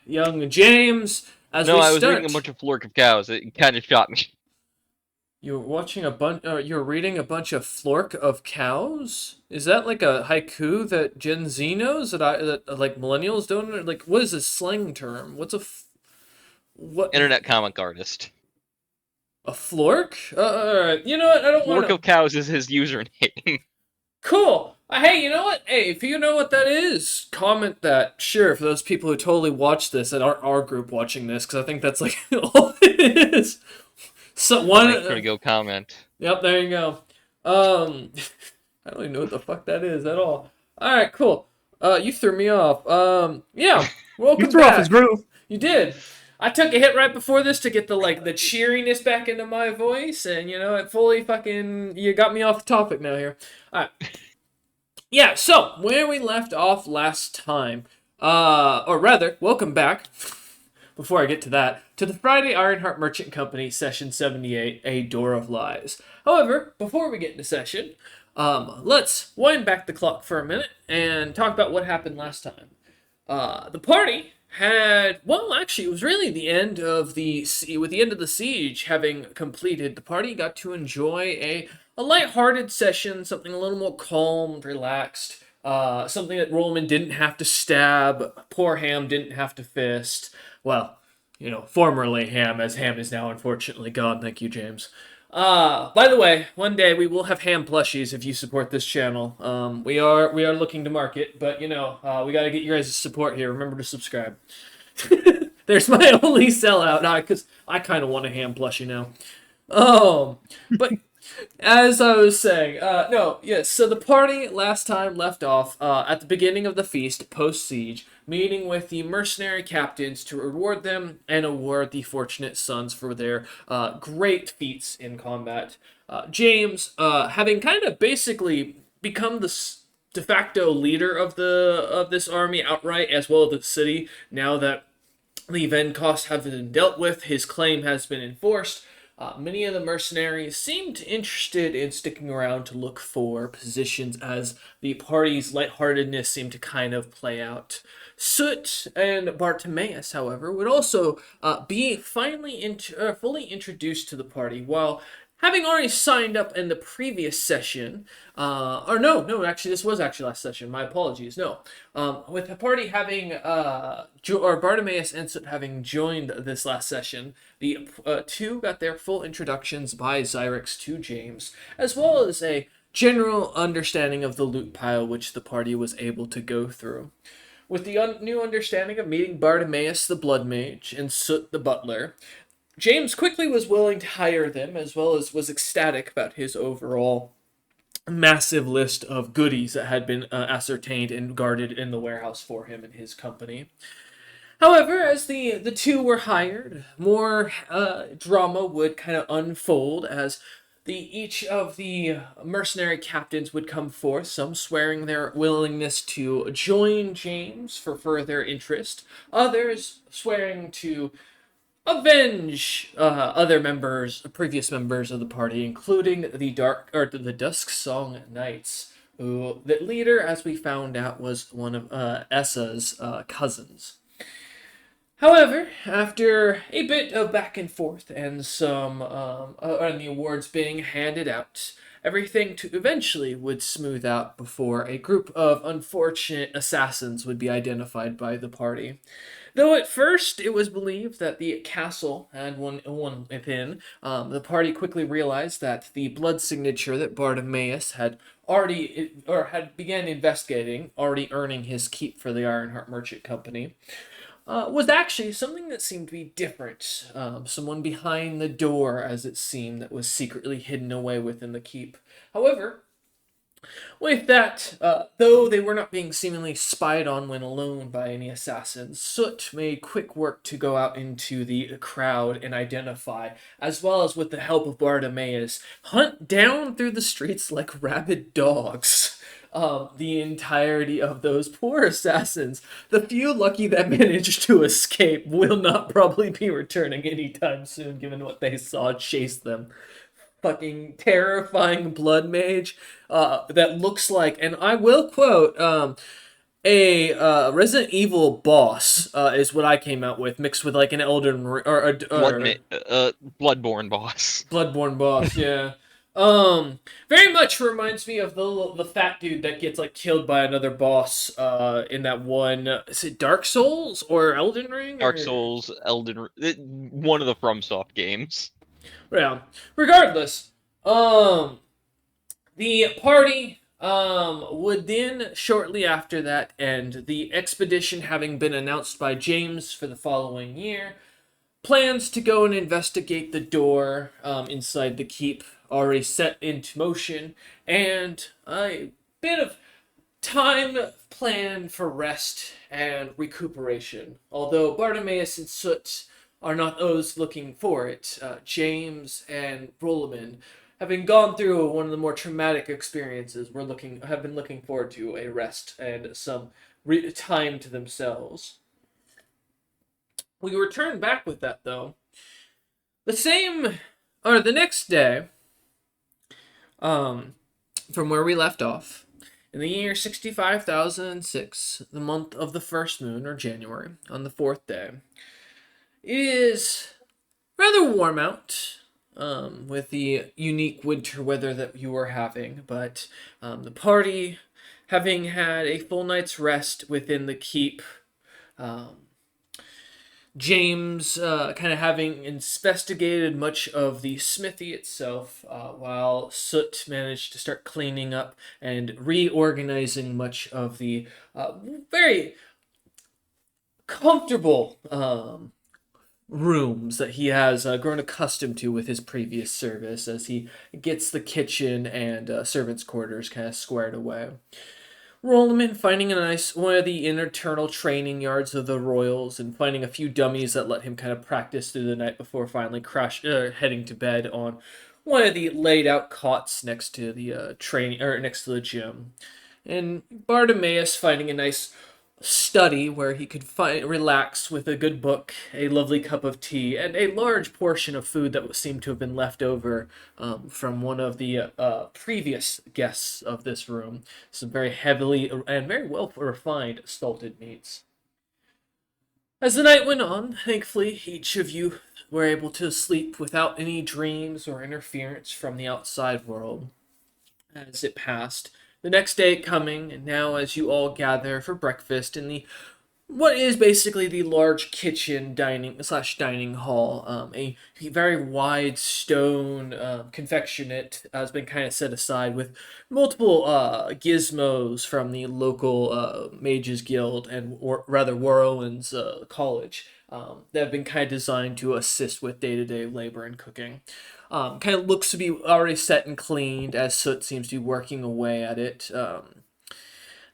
young James, as No, we I was reading a start. bunch of Flork of Cows. It kind of shot me. You're watching a bunch. You're reading a bunch of Flork of Cows. Is that like a haiku that Gen Z knows that like millennials don't? Like, what is a slang term? What Internet comic artist. a Flork? You know what? I don't want Flork to. of Cows is his username. Cool. Hey, you know what? Hey, if you know what that is, comment that. Sure, for those people who totally watch this and aren't our group watching this, because I think that's like all it is. So I'll one. make sure to go comment. Yep, there you go. Um, I don't even know what the fuck that is at all. All right, cool. You threw me off. Yeah. You Welcome threw off his back. groove. You did. I took a hit right before this to get the cheeriness back into my voice, and it fully fucking you got me off the topic now here. All right. Yeah. So where we left off last time, or rather, welcome back. Before I get to that, to the Friday Ironheart Merchant Company, Session 78, A Door of Lies. However, before we get into session, let's wind back the clock for a minute and talk about what happened last time. The party had, well, actually, it was really the end of with the end of the siege having completed, the party got to enjoy a lighthearted session, something a little more calm, relaxed, something that Rollman didn't have to stab, poor Ham didn't have to fist. Well, formerly Ham, as Ham is now unfortunately gone. Thank you, James. By the way, one day we will have ham plushies if you support this channel. We are looking to market, but we got to get your guys' support here. Remember to subscribe. There's my only sellout, because I kind of want a ham plushie now. But as I was saying, no, yes. So the party last time left off at the beginning of the feast, post siege, meeting with the mercenary captains to reward them and award the fortunate sons for their great feats in combat. James, having kind of basically become the de facto leader of this army outright, as well as the city, now that the Ven costs have been dealt with, his claim has been enforced. Many of the mercenaries seemed interested in sticking around to look for positions as the party's lightheartedness seemed to kind of play out. Soot and Bartimaeus, however, would also be fully introduced to the party, while having already signed up in the previous session, or no, actually, this was actually last session. My apologies. No, with the party having, or Bartimaeus and Soot having joined this last session, the two got their full introductions by Xyrix to James, as well as a general understanding of the loot pile which the party was able to go through. With the new understanding of meeting Bartimaeus the Blood Mage and Soot the Butler, James quickly was willing to hire them, as well as was ecstatic about his overall massive list of goodies that had been ascertained and guarded in the warehouse for him and his company. However, as the two were hired, more drama would kind of unfold as each of the mercenary captains would come forth, some swearing their willingness to join James for further interest, others swearing to avenge previous members of the party, including the Dusk Song Knights. Who, the leader, as we found out, was one of Essa's cousins. However, after a bit of back and forth and some and the awards being handed out, everything to eventually would smooth out before a group of unfortunate assassins would be identified by the party. Though at first it was believed that the castle had one within, the party quickly realized that the blood signature that Bartimaeus had had began investigating, already earning his keep for the Ironheart Merchant Company, was actually something that seemed to be different. Someone behind the door, as it seemed, that was secretly hidden away within the keep. However, with that, though they were not being seemingly spied on when alone by any assassins, Soot made quick work to go out into the crowd and identify, as well as with the help of Bartimaeus, hunt down through the streets like rabid dogs. The entirety of those poor assassins. The few lucky that managed to escape will not probably be returning anytime soon, given what they saw chase them. Fucking terrifying blood mage that looks like, and I will quote, a Resident Evil boss is what I came out with, mixed with like an Elden or Bloodborne boss. Bloodborne boss. Yeah. Very much reminds me of the fat dude that gets like killed by another boss. In that one, is it Dark Souls or Elden Ring Dark or Souls, one of the FromSoft games. yeah. Regardless, the party would then shortly after that end. The expedition having been announced by James for the following year, plans to go and investigate the door inside the keep already set into motion, and a bit of time planned for rest and recuperation. Although Bartimaeus and Soot are not those looking for it, James and Roloman, having gone through one of the more traumatic experiences, have been looking forward to a rest and some time to themselves. We return back with that though. The next day, um, from where we left off, in the year 65,006, the month of the first moon, or January, on the fourth day, it is rather warm out, with the unique winter weather that you are having, but the party, having had a full night's rest within the keep, um, James kind of having investigated much of the smithy itself, while Soot managed to start cleaning up and reorganizing much of the very comfortable rooms that he has grown accustomed to with his previous service as he gets the kitchen and servants' quarters kind of squared away. Rollerman finding a nice one of the internal training yards of the Royals and finding a few dummies that let him kind of practice through the night before finally heading to bed on one of the laid out cots next to the training or next to the gym. And Bartimaeus finding a nice study where he could relax with a good book, a lovely cup of tea, and a large portion of food that seemed to have been left over from one of the previous guests of this room. Some very heavily and very well refined salted meats. As the night went on, thankfully, each of you were able to sleep without any dreams or interference from the outside world as it passed. The next day coming, and now as you all gather for breakfast in the what is basically the large kitchen dining hall. A very wide stone confectionate has been kind of set aside with multiple gizmos from the local Mages Guild and or rather Warrowlands College that have been kind of designed to assist with day-to-day labor and cooking. Kind of looks to be already set and cleaned as Soot seems to be working away at it.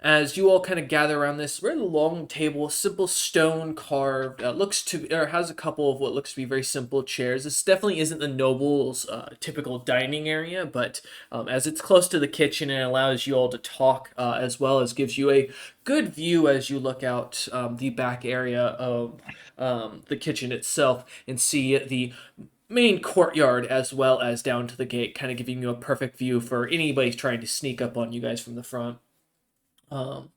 As you all kind of gather around this very long table, simple stone carved, looks to or has a couple of what looks to be very simple chairs. This definitely isn't the noble's typical dining area, but as it's close to the kitchen, it allows you all to talk as well as gives you a good view as you look out the back area of the kitchen itself and see the main courtyard as well as down to the gate, kind of giving you a perfect view for anybody trying to sneak up on you guys from the front. Um,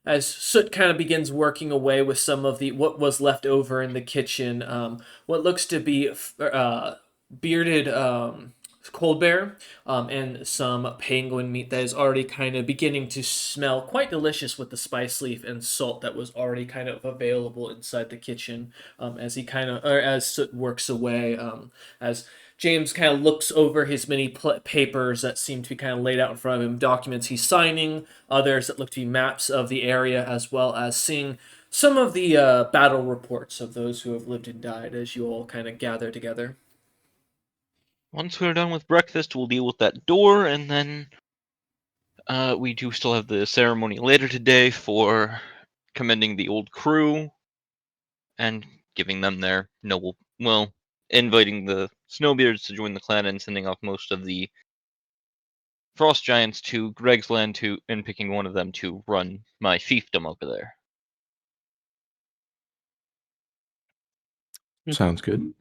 as Soot kind of begins working away with some of the what was left over in the kitchen, what looks to be bearded cold bear and some penguin meat that is already kind of beginning to smell quite delicious with the spice leaf and salt that was already kind of available inside the kitchen as he kind of or as Soot works away as James kind of looks over his many papers that seem to be kind of laid out in front of him, documents he's signing, others that look to be maps of the area, as well as seeing some of the battle reports of those who have lived and died as you all kind of gather together. Once we're done with breakfast, we'll deal with that door, and then we do still have the ceremony later today for commending the old crew and giving them their noble, well, inviting the Snowbeards to join the clan and sending off most of the Frost Giants to Greg's land and picking one of them to run my fiefdom over there. Sounds good.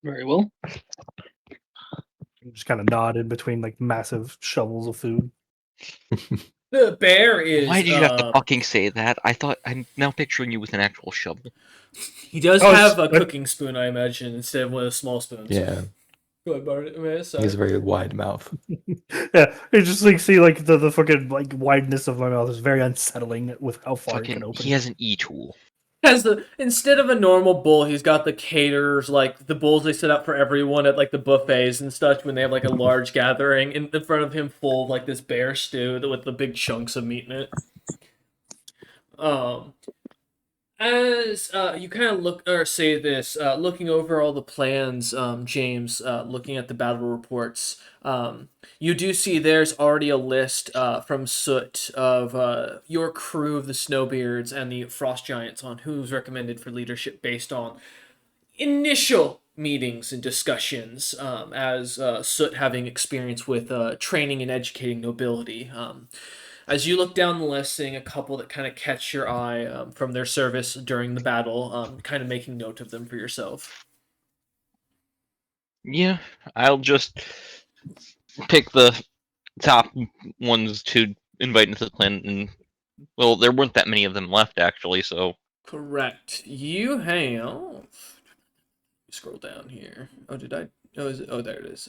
Very well. Just kind of nod in between like massive shovels of food. The bear Why is did you have to fucking say that? I'm now picturing you with an actual shovel. he does Oh, have a cooking spoon, I imagine, instead of one of the small spoons. Yeah, Go ahead, Bartimaeus. he has a Sorry. very wide mouth. yeah, it's just like see like the fucking like wideness of my mouth is very unsettling with how far it can Fucking, open. he has an e-tool. Has the instead of a normal bowl, he's got the caterers, like the bowls they set up for everyone at like the buffets and stuff when they have like a large gathering in front of him, full of like this bear stew with the big chunks of meat in it. Um, as you kind of look or say this, looking over all the plans, James, looking at the battle reports, you do see there's already a list from Soot of your crew of the Snowbeards and the Frost Giants on who's recommended for leadership based on initial meetings and discussions, as Soot having experience with training and educating nobility. As you look down the list, seeing a couple that kind of catch your eye from their service during the battle, kind of making note of them for yourself. Yeah, I'll just pick the top ones to invite into the clan, and well, there weren't that many of them left actually, so Correct. You have. Scroll down here. Oh, did I? Oh, is it? Oh, there it is.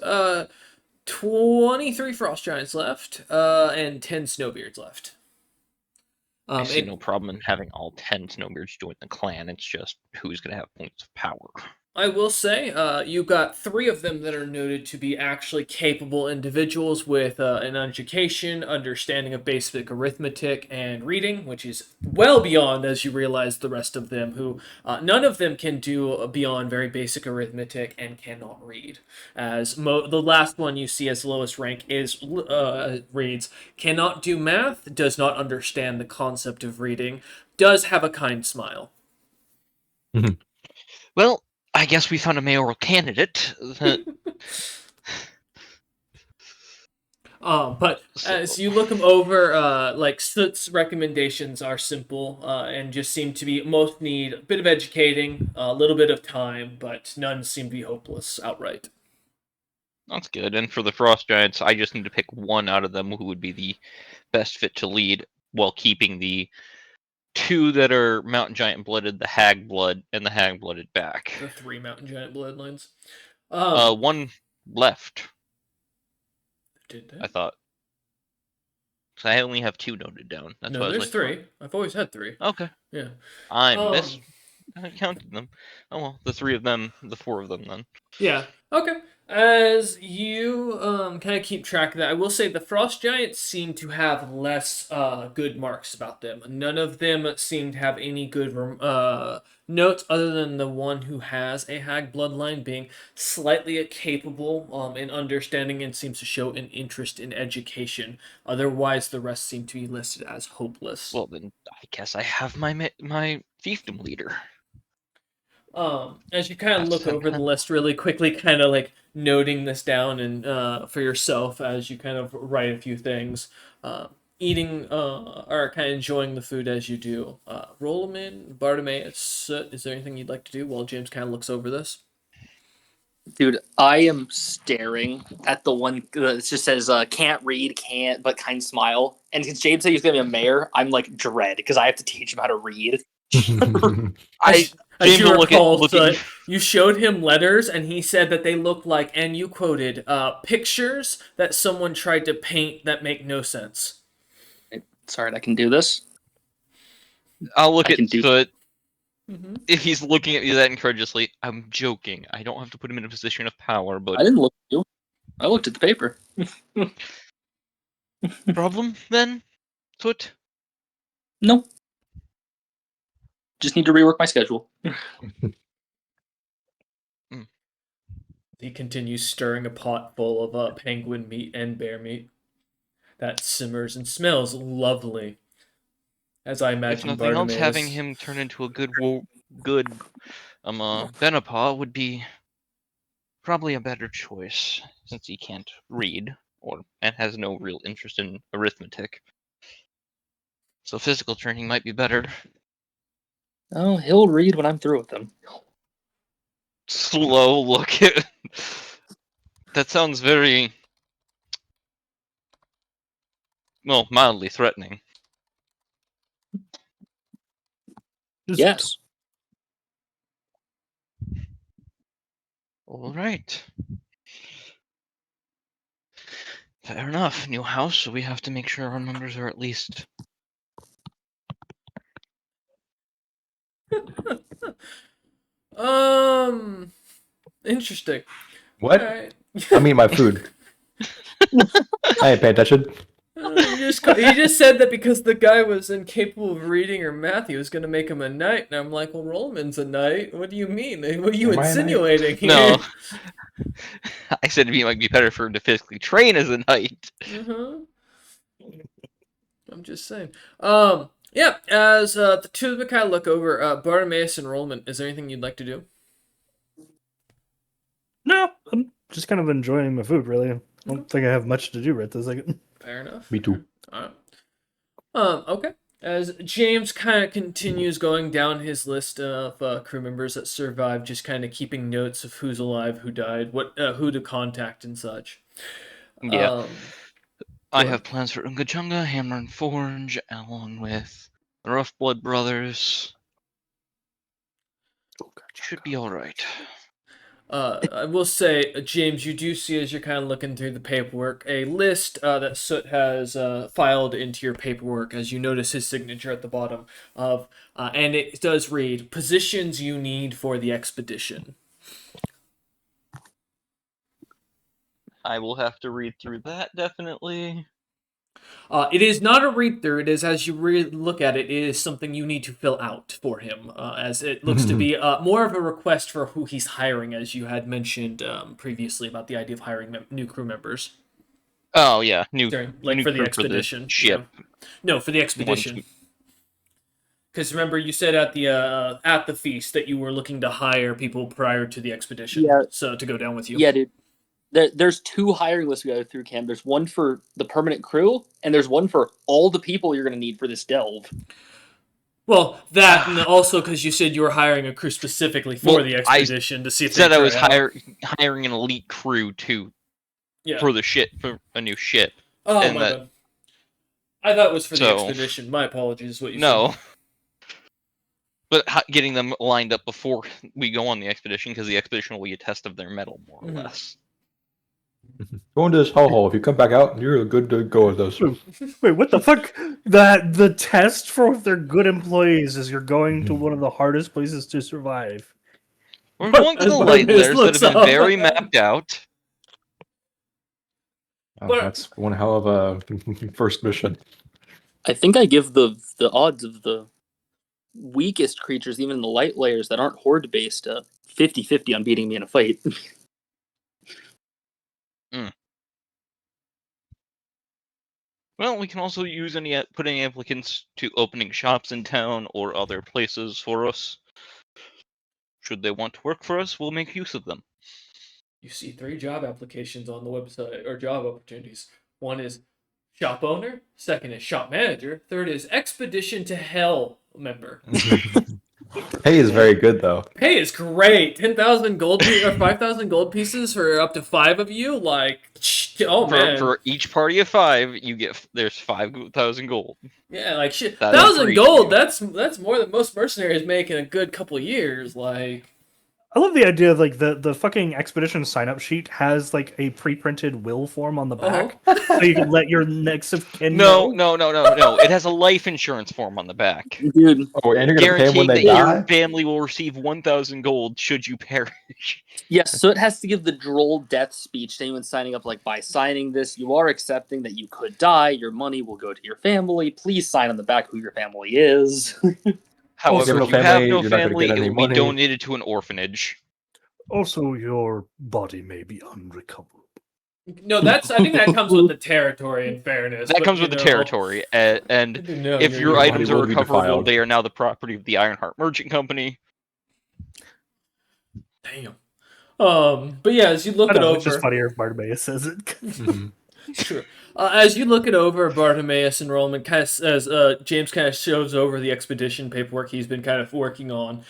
23 frost giants left. And 10 snowbeards left. I see And no problem in having all 10 Snowbeards join the clan. It's just who's gonna have points of power. I will say, you've got 3 of them that are noted to be actually capable individuals with an education, understanding of basic arithmetic, and reading, which is well beyond, as you realize, the rest of them, who none of them can do beyond very basic arithmetic and cannot read. As the last one you see as lowest rank is reads, cannot do math, does not understand the concept of reading, does have a kind smile. Well, I guess we found a mayoral candidate. But So, as you look them over, like Soot's recommendations are simple and just seem to be most need a bit of educating, a little bit of time, but none seem to be hopeless outright. that's good. And for the Frost Giants, I just need to pick one out of them who would be the best fit to lead while keeping the 2 that are Mountain Giant blooded, the Hag blood, and the Hag blooded back. The 3 mountain giant bloodlines. 1 left, Did I that? thought. So I only have 2 noted down. That's No, why I was there's like, 3. I've always had 3. okay, Yeah. I Um, I counted them. Oh well, the 3 of them, the 4 of them then. Yeah. Okay. As you kind of keep track of that, I will say the frost giants seem to have less good marks about them. None of them seem to have any good notes other than the one who has a hag bloodline being slightly capable in understanding and seems to show an interest in education. Otherwise, the rest seem to be listed as hopeless. Well then, I guess I have my fiefdom leader. As you kind of Have to look send over the him. list really quickly, kind of like noting this down and for yourself as you kind of write a few things, eating or kind of enjoying the food as you do. Roll them in, Bartimaeus. Is there anything you'd like to do while James kind of looks over this? Dude, I am staring at the one that just says can't read, can't, but kind smile. And since James said he's going to be a mayor, I'm like dread because I have to teach him how to read. As James you will recall, look at you. you showed him letters, and he said that they look like, and you quoted, pictures that someone tried to paint that make no sense. Sorry, I can do this. I'll look I at can do- Soot. Mm-hmm. If he's looking at you that incredulously, I'm joking. I don't have to put him in a position of power, I but didn't look at you. I looked at the paper. problem then, Soot? No. Just need to rework my schedule. He continues stirring a pot full of penguin meat and bear meat that simmers and smells lovely. As I If imagine nothing else, having Bartimaeus. him turn into a good Benepaw would be probably a better choice, since he can't read and has no real interest in arithmetic. So physical training might be better. Oh, he'll read when I'm through with him. Slow look at that sounds very well, mildly threatening. Just- Yes. All right. Fair enough. New house, so we have to make sure our numbers are at least. Interesting. What? Alright. I'm eating my food. I ain't paying attention. He just said that because the guy was incapable of reading or math, he was going to make him a knight. And I'm like, well, Rollman's a knight. What do you mean? What are you Am I a knight? insinuating here? No. I said it might be better for him to physically train as a knight. Uh-huh. I'm just saying. Yeah, as the two of them kind of look over, Bartimaeus and Rollman, is there anything you'd like to do? No, I'm just kind of enjoying my food. Really, I don't think I have much to do right this second. Fair enough. Me too. Alright. Okay. As James kind of continues going down his list of crew members that survived, just kind of keeping notes of who's alive, who died, who to contact, and such. Yeah. I go have plans for Unga Chunga, Hammer and Forge, along with the Rough Blood Brothers. Should be alright. I will say, James, you do see as you're kind of looking through the paperwork a list that Soot has filed into your paperwork as you notice his signature at the bottom of, and it does read positions you need for the expedition. I will have to read through that, definitely. It is not a read through. It is, as you look at it, it is something you need to fill out for him, as it looks to be more of a request for who he's hiring, as you had mentioned previously about the idea of hiring new crew members. Oh, yeah. New New for the crew expedition. ship. Yeah. No, for the expedition. Because remember, you said at the feast that you were looking to hire people prior to the expedition, Yeah. so to go down with you. Yeah, dude. There's two hiring lists we go through, Cam. There's one for the permanent crew, and there's one for all the people you're going to need for this delve. Well, that, and also because you said you were hiring a crew specifically for the expedition to see if said they I was try out. hiring an elite crew too Yeah. for the ship, for a new ship. Oh, and my that- bad. I thought it was for the So- expedition. My apologies, is what you No. said. But getting them lined up before we go on the expedition, because the expedition will be a test of their mettle, more or less. Go into this hellhole. If you come back out, you're good to go with those. Wait, what the fuck? The test for if they're good employees is you're going to one of the hardest places to survive. We're going to the But light it layers that looks have been up. very mapped out. Oh, But- that's one hell of a first mission. I think I give the odds of the weakest creatures, even in the light layers that aren't horde based, 50-50 on beating me in a fight. Well, we can also use putting applicants to opening shops in town or other places for us. Should they want to work for us, we'll make use of them. You see 3 job applications on the website, or job opportunities. One is shop owner, second is shop manager, third is expedition to hell member. Pay is very good though. Pay is great. 10,000 gold or 5,000 gold pieces for up to 5 of you. Like, oh man, For each party of 5, there's 5,000 gold. yeah, like shit. That is 1,000 for each gold. of you. That's more than most mercenaries make in a good couple years. Like, I love the idea of like the fucking expedition sign up sheet has like a pre-printed will form on the back, so you can let your next of kin No. know. It has a life insurance form on the back. Dude, Oh, and you're gonna pay them when Guaranteeing they that die. your family will receive 1,000 gold should you perish. yes, so it has to give the droll death speech to anyone signing up, like, by signing this, you are accepting that you could die, your money will go to your family, please sign on the back who your family is. However, no if you have family, no you're not gonna family, get it any will be money. donated to an orphanage. Also, your body may be unrecoverable. no, I think that comes with the territory. In fairness, That but, comes you with the know, territory, and no, if no, your no, items money are will be recoverable, defiled. they are now the property of the Ironheart Merchant Company. Damn. But yeah, as you look I it know, over, it's just funnier if Bartimaeus says it. Mhm. Sure. As you look it over, Bartimaeus and Roman kind of, as James kind of shows over the expedition paperwork he's been kind of working on,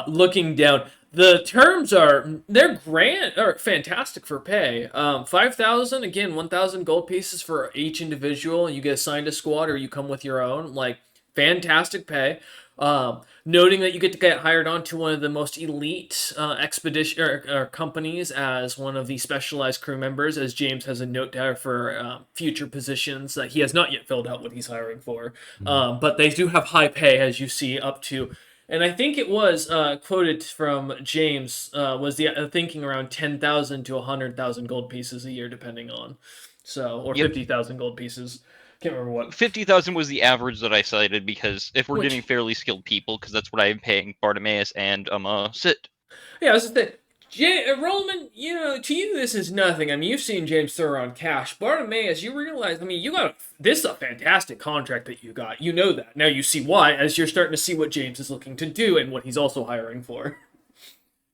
looking down. The terms they're grand or fantastic for pay. 5,000 again, 1,000 gold pieces for each individual. You get assigned a squad or you come with your own. Like fantastic pay. Noting that you get to get hired onto one of the most elite expedition or companies as one of the specialized crew members, as James has a note there for future positions that he has not yet filled out what he's hiring for. But they do have high pay, as you see, up to. And I think it was quoted from James was the thinking around 10,000 to 100,000 gold pieces a year, depending on, or Yep. 50,000 gold pieces. Can't remember what. 50,000 was the average that I cited because if we're Which- getting fairly skilled people, because that's what I'm paying Bartimaeus and Sit. Yeah, that's the thing. Roman, to you this is nothing. I mean, you've seen James throw around cash. Bartimaeus, you realize, I mean, this is a fantastic contract that you got. You know that. Now you see why, as you're starting to see what James is looking to do and what he's also hiring for.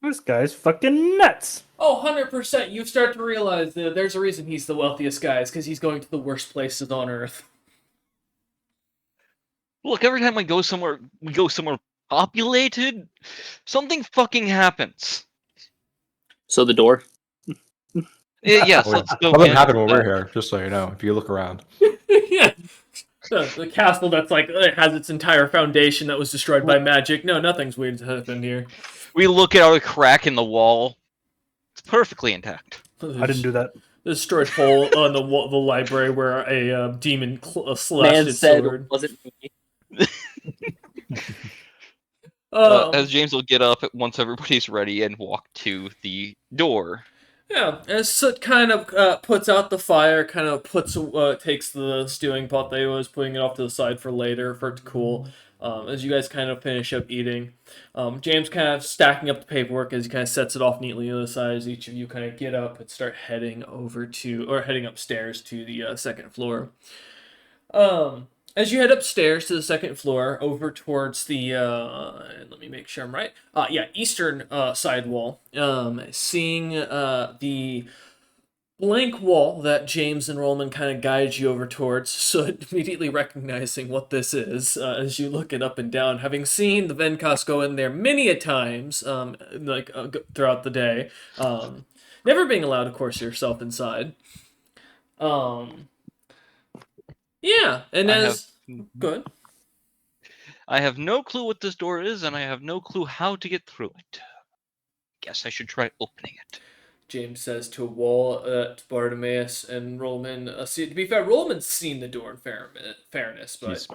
This guy's fucking nuts. Oh, 100%. You start to realize that there's a reason he's the wealthiest guy. It's because he's going to the worst places on Earth. Look, every time we go somewhere populated, something fucking happens. So the door. Yes, let's go. Nothing get happened when that. we're here, just so you know, if you look around. Yeah. The castle that's like, it has its entire foundation that was destroyed by magic. No, nothing's weird happened here. We look out a crack in the wall. It's perfectly intact. I didn't do that. The destroyed hole on the library where a demon slashed Man its said sword. it wasn't me. As James will get up once everybody's ready and walk to the door. Yeah, as Soot kind of puts out the fire, kind of takes the stewing pot that he was, putting it off to the side for later for it to cool. As you guys kind of finish up eating, James kind of stacking up the paperwork as he kind of sets it off neatly on the side. As each of you kind of get up and start heading upstairs to the second floor. As you head upstairs to the second floor, over towards the, let me make sure I'm right. Eastern side wall. Seeing the blank wall that James and Roman kind of guide you over towards, so immediately recognizing what this is as you look it up and down, having seen the Venkas go in there many a times, throughout the day. Never being allowed, of course, yourself inside. Yeah, and good. I have no clue what this door is, and I have no clue how to get through it. Guess I should try opening it. James says to Wall, to Bartimaeus and Roman. To be fair, Roman's seen the door in fairness, but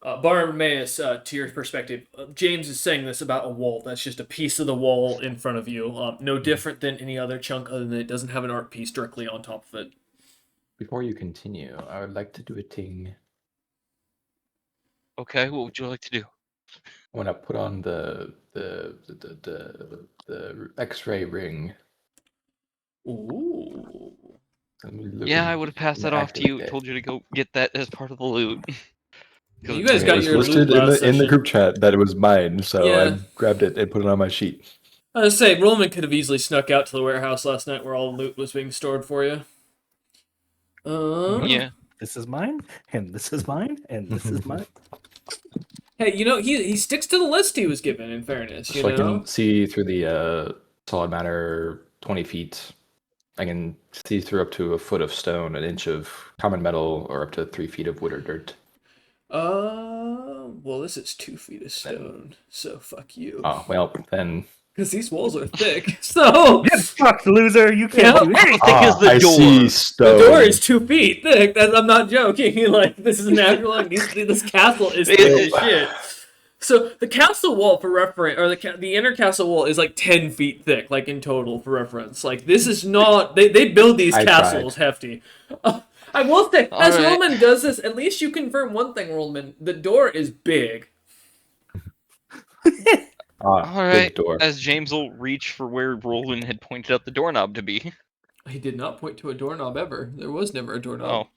Bartimaeus, to your perspective, James is saying this about a wall. That's just a piece of the wall in front of you. No different than any other chunk, other than it doesn't have an art piece directly on top of it. Before you continue, I would like to do a ting. Okay, what would you like to do? I want to put on the X-ray ring. Ooh. Yeah, I would have passed that off to you. Told you to go get that as part of the loot. You guys It got was your listed loot last in the session. group chat that it was mine, so Yeah. I grabbed it and put it on my sheet. I was say Roman could have easily snuck out to the warehouse last night where all the loot was being stored for you. Yeah. This is mine, and this is mine, and this is mine. Hey, he sticks to the list he was given. In fairness, So I can see through the solid matter 20 feet. I can see through up to a foot of stone, an inch of common metal, or up to 3 feet of wood or dirt. Well, this is 2 feet of stone, so fuck you. Oh, well, then... Because these walls are thick, so... Get fucked, loser! You can't do anything! Thick as the I door. see stone. The door is 2 feet thick. I'm not joking. Like, this is an actual... Like, this castle is thick as shit. So, the castle wall, for reference... Or the inner castle wall is, like, 10 feet thick, like, in total, for reference. Like, this is not... They build these castles hefty. I will say, as Roman does this, at least you confirm one thing, Roman. The door is big. All right. Door. As James will reach for where Roland had pointed out the doorknob to be. He did not point to a doorknob ever. There was never a doorknob. Oh.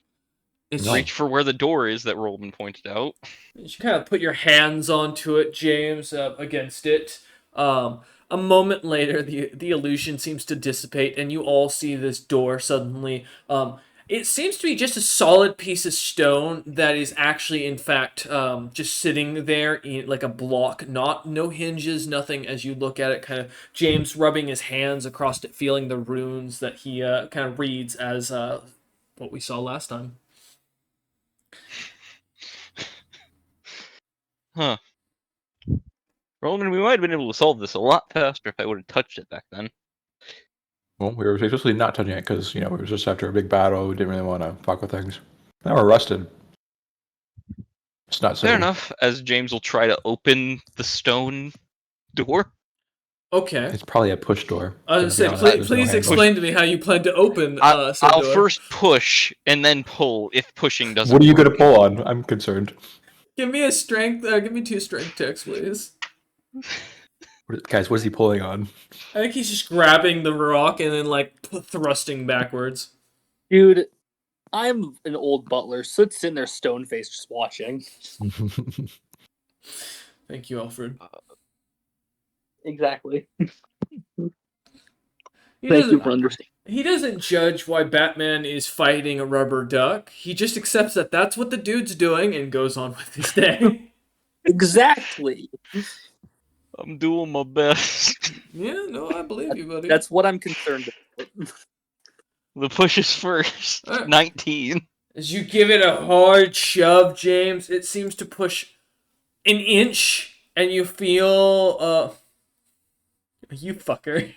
It's Reach for where the door is that Roland pointed out. You should kind of put your hands onto it, James, against it. A moment later, the illusion seems to dissipate, and you all see this door suddenly It seems to be just a solid piece of stone that is actually, in fact, just sitting there in like a block. No hinges, nothing. As you look at it, kind of James rubbing his hands across it, feeling the runes that he kind of reads as what we saw last time. Huh. Roman, we might have been able to solve this a lot faster if I would have touched it back then. Well, we were basically not touching it because, we were just after a big battle. We didn't really want to fuck with things. Now we're rusted. It's not so. Fair enough, as James will try to open the stone door. Okay. It's probably a push door. I was going to say, please explain to me how you plan to open said I'll door. first push and then pull if pushing doesn't What are you work. going to pull on? I'm concerned. Give me a strength. Give me 2 strength checks, please. Guys, what is he pulling on? I think he's just grabbing the rock and then like thrusting backwards. Dude, I'm an old butler, so it's sitting there stone faced just watching. Thank you, Alfred. Exactly. He Thank you doesn't- for understanding. He doesn't judge why Batman is fighting a rubber duck. He just accepts that that's what the dude's doing and goes on with his day. Exactly. I'm doing my best. Yeah, no, I believe you, buddy. That's what I'm concerned about. The push is first. Alright. 19. As you give it a hard shove, James, it seems to push an inch, and you feel, you fucker.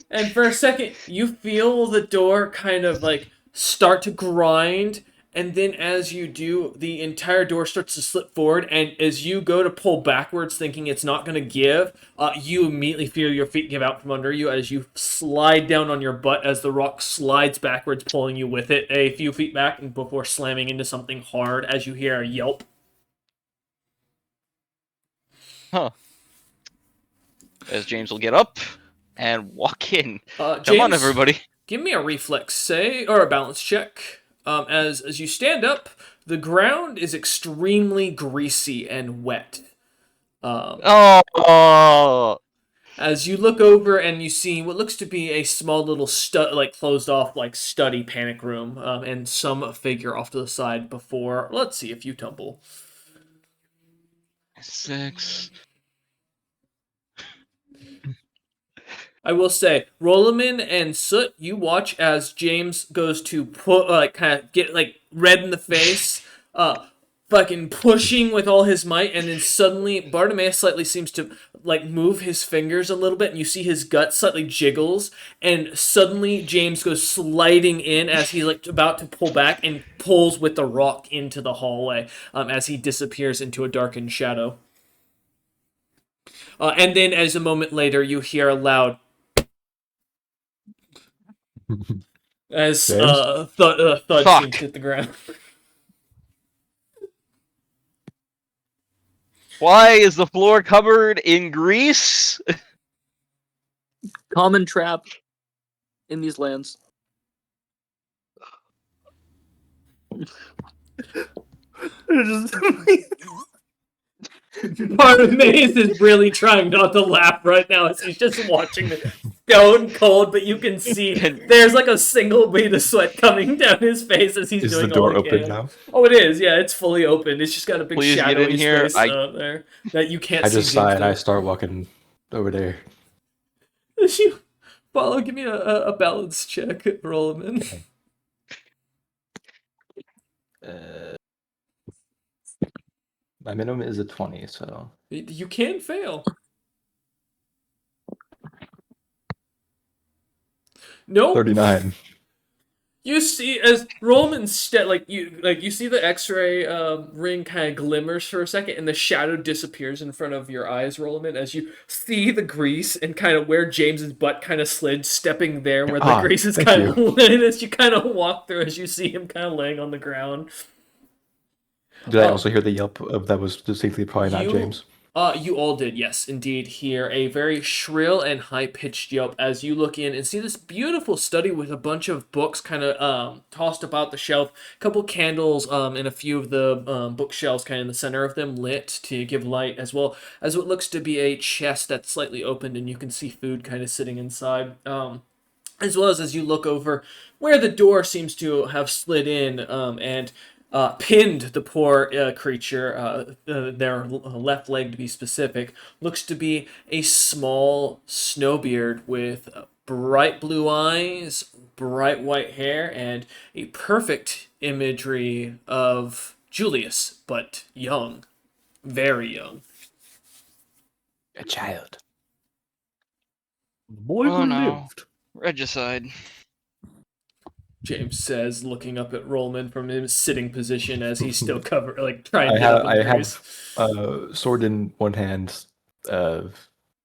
And for a second, you feel the door kind of like start to grind, and then as you do, the entire door starts to slip forward, and as you go to pull backwards thinking it's not going to give, you immediately feel your feet give out from under you as you slide down on your butt as the rock slides backwards, pulling you with it a few feet back and before slamming into something hard as you hear a yelp. Huh. As James will get up and walk in. James, Come on, everybody. Give me a reflex save or a balance check. As you stand up, the ground is extremely greasy and wet. Oh. As you look over and you see what looks to be a small little closed off study panic room, and some figure off to the side before. Let's see if you tumble. 6. I will say, Rolliman and Soot, you watch as James goes to put kind of get red in the face, fucking pushing with all his might, and then suddenly Bartimaeus slightly seems to move his fingers a little bit, and you see his gut slightly jiggles, and suddenly James goes sliding in as he's about to pull back and pulls with the rock into the hallway, as he disappears into a darkened shadow. And then, as a moment later, you hear a loud as thud Fuck. seems to hit the ground. Why is the floor covered in grease? Common trap in these lands. Bartimaeus is really trying not to laugh right now as he's just watching the stone cold, but you can see there's a single bead of sweat coming down his face as he's Is doing the door all he open can. now? Oh, it is. Yeah, it's fully open. It's just got a big Please get shadowy in here. space out there that you can't I see. just sigh and I James start walking over there. does. You follow. Give me a balance check. Roll him in. My minimum is a 20, so You can fail. Nope. 39. You see, as Roman you see the X-ray ring kind of glimmers for a second, and the shadow disappears in front of your eyes, Roman, as you see the grease and kind of where James's butt kind of slid, stepping there where the grease is thank kind of laying as you kind of walk through, as you see him kind of laying on the ground. Did I also hear the yelp of that was distinctly probably not You- James? You all did, yes, indeed, hear a very shrill and high-pitched yelp as you look in and see this beautiful study with a bunch of books kind of tossed about the shelf, a couple candles and a few of the bookshelves kind of in the center of them lit to give light, as well as what looks to be a chest that's slightly opened and you can see food kind of sitting inside. as well as you look over where the door seems to have slid in and pinned the poor creature, their left leg to be specific, looks to be a small snowbeard with bright blue eyes, bright white hair, and a perfect imagery of Julius, but young, very young. A child. The boy Oh, who no. lived. Regicide. James says, looking up at Rollman from his sitting position as he's still covered, like trying to get up I in have grease. sword in one hand,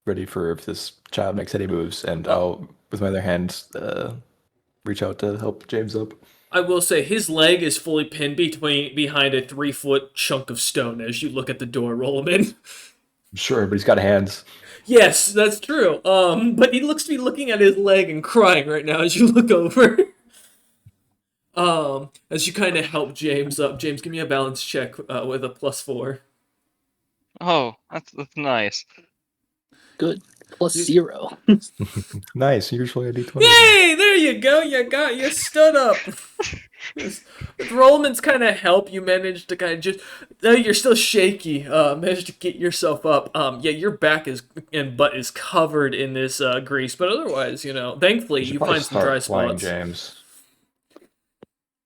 ready for if this child makes any moves, and Oh. I'll, with my other hand, reach out to help James up. I will say his leg is fully pinned behind a 3-foot chunk of stone as you look at the door, Rollman. Sure, but he's got hands. Yes, that's true. But he looks to be looking at his leg and crying right now as you look over. As you kind of help James up. James, give me a balance check with a +4. Oh, that's nice. Good. Plus You- 0. Nice. Usually a D20. Yay! There you go. You stood up. With Rollman's kind of help, you managed to kind of just, though you're still shaky, managed to get yourself up. Yeah, your back is and butt is covered in this grease, but otherwise, thankfully We should you probably find some dry start flying, spots. James.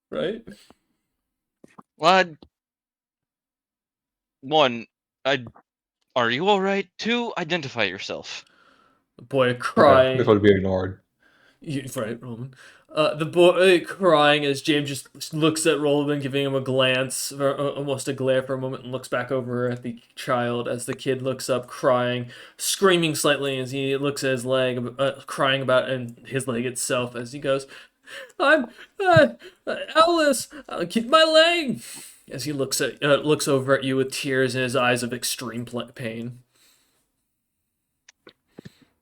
Right? Lad. 1. Are you alright? 2. Identify yourself. The boy Okay, crying. this would be ignored. Right, Roman. The boy crying as James just looks at Roland, giving him a glance, or almost a glare for a moment, and looks back over at the child as the kid looks up, crying, screaming slightly as he looks at his leg, crying about and his leg itself as he goes, "I'm Alice, keep my leg." As he looks over at you with tears in his eyes of extreme pain.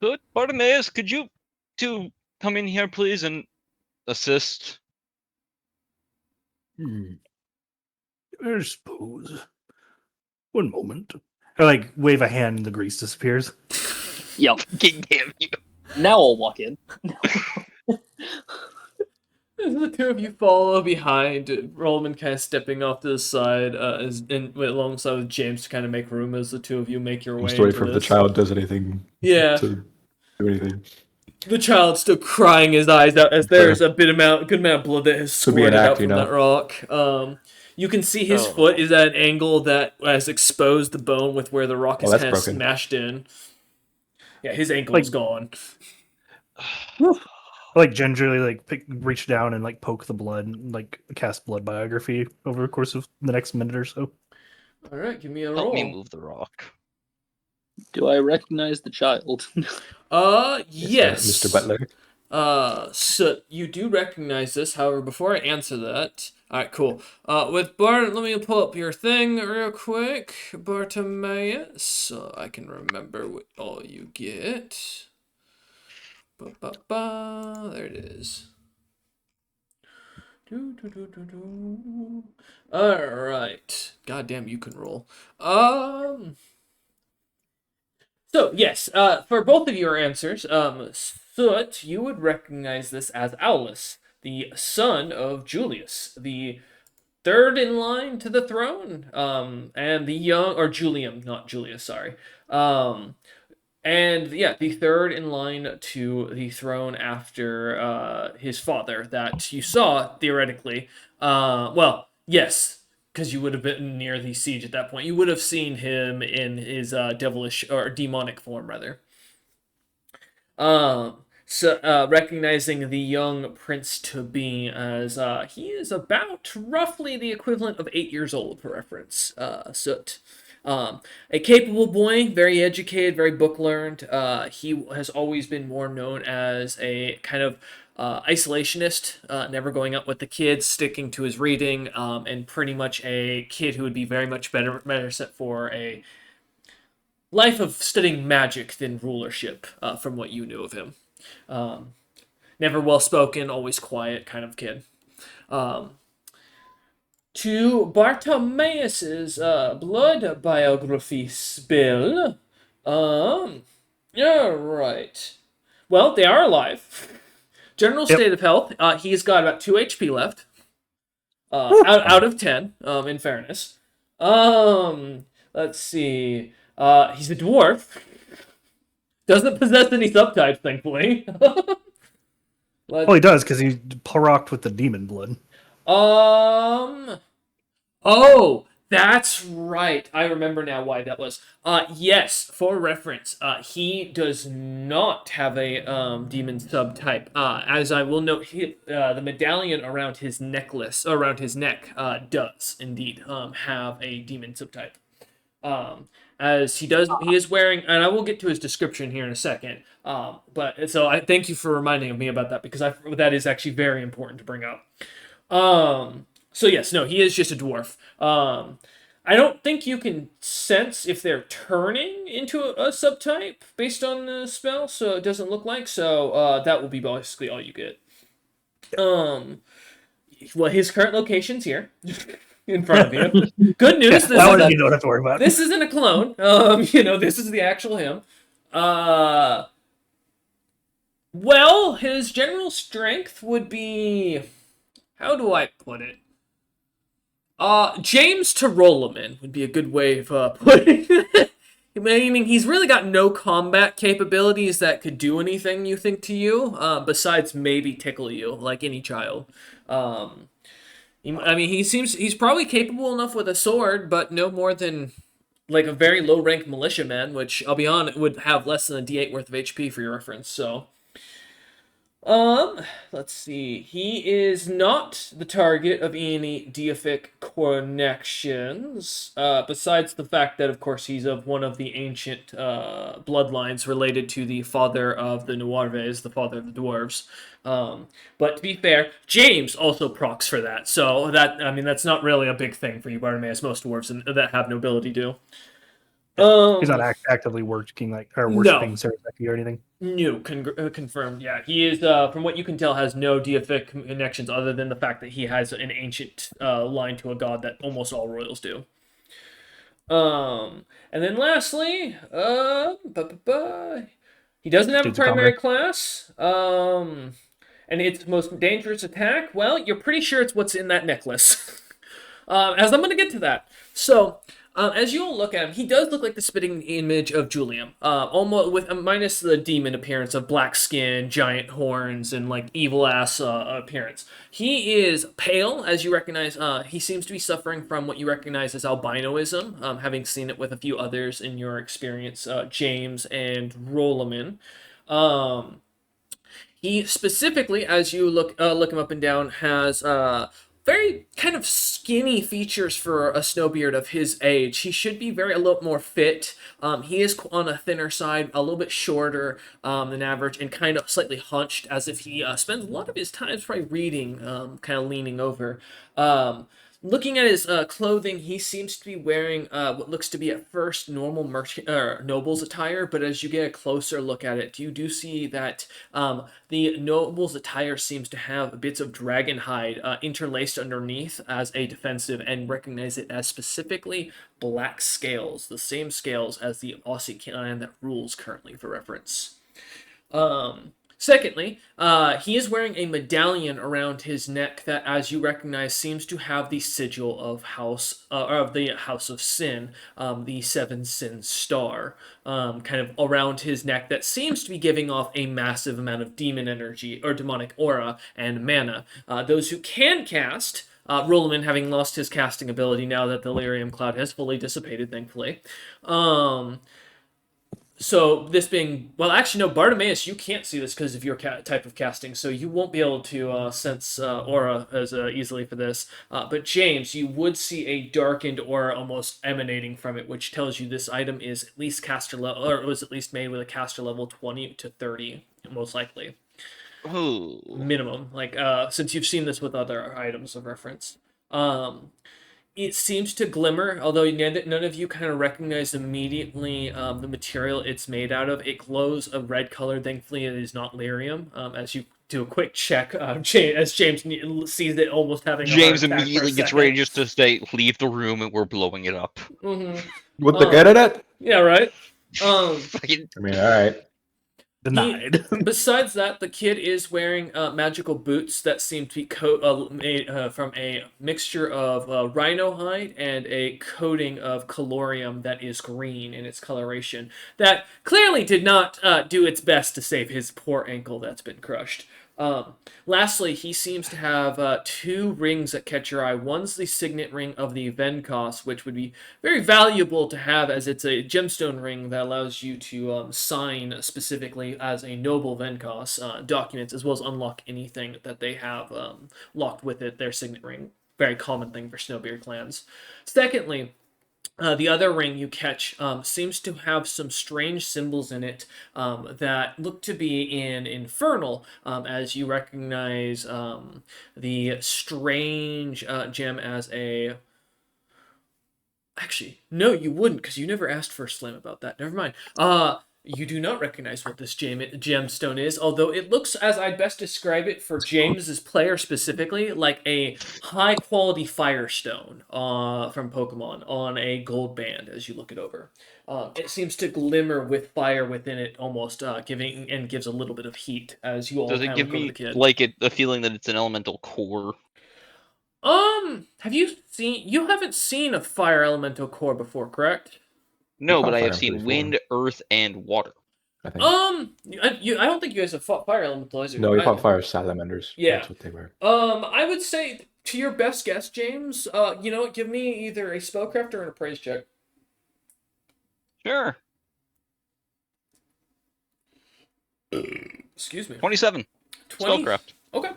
Good. Bartimaeus, could you two come in here, please, and assist? I suppose. One moment. I wave a hand and the grease disappears. Yep. Damn you. Now I'll walk in. As the two of you follow behind, Rollman kind of stepping off to the side, alongside with James to kind of make room as the two of you make your way Just wait into for if the this. child does anything Yeah, to do anything. the child's still crying his eyes out as there's a good amount of blood that has Could be an squirted out act, from you know. that rock. You can see his Oh. foot is at an angle that has exposed the bone with where the rock is that's kind of broken. smashed in. Yeah, his ankle's gone. I gingerly reach down and poke the blood and cast blood biography over the course of the next minute or so. All right, give me a Help roll. me move the rock. Do I recognize the child? Yes. Mr. Butler. So you do recognize this. However, before I answer that, all right, cool. With Bart, let me pull up your thing real quick, Bartimaeus, so I can remember what all you get. There it is. All right. Goddamn, you can roll. So yes, for both of your answers, Soot, you would recognize this as Aulus, the son of Julius, the third in line to the throne, and the young, or Julian, not Julius, sorry, and yeah, the third in line to the throne after his father that you saw theoretically. Well, yes, because you would have been near the siege at that point. You would have seen him in his devilish or demonic form, rather. Recognizing the young prince to be as he is about roughly the equivalent of 8 years old, for reference. Soot. A capable boy, very educated, very book learned. He has always been more known as a kind of isolationist, never going out with the kids, sticking to his reading, and pretty much a kid who would be very much better set for a life of studying magic than rulership, from what you knew of him. Never well spoken, always quiet kind of kid. To Bartimaeus's blood biography spill. Yeah, right. Well, they are alive. General Yep. state of health, he's got about 2 HP left. Out of 10, in fairness. Let's see. He's a dwarf. Doesn't possess any subtypes, thankfully. Well, he does because he rocked with the demon blood. Oh, that's right. I remember now why that was. Yes, for reference, he does not have a demon subtype. As I will note, the medallion around his necklace, around his neck, does indeed have a demon subtype. As he is wearing, and I will get to his description here in a second. But so I thank you for reminding me about that because that is actually very important to bring up. So yes, no, he is just a dwarf. I don't think you can sense if they're turning into a subtype based on the spell, so it doesn't look like. So that will be basically all you get. Well, his current location's here in front of you. Good news. That one you don't have to worry about. This isn't a clone. This is the actual him. Well, his general strength would be. How do I put it? James to roll him in would be a good way of putting it. Meaning he's really got no combat capabilities that could do anything you think to you, besides maybe tickle you like any child. He's probably capable enough with a sword, but no more than like a very low rank militiaman, which I'll be honest would have less than a D8 worth of HP for your reference. So. Let's see. He is not the target of any deific connections, besides the fact that, of course, he's of one of the ancient bloodlines related to the father of the Nuarves, the father of the dwarves. But to be fair, James also procs for that, so that's not really a big thing for you, Bartimaeus. Most dwarves that have nobility do. He's not actively worshiping Saraseki or anything. No, confirmed. Yeah, he is. From what you can tell, has no deific connections other than the fact that he has an ancient line to a god that almost all royals do. And then lastly, he doesn't have a primary class. And its most dangerous attack. Well, you're pretty sure it's what's in that necklace. As I'm going to get to that. So. As you'll look at him, he does look like the spitting image of Julian, almost with minus the demon appearance of black skin, giant horns, and like evil ass appearance. He is pale, as you recognize. He seems to be suffering from what you recognize as albinoism, having seen it with a few others in your experience, James and Rolaman. He specifically, as you look him up and down, has very kind of skinny features for a snowbeard of his age. He should be a little more fit. He is on a thinner side, a little bit shorter than average, and kind of slightly hunched, as if he spends a lot of his time probably reading, kind of leaning over. Looking at his clothing, he seems to be wearing what looks to be at first normal noble's attire, but as you get a closer look at it, you do see that the noble's attire seems to have bits of dragon hide interlaced underneath as a defensive, and recognize it as specifically black scales, the same scales as the Aussie clan that rules currently, for reference. Secondly, he is wearing a medallion around his neck that, as you recognize, seems to have the sigil of the House of Sin, the Seven Sin Star, kind of around his neck that seems to be giving off a massive amount of demon energy or demonic aura and mana. Those who can cast. Rolaman, having lost his casting ability now that the Lyrium Cloud has fully dissipated, thankfully. So this being, well, actually no, Bartimaeus, you can't see this because of your type of casting, so you won't be able to sense aura as easily for this. But James, you would see a darkened aura almost emanating from it, which tells you this item is at least caster level, or it was at least made with a caster level 20 to 30, most likely. Oh. Minimum, like since you've seen this with other items of reference. It seems to glimmer, although none of you kind of recognize immediately the material it's made out of. It glows a red color. Thankfully, it is not lyrium. As you do a quick check, as James sees it almost having James a heart attack immediately for a gets second. ready just to say, leave the room and we're blowing it up. Mm-hmm. With the good at it? Yeah, right. Fucking- I mean, all right. Denied. Besides that, the kid is wearing magical boots that seem to be made from a mixture of rhino hide and a coating of colorium that is green in its coloration. That clearly did not do its best to save his poor ankle that's been crushed. Lastly, he seems to have two rings that catch your eye. One's the signet ring of the Venkos, which would be very valuable to have as it's a gemstone ring that allows you to sign specifically as a noble Venkos documents, as well as unlock anything that they have locked with it, their signet ring. Very common thing for Snowbeard clans. Secondly, the other ring you catch seems to have some strange symbols in it that look to be in Infernal, as you recognize the strange gem as a. Actually, no, you wouldn't, because you never asked for a slam about that. Never mind. You do not recognize what this gemstone is, although it looks, as I'd best describe it for James's player specifically, like a high quality firestone from Pokemon on a gold band as you look it over. It seems to glimmer with fire within it, almost giving and gives a little bit of heat as you all Does it kind of give look over me the kid. like a feeling that it's an elemental core? Have you haven't seen a fire elemental core before, correct? No, fought but I have fire seen before. wind, earth, and water. I think. I don't think you guys have fought fire elementals. No, we I- fought fire salamanders. Yeah. That's what they were. I would say to your best guess, James. You know what? Give me either a spellcraft or an appraise check. Sure. Excuse me. 27. 20? Spellcraft. Okay.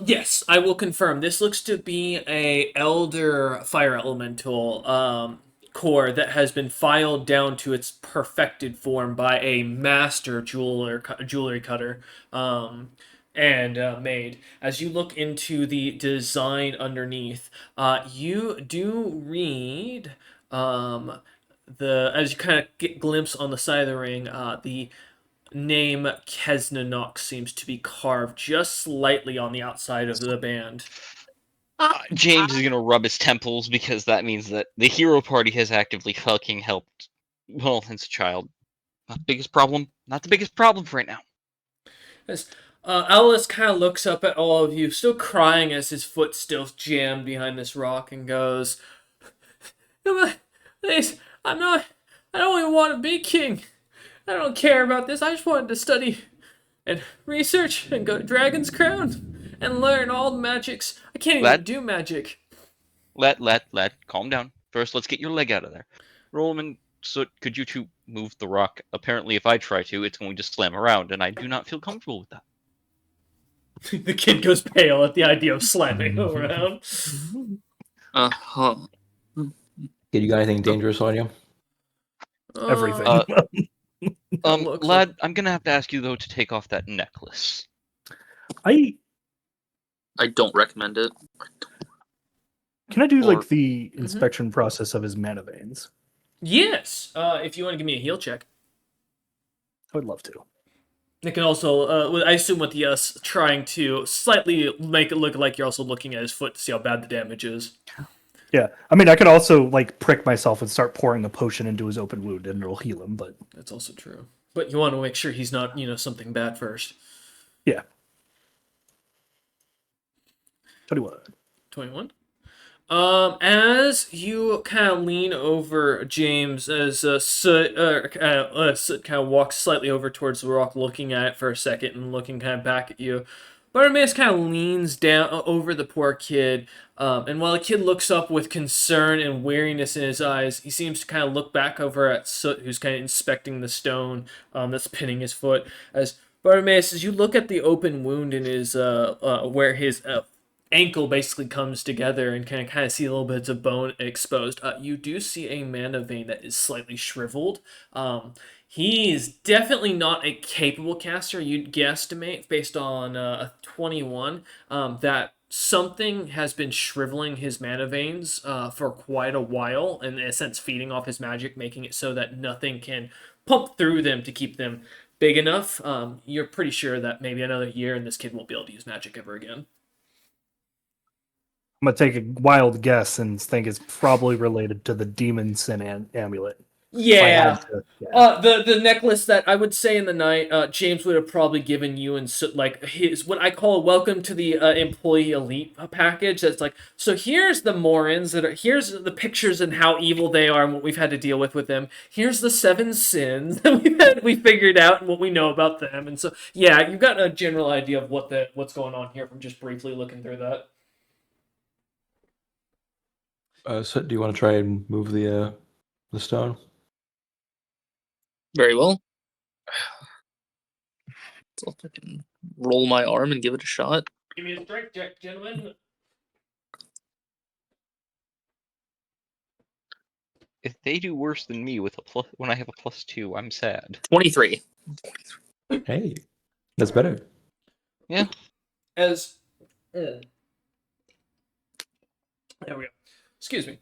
Yes, I will confirm. This looks to be a elder fire elemental core that has been filed down to its perfected form by a master jewelry cutter and made. As you look into the design underneath, you do read as you kind of get glimpse on the side of the ring, the name Kesnanok seems to be carved just slightly on the outside of the band. James is gonna rub his temples because that means that the hero party has actively fucking helped. Well, since a child. Not the biggest problem. Not the biggest problem for right now. As Alice kind of looks up at all of you, still crying as his foot still jammed behind this rock, and goes, "Please, I'm not. I don't even want to be king. I don't care about this. I just wanted to study and research and go to Dragon's Crown and learn all the magics. I can't even do magic." Calm down. First, let's get your leg out of there. Rollman, so could you two move the rock? Apparently, if I try to, it's going to slam around, and I do not feel comfortable with that. The kid goes pale at the idea of slamming around. Uh-huh. Kid, you got anything dangerous on you? Everything. Looks Lad, I'm gonna have to ask you though to take off that necklace. I don't recommend it. can I do Or- like the inspection process of his mana veins? Yes. If you want to give me a heal check. I would love to. It can also, I assume with the trying to slightly make it look like you're also looking at his foot to see how bad the damage is. Yeah, I mean, I could also like prick myself and start pouring a potion into his open wound, and it'll heal him. But That's also true. But you want to make sure he's not, something bad first. yeah, 21. 21. As you kind of lean over James, as Soot kind of walks slightly over towards the rock, looking at it for a second and looking kind of back at you, Bartimaeus kind of leans down over the poor kid, and while the kid looks up with concern and weariness in his eyes, he seems to kind of look back over at Soot, who's kind of inspecting the stone that's pinning his foot. As Bartimaeus, as you look at the open wound in his where his ankle basically comes together and can kind of see little bits of bone exposed, you do see a mana vein that is slightly shriveled. He is definitely not a capable caster. You'd guesstimate, based on a 21, that something has been shriveling his mana veins for quite a while, and in a sense feeding off his magic, making it so that nothing can pump through them to keep them big enough. You're pretty sure that maybe another year and this kid won't be able to use magic ever again. I'm gonna take a wild guess and think it's probably related to the demon sin amulet. If I Yeah. had to, yeah. The necklace that I would say in the night, James would have probably given you and so, like his what I call a welcome to the employee elite package. That's like, so here's the Morans here's the pictures and how evil they are and what we've had to deal with them. Here's the 7 sins that we figured out and what we know about them. And so yeah, you've got a general idea of what's going on here from just briefly looking through that. So do you want to try and move the stone? Very well. So I'll fucking roll my arm and give it a shot. Give me a strength check, gentlemen. If they do worse than me with a plus, when I have a +2, I'm sad. 23. Hey, that's better. Yeah. As there we go. Excuse me.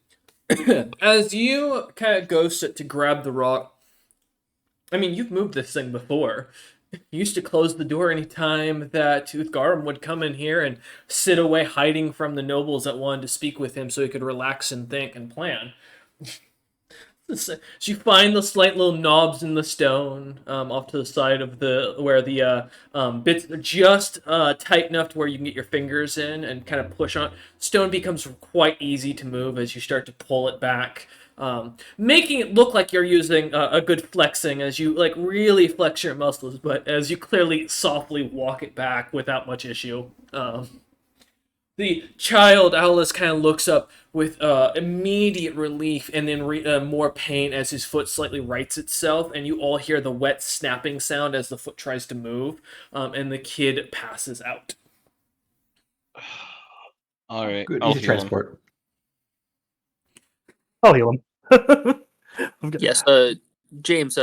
As you kind of go sit to grab the rock, I mean, you've moved this thing before. You used to close the door anytime that Uthgarum would come in here and sit away hiding from the nobles that wanted to speak with him so he could relax and think and plan. So you find the slight little knobs in the stone off to the side of where the bits are just tight enough to where you can get your fingers in and kind of push on. Stone becomes quite easy to move as you start to pull it back, making it look like you're using a good flexing as you like really flex your muscles, but as you clearly softly walk it back without much issue. The child, Alice, kind of looks up with immediate relief and then more pain as his foot slightly rights itself, and you all hear the wet snapping sound as the foot tries to move, and the kid passes out. All right. Good, I'll easy heal him. transport. I'll heal him. I'm good. Yes, James,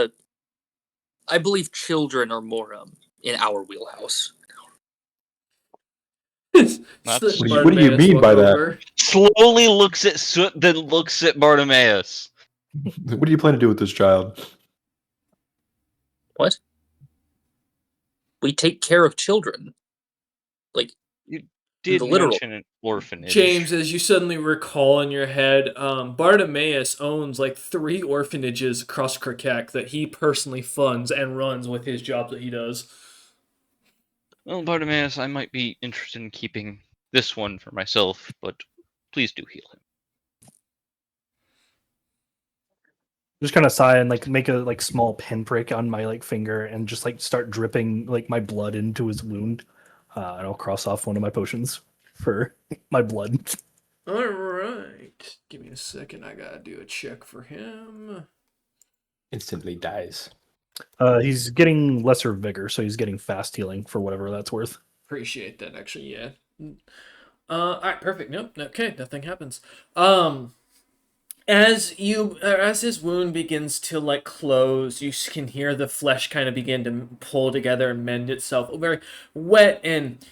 I believe children are more in our wheelhouse. What do you mean by that? Slowly looks at Soot, then looks at Bartimaeus. What do you plan to do with this child? What? We take care of children. Like, Did the literal mention an orphanage. James, as you suddenly recall in your head, Bartimaeus owns like 3 orphanages across Kerkek that he personally funds and runs with his job that he does. Well, Bartimaeus, I might be interested in keeping this one for myself, but please do heal him. Just kind of sigh and like make a like small pinprick on my like finger and just like start dripping like my blood into his wound. And I'll cross off one of my potions for my blood. All right, give me a second. I gotta do a check for him. Instantly dies. He's getting lesser vigor, so he's getting fast healing for whatever that's worth. Appreciate that, actually. Yeah. All right, perfect. Nope. Okay, nothing happens. As his wound begins to like close, you can hear the flesh kind of begin to pull together and mend itself. Very wet and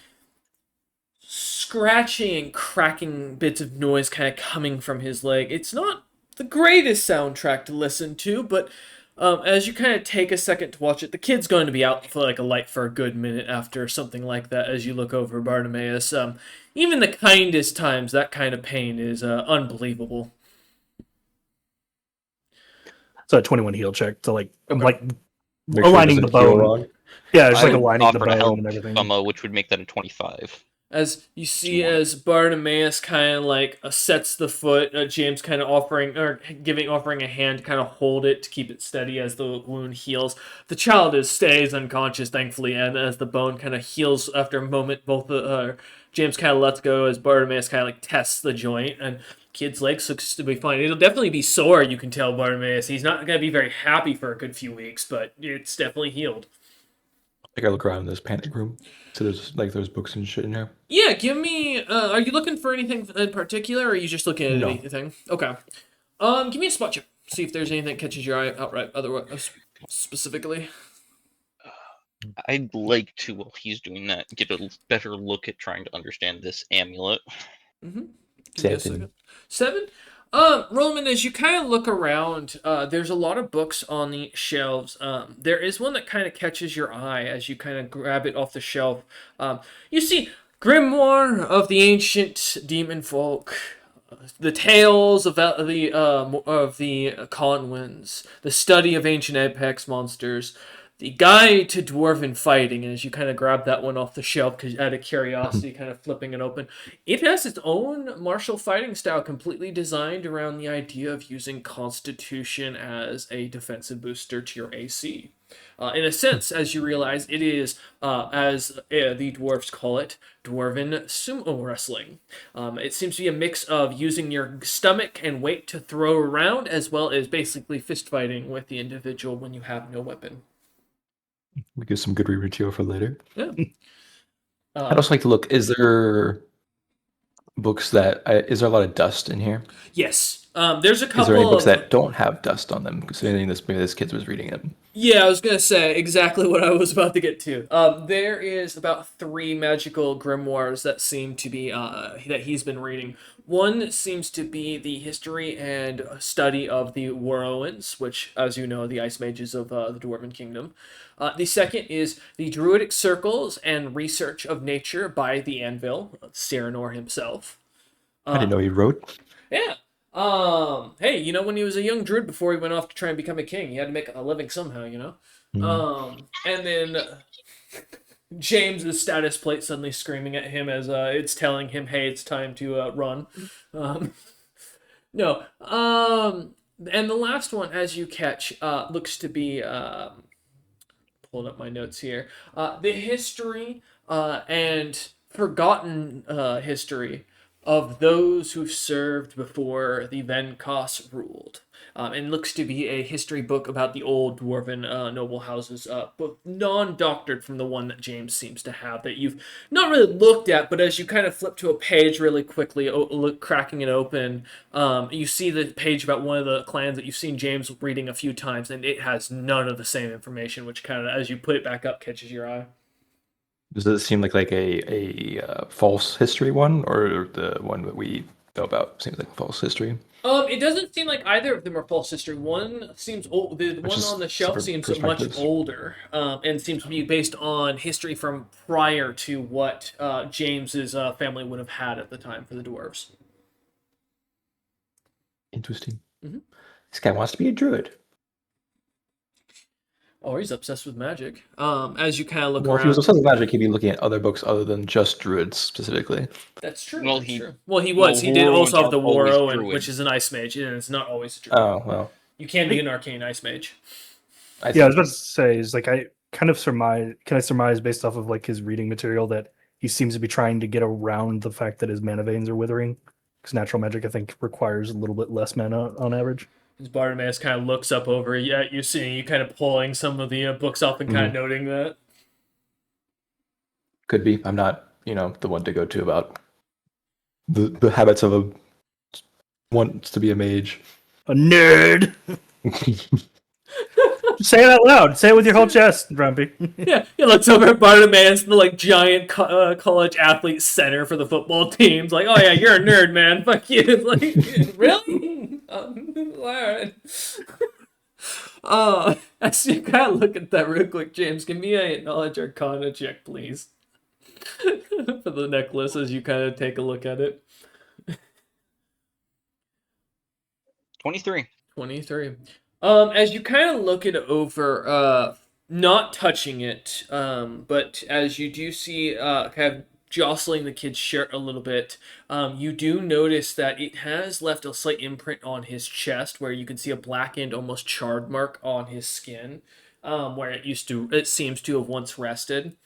scratching and cracking bits of noise kind of coming from his leg. It's not the greatest soundtrack to listen to, but as you kind of take a second to watch it, the kid's going to be out for like a light for a good minute after something like that. As you look over Bartimaeus, even the kindest times, that kind of pain is unbelievable. So a 21 heal check to like Okay. Make sure it aligning the doesn't heal bone. wrong. Yeah, just I like aligning the offer to help, bone and everything. which would make that a 25. As you see, as Bartimaeus kind of like sets the foot, James kind of offering a hand to kind of hold it to keep it steady as the wound heals. The child stays unconscious, thankfully, and as the bone kind of heals after a moment, James kind of lets go as Bartimaeus kind of like tests the joint, and kid's legs looks to be fine. It'll definitely be sore, you can tell Bartimaeus. He's not going to be very happy for a good few weeks, but it's definitely healed. I gotta look around in this panic room. So there's books and shit in here. Yeah, give me. Are you looking for anything in particular, or are you just looking at No. anything? Okay. Give me a spot check. See if there's anything that catches your eye outright. Otherwise, specifically. I'd like to, while he's doing that, get a better look at trying to understand this amulet. Mm-hmm. Give me a 7. second. 7. Roman, as you kind of look around, there's a lot of books on the shelves. There is one that kind of catches your eye as you kind of grab it off the shelf. You see Grimoire of the Ancient Demon Folk, the tales of the Colin Winds, the study of ancient apex monsters, the guide to dwarven fighting. And as you kind of grab that one off the shelf because out of curiosity, kind of flipping it open, it has its own martial fighting style, completely designed around the idea of using Constitution as a defensive booster to your AC. In a sense, as you realize, it is, as the dwarves call it, dwarven sumo wrestling. It seems to be a mix of using your stomach and weight to throw around, as well as basically fist fighting with the individual when you have no weapon. We get some good read material for later. Yeah. I'd also like to look. Is there books that? Is there a lot of dust in here? Yes. There's a couple Is there any books of. that don't have dust on them? Considering this, maybe this kid was reading it. Yeah, I was gonna say exactly what I was about to get to. There is about 3 magical grimoires that seem to be that he's been reading. One seems to be the history and study of the Warrowans, which, as you know, the ice mages of the Dwarven Kingdom. The second is the Druidic Circles and Research of Nature by the Anvil, Serenor himself. I didn't know he wrote. Yeah. Hey, you know, when he was a young druid before he went off to try and become a king, he had to make a living somehow, you know? And then James's status plate suddenly screaming at him as it's telling him, hey, it's time to run. No. And the last one, as you catch, looks to be pulling up my notes here. The history and forgotten history of those who served before the Venkos ruled. And looks to be a history book about the old dwarven noble houses, but non-doctored from the one that James seems to have that you've not really looked at, but as you kind of flip to a page really quickly, cracking it open, you see the page about one of the clans that you've seen James reading a few times, and it has none of the same information, which kind of, as you put it back up, catches your eye. Does it seem like a false history one, or the one that we know about seems like a false history? It doesn't seem like either of them are false history. One seems old. The one on the shelf seems much older, and seems to be based on history from prior to what James's family would have had at the time for the dwarves. Interesting. Mm-hmm. This guy wants to be a druid. Oh, he's obsessed with magic. As you kind of look Well, around. if he was obsessed with magic, he'd be looking at other books other than just druids specifically. That's true. Well, that's he- true. Well, he well, was. He did also have the Warrow is Warrow, druid. which is an ice mage, and it's not always a druid. Oh well. You can be an arcane ice mage. Yeah, I was about to say is like I kind of surmise based off of like his reading material that he seems to be trying to get around the fact that his mana veins are withering, because natural magic I think requires a little bit less mana on average. As Bartimaeus kind of looks up over at you, seeing you kind of pulling some of the books up and kind of noting that. Could be. I'm not, the one to go to about the habits of a wants to be a mage. A nerd. Say it out loud. Say it with your whole chest, Grumpy. Yeah, he looks over at Bartimaeus, the like giant college athlete center for the football teams. Like, oh yeah, you're a nerd, man. Fuck you. It's like, really? Alright. As you kind of look at that real quick, James, give me a knowledge arcana check, please, for the necklace as you kind of take a look at it. 23. 23. As you kind of look it over, not touching it, but as you do see, kind of jostling the kid's shirt a little bit, you do notice that it has left a slight imprint on his chest, where you can see a blackened, almost charred mark on his skin, where it seems to have once rested.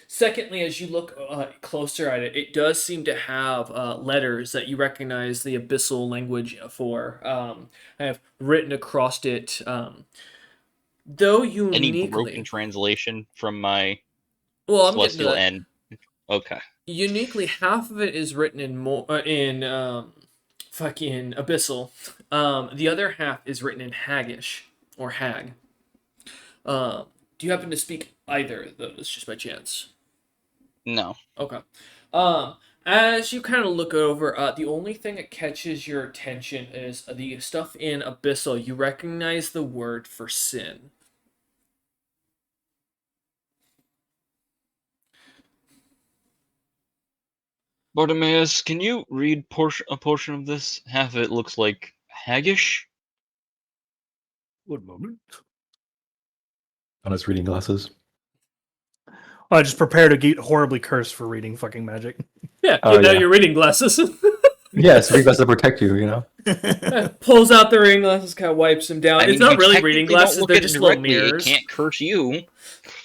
Secondly, as you look closer at it, it does seem to have letters that you recognize the abyssal language for. I have written across it, though uniquely. Any broken translation from my well, I'm getting to celestial that. end? Okay. Uniquely, half of it is written in fucking abyssal. The other half is written in Haggish or Hag. Do you happen to speak either of those, just by chance? No. Okay. As you kind of look over, the only thing that catches your attention is the stuff in Abyssal. You recognize the word for sin. Bartimaeus, can you read a portion of this? Half of it looks like haggish. One moment. On his reading glasses. I just prepare to get horribly cursed for reading fucking magic. Yeah, Oh, get out yeah. your reading glasses. Yes, reading glasses to protect you, you know? Pulls out the reading glasses, kind of wipes them down. I mean, it's not you really technically reading glasses; don't look they're at it just little directly. mirrors. It can't curse you.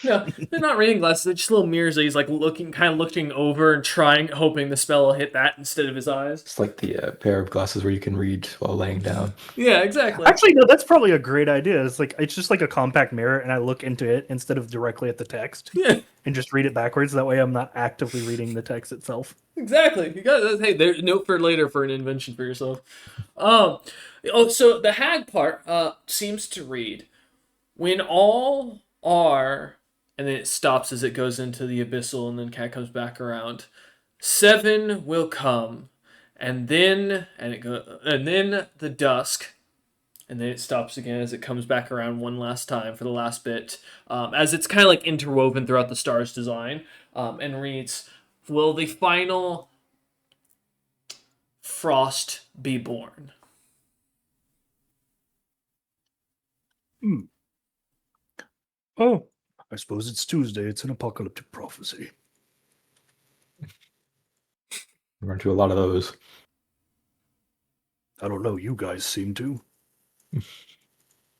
No, they're not reading glasses. They're just little mirrors that he's like kind of looking over and trying, hoping the spell will hit that instead of his eyes. It's like the pair of glasses where you can read while laying down. Yeah, exactly. Actually, no, that's probably a great idea. It's just like a compact mirror, and I look into it instead of directly at the text, Yeah, and just read it backwards. That way, I'm not actively reading the text itself. exactly. You got hey, there note for later for an invention for yourself. So the hag part seems to read when all are, and then it stops as it goes into the abyssal, and then cat comes back around. 7 will come, and then the dusk, and then it stops again as it comes back around one last time for the last bit, as it's kind of like interwoven throughout the star's design, and reads, "Will the final frost be born?" Oh, I suppose it's Tuesday. It's an apocalyptic prophecy. We run into a lot of those. I don't know. You guys seem to.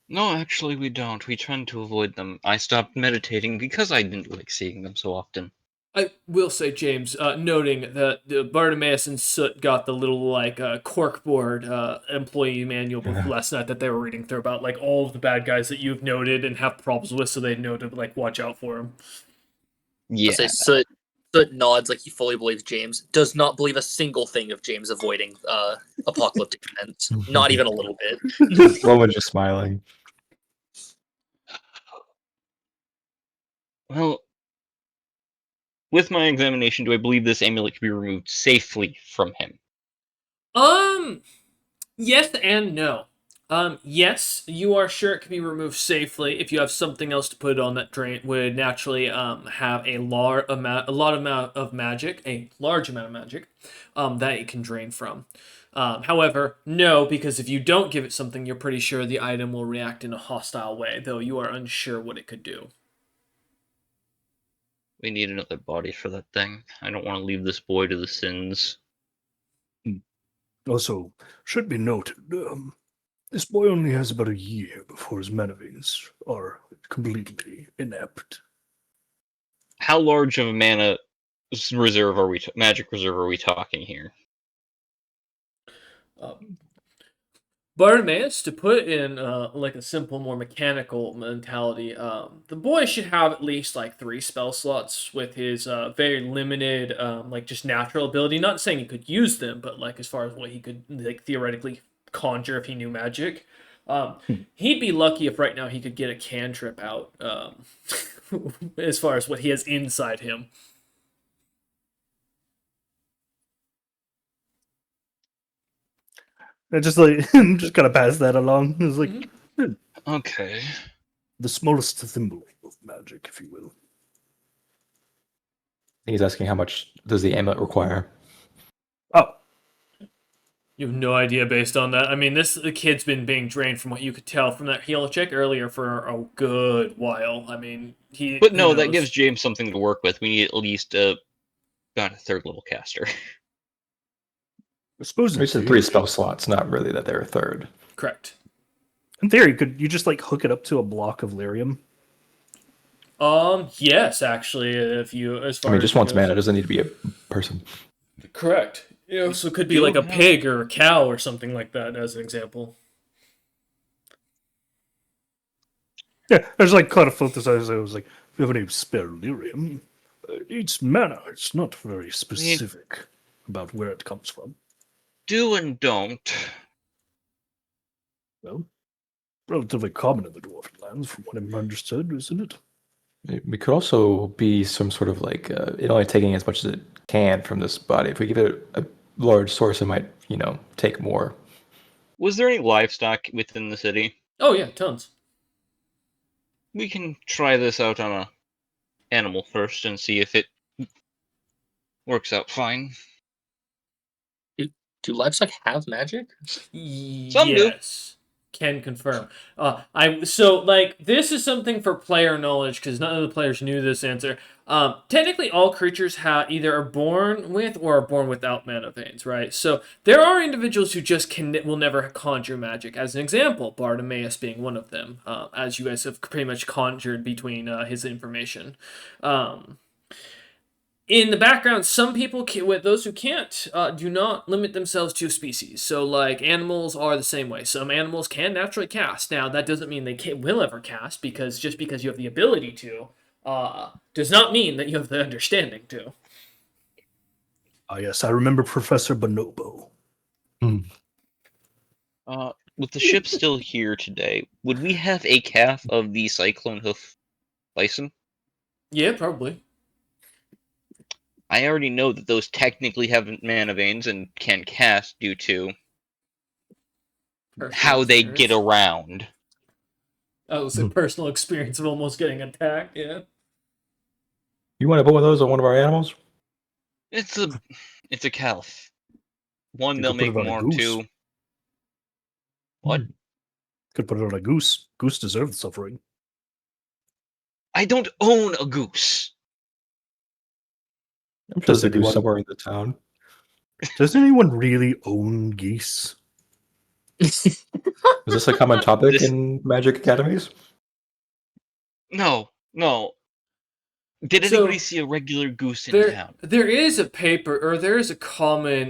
No, actually, we don't. We tend to avoid them. I stopped meditating because I didn't like seeing them so often. I will say, James, noting that Bartimaeus and Soot got the little like corkboard employee manual book last night that they were reading through about like all of the bad guys that you've noted and have problems with, so they know to like watch out for them. Yeah. I'll say Soot nods like he fully believes James. Does not believe a single thing of James avoiding apocalyptic events. Not even a little bit. Woman just smiling. Well, with my examination, do I believe this amulet can be removed safely from him? Yes and no. Yes, you are sure it can be removed safely if you have something else to put on that drain would naturally have a large amount of magic, that it can drain from. However, no, because if you don't give it something, you're pretty sure the item will react in a hostile way, though you are unsure what it could do. We need another body for that thing. I don't want to leave this boy to the sins. Also, should be noted, this boy only has about a year before his manavings are completely inept. How large of a mana reserve are we? Magic reserve are we talking here? Bartimaeus, to put in like a simple, more mechanical mentality, the boy should have at least like 3 spell slots with his very limited, like just natural ability. Not saying he could use them, but like as far as what he could like theoretically conjure if he knew magic. He'd be lucky if right now he could get a cantrip out, as far as what he has inside him. I just just gotta pass that along. It's like Okay. the smallest thimble of magic, if you will. He's asking how much does the amulet require? Oh, You have no idea based on that. I mean, the kid's been being drained from what you could tell from that heal check earlier for a good while. I mean, But who no, that knows? gives James something to work with. We need at least about a 3rd level caster. I suppose We said 3 spell slots, not really that they're a 3rd. Correct. in theory, could you just like hook it up to a block of lyrium? Yes, actually, if you as far I mean, as just it once goes. mana. It doesn't need to be a person. Correct. You know, so it could be You like a have- pig or a cow or something like that as an example. Yeah, I was like kind of fantasized. I was like, if you have any spare lyrium, it needs mana. It's not very specific about where it comes from. Do and don't. Well, relatively common in the dwarven lands, from what I've understood, isn't it? We could also be some sort of like it only taking as much as it can from this body. If we give it a large source, it might, take more. Was there any livestock within the city? Oh yeah, tons. We can try this out on a animal first and see if it works out fine. Do livestock have magic? Some do. Yes. Can confirm. This is something for player knowledge because none of the players knew this answer. Technically, all creatures either are born with or are born without mana veins, right? So there are individuals who just will never conjure magic. As an example, Bartimaeus being one of them, as you guys have pretty much conjured between his information. In the background, some people with those who can't do not limit themselves to a species. So, like animals are the same way. Some animals can naturally cast. Now, that doesn't mean they will ever cast, because just because you have the ability to, does not mean that you have the understanding to. Ah, yes, I remember Professor Bonobo. With the ship still here today, would we have a calf of the cyclone hoof bison? Yeah, probably. I already know that those technically have mana veins and can cast due to how they get around. That was a personal experience of almost getting attacked. Yeah. You want to put one of those on one of our animals? It's a calf. One, You they'll could put make it on a more. goose. Two, what? Could put it on a goose. Goose deserves suffering. I don't own a goose. I'm sure Does there's a goose anyone- somewhere in the town. Does anyone really own geese? Is this a common topic This- in Magic Academies? No. Did So, anybody see a regular goose in town? There is a paper, or there is a common,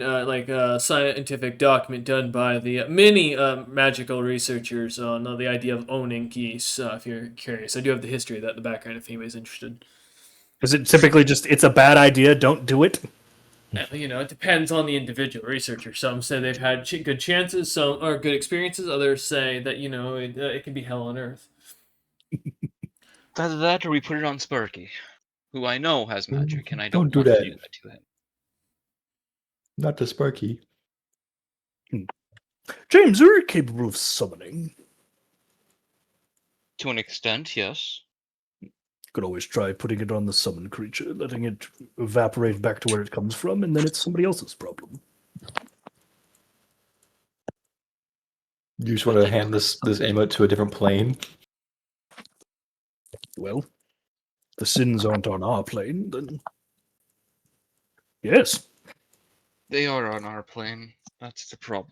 scientific document done by the many magical researchers on the idea of owning geese. If you're curious, I do have the history of that in the background if anybody's interested. Is it typically just it's a bad idea, don't do it? It depends on the individual researcher. Some say they've had good chances, some or good experiences. Others say that it can be hell on earth. Either that, or we put it on Sparky, who I know has magic, and I Don't don't do want that. to do that to him. Not the Sparky. James, you're capable of summoning. To an extent, yes. Could always try putting it on the summoned creature, letting it evaporate back to where it comes from, and then it's somebody else's problem. You just want to hand this amulet to a different plane? Well, the sins aren't on our plane, then yes. They are on our plane. That's the problem.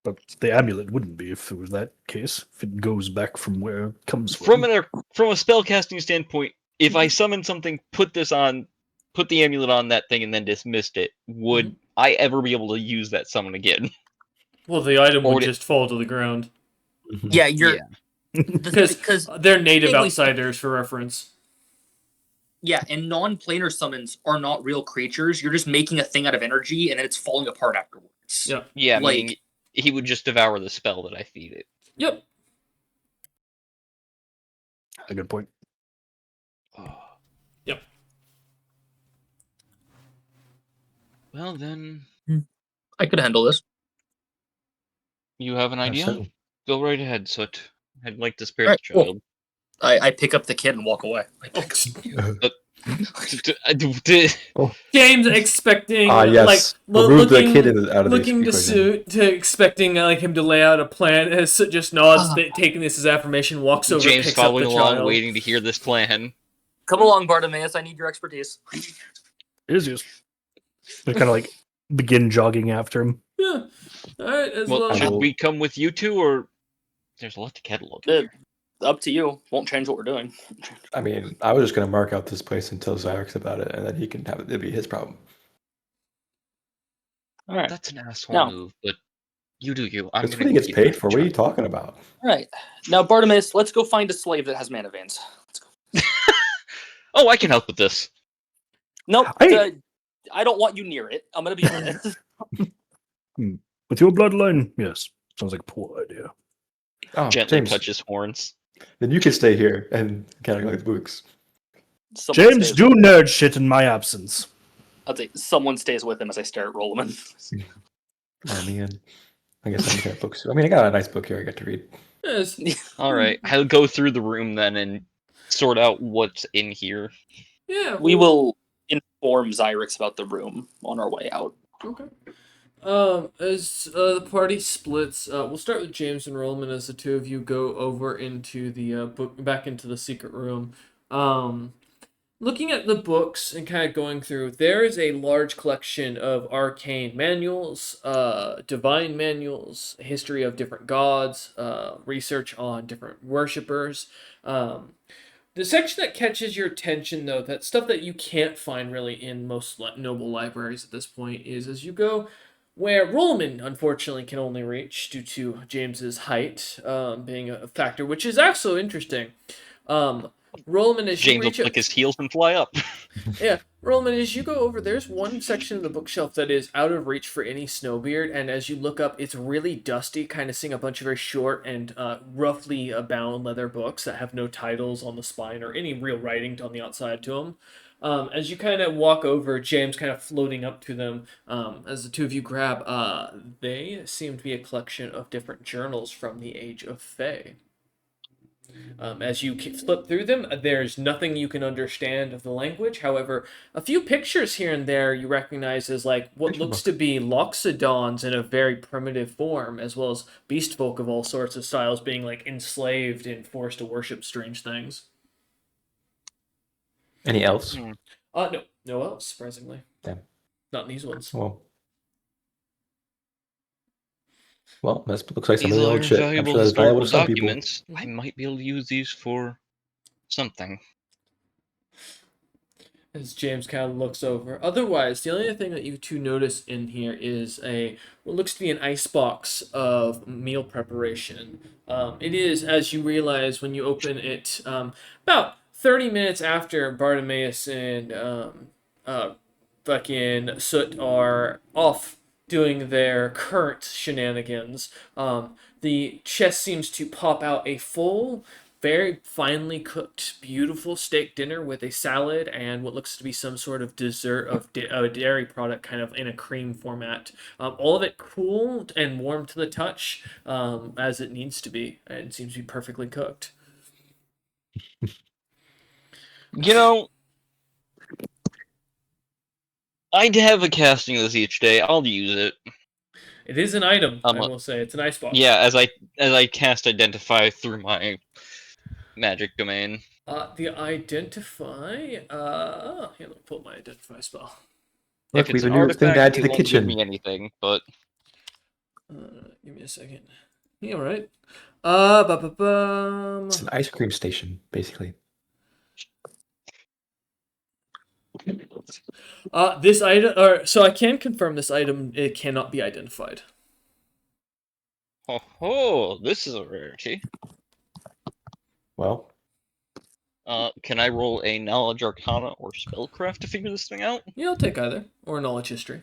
But the amulet wouldn't be if it was that case, if it goes back from where it comes From from. a spellcasting standpoint, if I summon something, put the amulet on that thing, and then dismissed it, would I ever be able to use that summon again? Well, the item Or would would it- just fall to the ground Yeah, you're Yeah. because they're native Technically- outsiders, for reference. yeah, and non-planar summons are not real creatures. You're just making a thing out of energy, and then it's falling apart afterwards. Yeah. Yeah, Like- meaning he would just devour the spell that I feed it. Yep. A good point. Yep. Well, then, I could handle this. you have an idea? so. Go right ahead, Soot. I'd like to spare Alright, the cool. child. I pick up the kid and walk away. James expecting Yes. Remove the kid out of looking the to equation. suit to expecting him to lay out a plan. As Soot just nods, taking this as affirmation, walks over, James picks up following the along, child. waiting to hear this plan. Come along, Bartimaeus. I need your expertise. It is just they kind of like begin jogging after him. Yeah. All right. As Well, well. should we come with you two, or there's a lot to catalog? Up to you. Won't change what we're doing. I mean, I was just going to mark out this place and tell Xyrix about it, and then he can have it. It'd be his problem. All right. That's an asshole No. move, but you do you. That's what he gets paid for. What are you talking about? All right. Now, Bartimaeus, let's go find a slave that has mana veins. Let's go. Oh, I can help with this. Nope. I- I don't want you near it. I'm gonna be honest. With your bloodline, yes. Sounds like a poor idea. Oh, Gently James. touch his horns. Then you can stay here and kind of like the books. Someone James, stays- do nerd shit in my absence. I'll say someone stays with him as I stare at Rollman. Oh man, I guess I'm looking at books. I mean, I got a nice book here I got to read. Yes. All right, I'll go through the room then and sort out what's in here. Yeah. We will inform Xyrix about the room on our way out. Okay. As the party splits, we'll start with James and Rollman as the two of you go over into the book, back into the secret room. Um, Looking at the books and kind of going through, there is a large collection of arcane manuals, divine manuals, history of different gods, research on different worshippers. Um, the section that catches your attention, though, that stuff that you can't find really in most noble libraries at this point, is as you go where Rollman, unfortunately, can only reach due to James's height being a factor, which is also interesting. Um, Rollman, as you James will reach click it, his heels and fly up. yeah, Rollman, as you go over, there's one section of the bookshelf that is out of reach for any snowbeard, and as you look up, it's really dusty, kind of seeing a bunch of very short and roughly bound leather books that have no titles on the spine or any real writing on the outside to them. As you kind of walk over, James kind of floating up to them, as the two of you grab, they seem to be a collection of different journals from the Age of Fae. As you flip through them, there's nothing you can understand of the language. However, a few pictures here and there you recognize as like what Picture looks book. to be loxodons in a very primitive form, as well as beast folk of all sorts of styles being like enslaved and forced to worship strange things. Any else? Hmm. No, no else, surprisingly. Damn. Not in these ones. Well, that looks like some These really are old shit. I'm valuable sure that's valuable historical to some people. documents. I might be able to use these for something. As James kind of looks over. Otherwise, the only other thing that you two notice in here is a what looks to be an icebox of meal preparation. It is, as you realize when you open it, about 30 minutes after Bartimaeus and fucking Soot are off doing their current shenanigans. The chest seems to pop out a full, very finely cooked, beautiful steak dinner with a salad and what looks to be some sort of dessert of a dairy product, kind of in a cream format. All of it cooled and warm to the touch, as it needs to be, and seems to be perfectly cooked. You know, I'd have a casting of this each day. I'll use it. It is an item, I Um, will say. It's an icebox. yeah, as I cast identify through my magic domain. The identify. Here, let me pull my identify spell. Look, If we it's have an a new thing to artifact, add to it the won't give kitchen. me anything. But Give me a second. Yeah, all right. Ba-ba-bum. It's an ice cream station, basically. This item, or so I can confirm this item. It cannot be identified. oh, this is a rarity. Well, Can I roll a knowledge arcana or spellcraft to figure this thing out? Yeah, I'll take either, or knowledge history,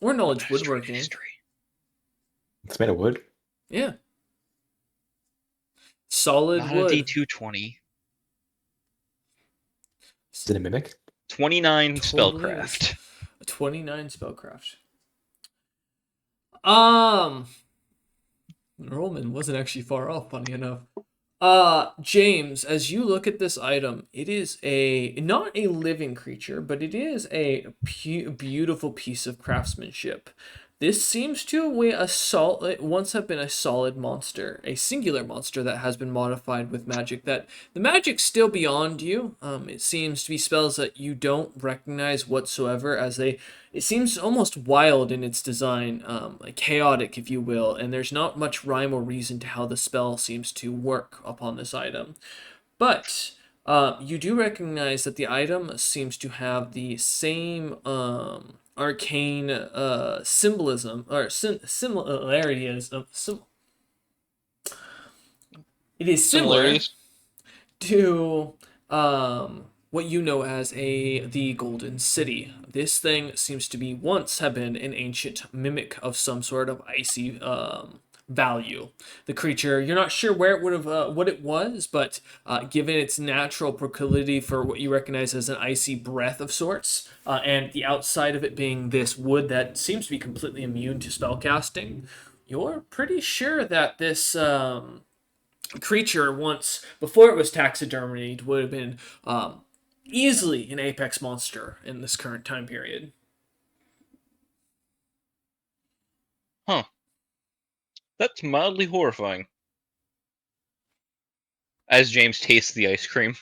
or knowledge History, woodworking. history. it's made of wood. Yeah, solid Not wood. a D220. Is it a mimic? 29 Totally spellcraft. A 29 spellcraft. Rollman wasn't actually far off, funny enough. James, as you look at this item, it is not a living creature, but it is a beautiful piece of craftsmanship. This seems to once have been a solid monster, a singular monster that has been modified with magic. That the magic's still beyond you. It seems to be spells that you don't recognize whatsoever, it seems almost wild in its design, like chaotic, if you will, and there's not much rhyme or reason to how the spell seems to work upon this item. But you do recognize that the item seems to have the same arcane symbolism or similarity as it is similar Similarities. to what you know as the Golden City. This thing seems to be once have been an ancient mimic of some sort of icy value. The creature, you're not sure where it would have what it was, but given its natural proclivity for what you recognize as an icy breath of sorts, and the outside of it being this wood that seems to be completely immune to spellcasting, you're pretty sure that this creature once before it was taxidermied would have been easily an apex monster in this current time period. Huh. That's mildly horrifying. As James tastes the ice cream.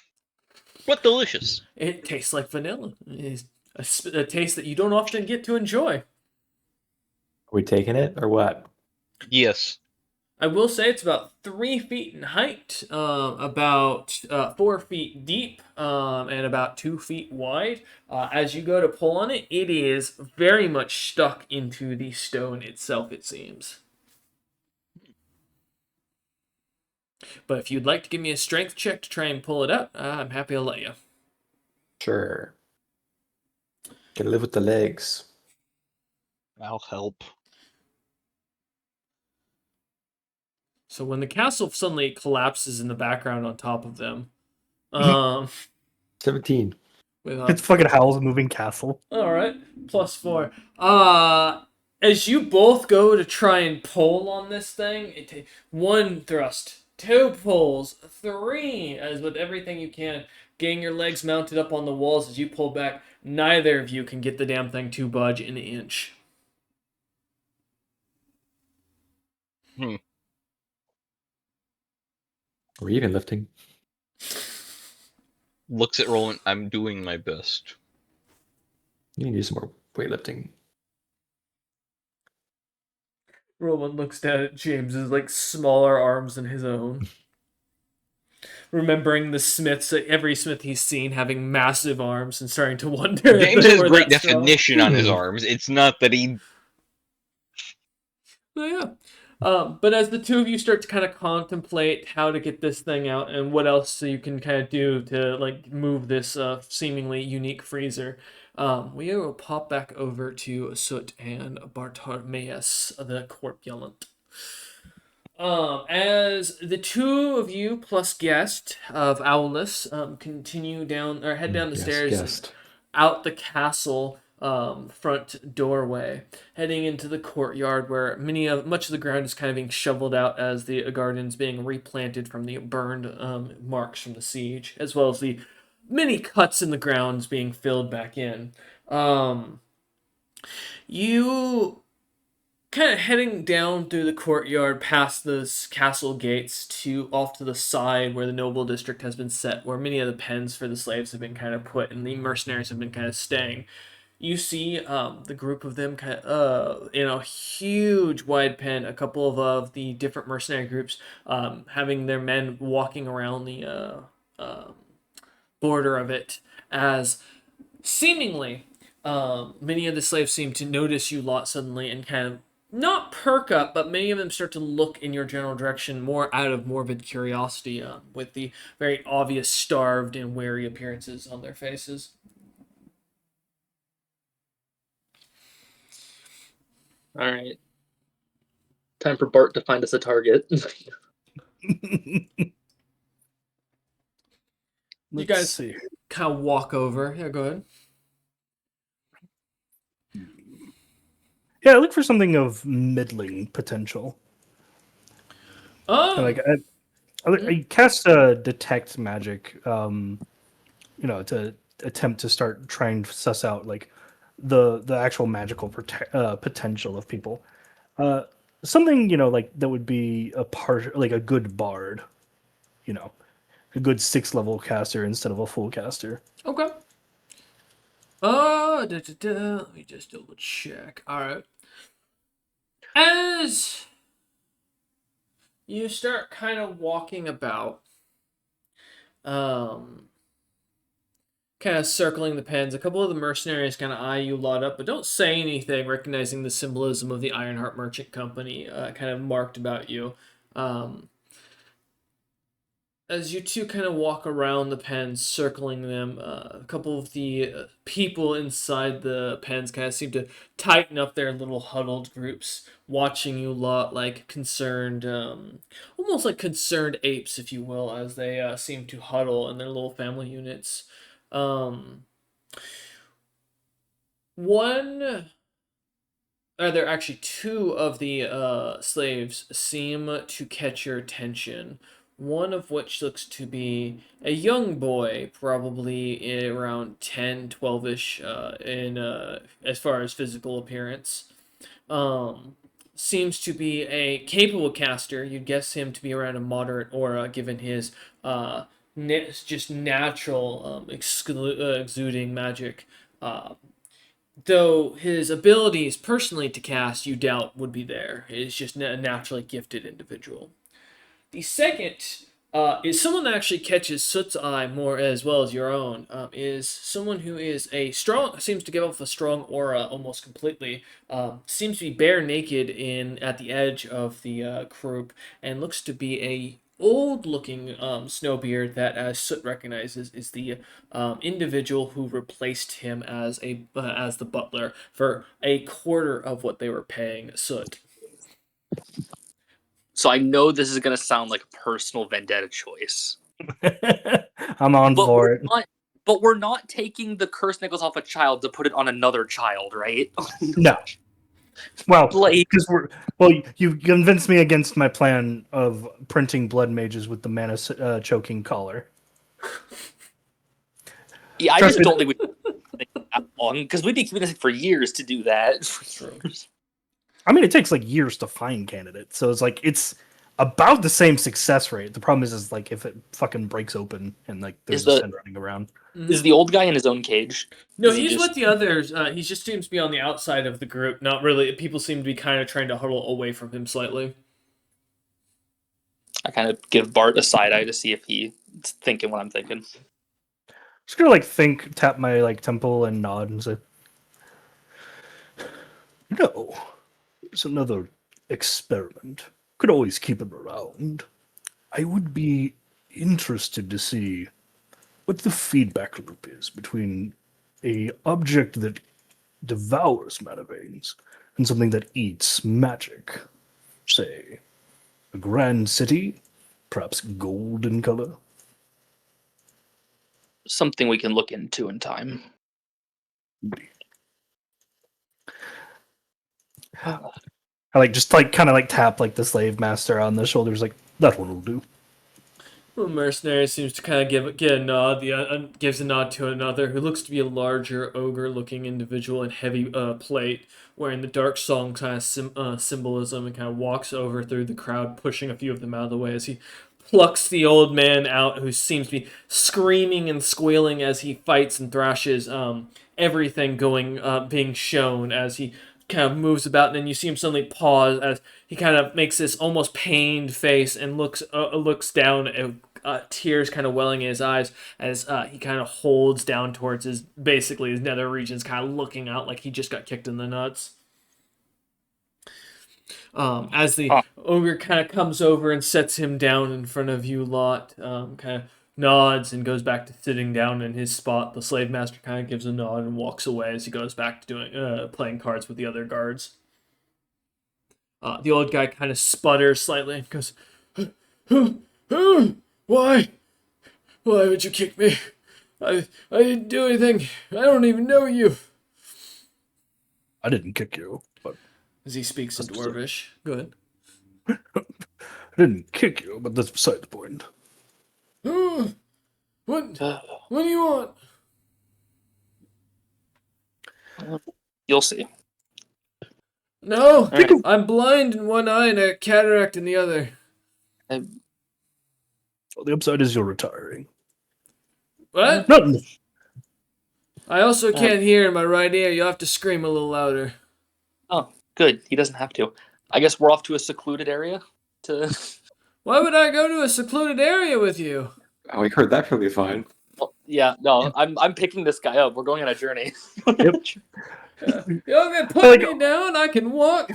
But delicious. It tastes like vanilla. It's a taste that you don't often get to enjoy. Are we taking it or what? Yes. I will say it's about 3 feet in height, about 4 feet deep, and about 2 feet wide. As you go to pull on it, it is very much stuck into the stone itself, it seems. But if you'd like to give me a strength check to try and pull it up, I'm happy to let you. Sure. Gotta live with the legs. I'll help. So when the castle suddenly collapses in the background on top of them, um, 17. with It's fucking Howl's Moving Castle. all right, +4. As you both go to try and pull on this thing, it takes 1 thrust, 2 pulls, 3, as with everything you can, getting your legs mounted up on the walls as you pull back. Neither of you can get the damn thing to budge an inch. Or even lifting. Looks at Roland. I'm doing my best. You need to do some more weightlifting. Roland looks down at James's like smaller arms than his own. Remembering the Smiths, every Smith he's seen having massive arms and starting to wonder if James they has were great that strong. definition on his arms. It's not that he. So, yeah. But as the two of you start to kind of contemplate how to get this thing out and what else you can kind of do to like move this seemingly unique freezer, we will pop back over to Soot and Bartolomeus, the corpulent. As the two of you plus guest of Owlus continue down or head down the Yes, stairs guest. out the castle front doorway, heading into the courtyard where much of the ground is kind of being shoveled out as the gardens being replanted from the burned marks from the siege, as well as the many cuts in the grounds being filled back in. You kind of heading down through the courtyard past the castle gates to off to the side where the noble district has been set, where many of the pens for the slaves have been kind of put and the mercenaries have been kind of staying. You see the group of them kind of in a huge wide pen, a couple of the different mercenary groups having their men walking around the border of it as seemingly many of the slaves seem to notice you lot suddenly and kind of not perk up, but many of them start to look in your general direction more out of morbid curiosity with the very obvious starved and weary appearances on their faces. All right. Time for Bart to find us a target. Let's guys- see. Kind of walk over. Yeah, go ahead. Yeah, I look for something of middling potential. Oh, Like I cast detect magic, to attempt to start trying to suss out like the actual magical potential of people. Something like that would be a part like a good bard, a good 6th-level caster instead of a full caster. okay. Let me just double check. All right. As you start kind of walking about, kind of circling the pens, a couple of the mercenaries kind of eye you lot up, but don't say anything, recognizing the symbolism of the Ironheart Merchant Company kind of marked about you. As you two kind of walk around the pens, circling them, a couple of the people inside the pens kind of seem to tighten up their little huddled groups, watching you lot like concerned, almost like concerned apes, if you will, as they seem to huddle in their little family units. One there are actually 2 of the slaves seem to catch your attention. One of which looks to be a young boy, probably around 10, 12-ish in as far as physical appearance. seems to be a capable caster. You'd guess him to be around a moderate aura, given his just natural exuding magic. Though his abilities personally to cast, you doubt would be there. He's just a naturally gifted individual. The second is someone that actually catches Soot's eye more as well as your own. Is someone who is seems to give off a strong aura almost completely. Seems to be bare naked at the edge of the group, and looks to be a old-looking snowbeard that, as Soot recognizes, is the individual who replaced him as the butler for a quarter of what they were paying Soot. So I know this is gonna sound like a personal vendetta choice. I'm on for it. But we're not taking the curse necklace off a child to put it on another child, right? No. Well, Like- because you convinced me against my plan of printing blood mages with the mana choking collar. Yeah, I Trust just me. don't think we think that long because we'd be keeping this for years to do that. True. I mean, it takes like years to find candidates, so it's about the same success rate. The problem is like if it fucking breaks open and like there's a Send running around. Is the old guy in his own cage? No, Is he he's just- with the others. He just seems to be on the outside of the group. Not really. People seem to be kind of trying to huddle away from him slightly. I kind of give Bart a side eye to see if he's thinking what I'm thinking. Just gonna tap my like temple and nod and say, "No, it's another experiment. Could always keep it around. I would be interested to see what the feedback loop is between a object that devours mana veins and something that eats magic. Say, a grand city, perhaps gold in color." Something we can look into in time. I just kind of tap the slave master on the shoulders, like, that one will do. Well, mercenary seems to kind of get a nod. Gives a nod to another who looks to be a larger ogre-looking individual in heavy plate, wearing the dark song kind of symbolism, and kind of walks over through the crowd, pushing a few of them out of the way as he plucks the old man out, who seems to be screaming and squealing as he fights and thrashes everything being shown as he kind of moves about, and then you see him suddenly pause as he kind of makes this almost pained face and looks down, tears kind of welling in his eyes as he kind of holds down towards his nether regions, kind of looking out like he just got kicked in the nuts. As the ogre kind of comes over and sets him down in front of you lot, kind of nods and goes back to sitting down in his spot. The slave master kind of gives a nod and walks away as he goes back to playing cards with the other guards. The old guy kind of sputters slightly and goes, "Why? Why would you kick me? I didn't do anything. I don't even know you." I didn't kick you, but As he speaks in Dwarvish. Good. I didn't kick you, but that's beside the point. What do you want? You'll see. No, Right. I'm blind in one eye and a cataract in the other. Well, the upside is you're retiring. What? Nothing. I also can't hear in my right ear. You'll have to scream a little louder. Oh, good. He doesn't have to. I guess we're off to a secluded area to. Why would I go to a secluded area with you? Oh, we heard that really fine. Well, yeah, no, I'm picking this guy up. We're going on a journey. Yep. You're gonna put me down? I can walk.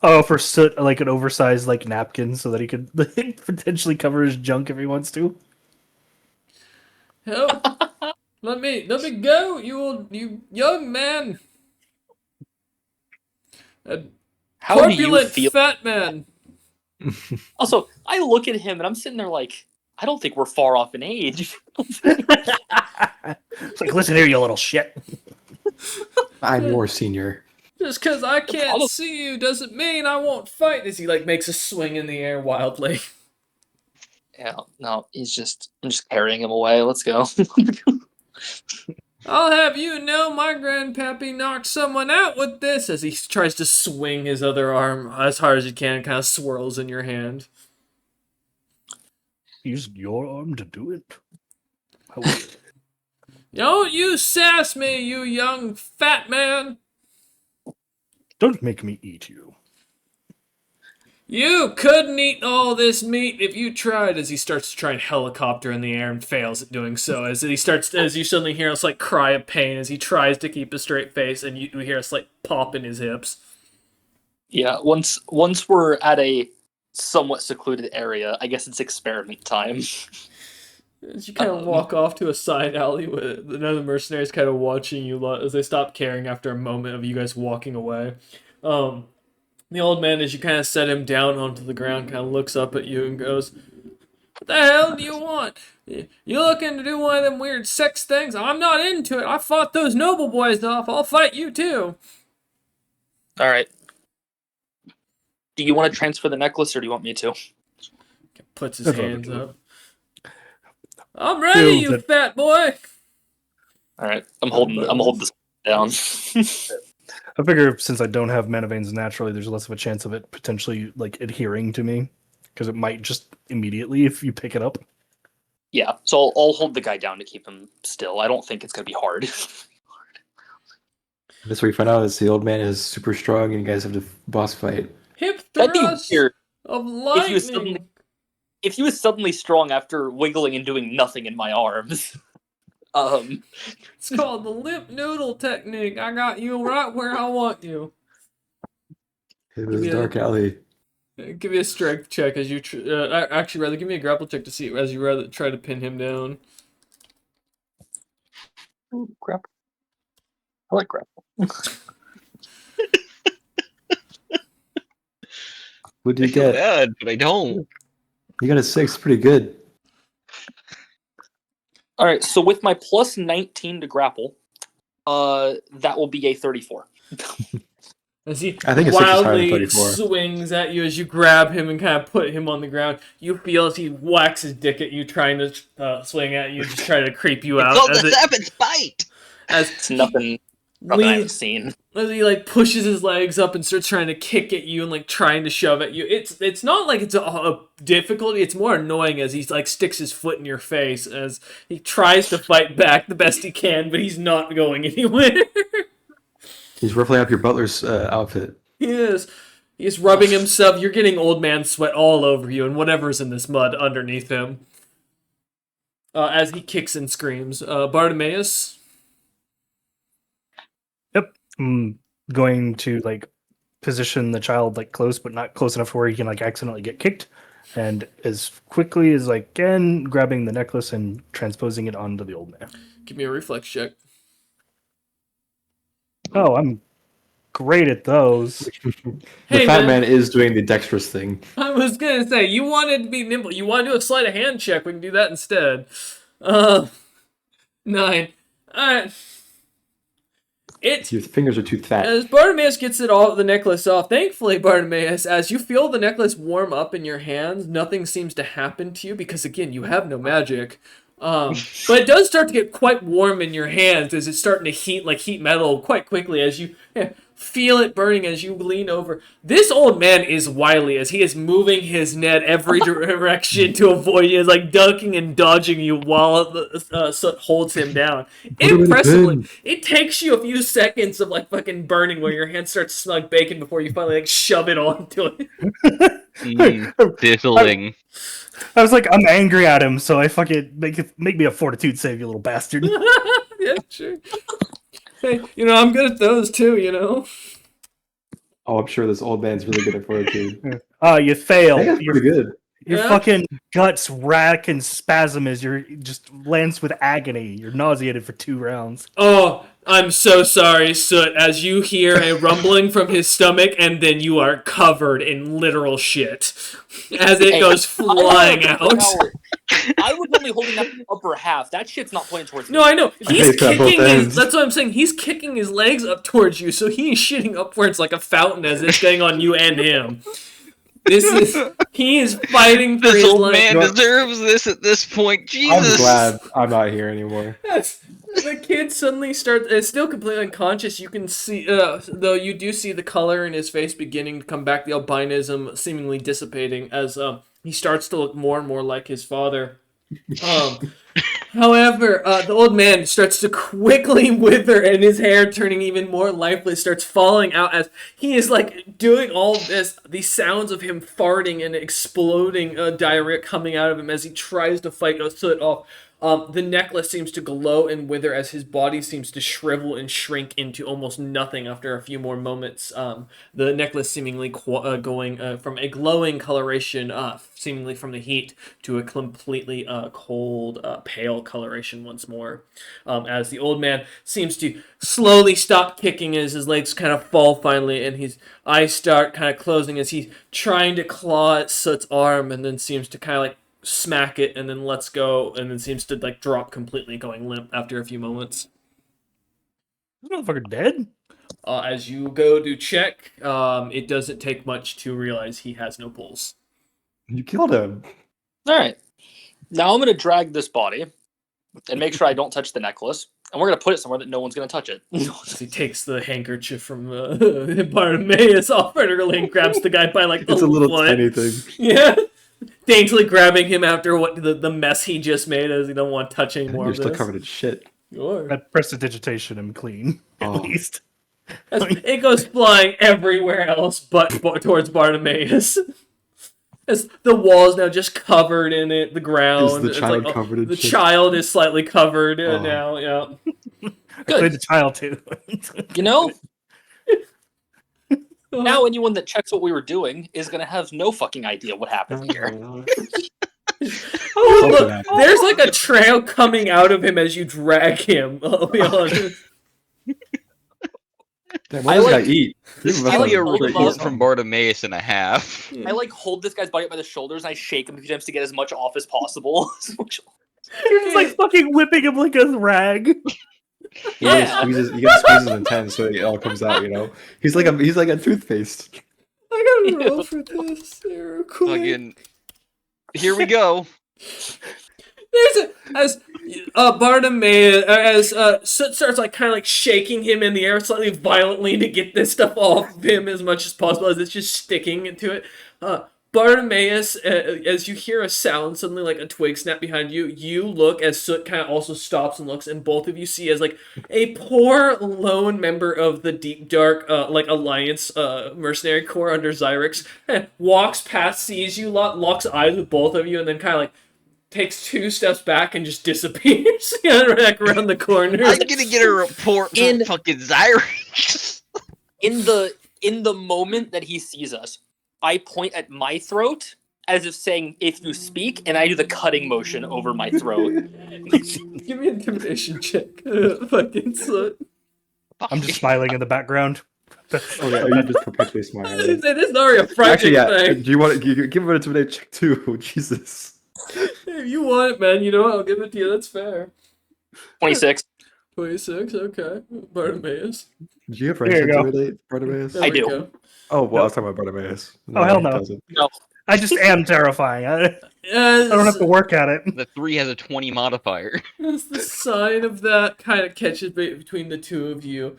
Oh, for Soot, like an oversized napkin so that he could potentially cover his junk if he wants to. Help! Let me go, you young man. A How do you corpulent feel? fat man. Also, I look at him and I'm sitting there like, I don't think we're far off in age. It's like, listen here, you little shit. I'm more senior. Just because I can't see you doesn't mean I won't fight. As he makes a swing in the air wildly. Yeah, no, I'm just carrying him away. Let's go. I'll have you know my grandpappy knocked someone out with this, as he tries to swing his other arm as hard as he can, kind of swirls in your hand. Use your arm to do it. How weird. Don't you sass me, you young fat man! Don't make me eat you. You couldn't eat all this meat if you tried, as he starts to try and helicopter in the air and fails at doing so. As you suddenly hear a slight cry of pain as he tries to keep a straight face, and you hear a slight pop in his hips. Yeah, once we're at a somewhat secluded area, I guess it's experiment time. As you kind of walk off to a side alley with another mercenaries kind of watching you lot as they stop caring after a moment of you guys walking away. The old man, as you kind of set him down onto the ground, kind of looks up at you and goes, "What the hell do you want? You looking to do one of them weird sex things? I'm not into it. I fought those noble boys off. I'll fight you too." All right. Do you want to transfer the necklace, or do you want me to? Puts his That's what I'm hands doing. up. I'm ready, Feels you that- fat boy. All right, I'm holding this down. I figure since I don't have mana veins naturally, there's less of a chance of it potentially like adhering to me, because it might just immediately if you pick it up. Yeah, so I'll hold the guy down to keep him still. I don't think it's gonna be hard. That's where you find out is the old man is super strong and you guys have the boss fight. Hip That'd be thrust weird of if he was suddenly strong after wiggling and doing nothing in my arms. It's called the limp noodle technique. I got you right where I want you. It was me a- dark alley. Give me a strength check as you. Actually, rather give me a grapple check to see as you rather try to pin him down. Ooh, crap. I like grapple. What do I you feel get? bad, but I don't. You got a 6, pretty good. All right, so with my plus 19 to grapple, that will be a 34. As he I think a 6 is higher than wildly 34. swings at you as you grab him and kind of put him on the ground, you feel as he whacks his dick at you, trying to swing at you, just trying to creep you out. It's called As the Sabbath's bite! as It's nothing I haven't seen. as he like pushes his legs up and starts trying to kick at you and like trying to shove at you. It's not like it's a difficulty. It's more annoying as he's like sticks his foot in your face as he tries to fight back the best he can, but he's not going anywhere. He's ruffling up your butler's outfit. He's rubbing himself. You're getting old man sweat all over you and whatever's in this mud underneath him. As he kicks and screams. Bartimaeus. I'm going to like position the child like close, but not close enough where he can like accidentally get kicked, and as quickly as I can, grabbing the necklace and transposing it onto the old man. Give me a reflex check. Oh, I'm great at those. The Hey, fat man. man is doing the dexterous thing. I was gonna say, you wanted to be nimble. You want to do a sleight of hand check. We can do that instead. 9. Alright. Your fingers are too fat. As Bartimaeus gets the necklace off, thankfully, Bartimaeus, as you feel the necklace warm up in your hands, nothing seems to happen to you because, again, you have no magic. But it does start to get quite warm in your hands as it's starting to heat metal quite quickly as you feel it burning as you lean over. This old man is wily as he is moving his net every direction to avoid you, like ducking and dodging you while the soot holds him down. him in the Impressively, bin. it takes you a few seconds of like fucking burning where your hand starts to smell like bacon before you finally like shove it onto it. Diddling. I was like, I'm angry at him, so I fucking make me a fortitude save, you little bastard. Yeah, sure. Hey, I'm good at those too, Oh, I'm sure this old man's really good at fortitude. Oh, you fail. That's Your pretty good. Yeah. fucking guts rack and spasm as you're just lanced with agony. You're nauseated for 2 rounds. Oh, I'm so sorry, Soot, as you hear a rumbling from his stomach, and then you are covered in literal shit as it goes flying out. I was only holding that upper half. That shit's not pointing towards me. No, I know. He's hate that both kicking his. ends. That's what I'm saying. He's kicking his legs up towards you, so he's shitting upwards like a fountain as it's getting on you and him. He is fighting for This his old life. man deserves this at this point. I'm Jesus. glad I'm not here anymore. That's The kid suddenly starts. It's still completely unconscious. You can see, though, you do see the color in his face beginning to come back. The albinism seemingly dissipating as he starts to look more and more like his father. However, the old man starts to quickly wither, and his hair, turning even more lifeless, starts falling out as he is like doing all this. These sounds of him farting and exploding diarrhea coming out of him as he tries to fight Soot off. The necklace seems to glow and wither as his body seems to shrivel and shrink into almost nothing after a few more moments. The necklace seemingly going from a glowing coloration, seemingly from the heat, to a completely cold, pale coloration once more. As the old man seems to slowly stop kicking as his legs kind of fall finally, and his eyes start kind of closing as he's trying to claw at Soot's arm, and then seems to kind of like smack it and then lets go and then seems to like drop completely, going limp after a few moments. This motherfucker dead? As you go to check, it doesn't take much to realize he has no pulse. You killed him. All right. Now I'm going to drag this body and make sure I don't touch the necklace. And we're going to put it somewhere that no one's going to touch it. As he takes the handkerchief from Bartimaeus off early and grabs the guy by like the It's a little foot. tiny thing. Yeah. Daintily grabbing him after what the mess he just made, as he don't want to touch any more You're of still this. covered in shit. Sure. That prestidigitation him clean, at Oh. least. As it goes flying everywhere else but towards Bartimaeus. As the wall is now just covered in it, the ground. Is the it's child like, covered in the shit? child is slightly covered Oh. now, yeah. I played the child too. You know, now anyone that checks what we were doing is going to have no fucking idea what happened here. Oh, look, happened. there's like a trail coming out of him as you drag him, I'll be honest. Damn, what I does this like- guy eat? This is I gonna like be a hold him report up. from Bartimaeus and a half. I like hold this guy's body up by the shoulders and I shake him a few times to get as much off as possible. You're just like fucking whipping him like a rag. You Yeah. gotta squeeze his intense so it all comes out, you know? He's like a toothpaste. I gotta roll for this real quick. Fucking. Here we go. There's as Bartimaeus, as Soot starts like kind of like shaking him in the air slightly violently to get this stuff off of him as much as possible, as it's just sticking into it. Bartimaeus, as you hear a sound, suddenly like a twig snap behind you, you look as Soot kind of also stops and looks, and both of you see as like a poor lone member of the Deep Dark like Alliance mercenary corps under Xyrix walks past, sees you, locks eyes with both of you, and then kind of like takes 2 steps back and just disappears like around the corner. I'm gonna get a report from In- fucking Xyrix. In the moment that he sees us, I point at my throat as if saying, "If you speak," and I do the cutting motion over my throat. Give me an intimidation check. Fucking Soot. I'm just smiling in the background. Oh yeah, you just perpetually smiling. It is already a frightening Actually, yeah. thing. Do you want to give him an intimidate check too? Jesus. If you want it, man, you know I'll give it to you. That's fair. 26. 26, okay. Bartimaeus. Do you have There range you go. intimidate, Bartimaeus? There I we do. go. Oh, well, I was talking about Bartimaeus. Oh, hell he no. doesn't. No. I just am terrifying. I don't have to work at it. The 3 has a 20 modifier. As the sign of that kind of catches between the two of you,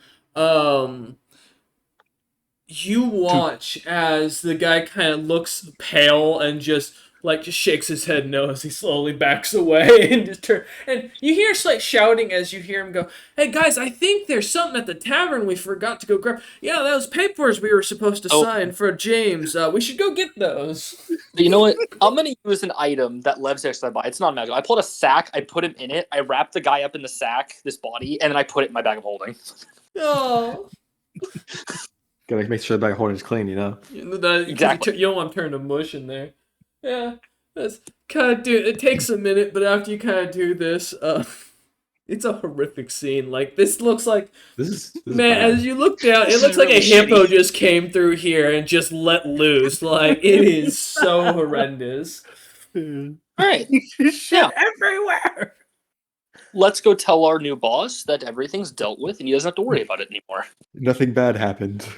you watch as the guy kind of looks pale and just shakes his head no as he slowly backs away and just and you hear slight shouting as you hear him go, "Hey guys, I think there's something at the tavern we forgot to go grab. Yeah, those papers we were supposed to Oh. sign for James. We should go get those." But you know what? I'm gonna use an item that Lev's extra buy. It's not magical. I pulled a sack, I put him in it, I wrapped the guy up in the sack, this body, and then I put it in my bag of holding. Oh. Gotta make sure the bag holding is clean, you know? Exactly. You don't want to turn to mush in there. Yeah, that's kind of it takes a minute, but after you kind of do this, it's a horrific scene. Like this looks like This is man, bad. as you look down, it This looks is like a really hippo shitty. just came through here and just let loose. Like it is so horrendous. All right, Shit Yeah. everywhere. let's go tell our new boss that everything's dealt with and he doesn't have to worry about it anymore. Nothing bad happened.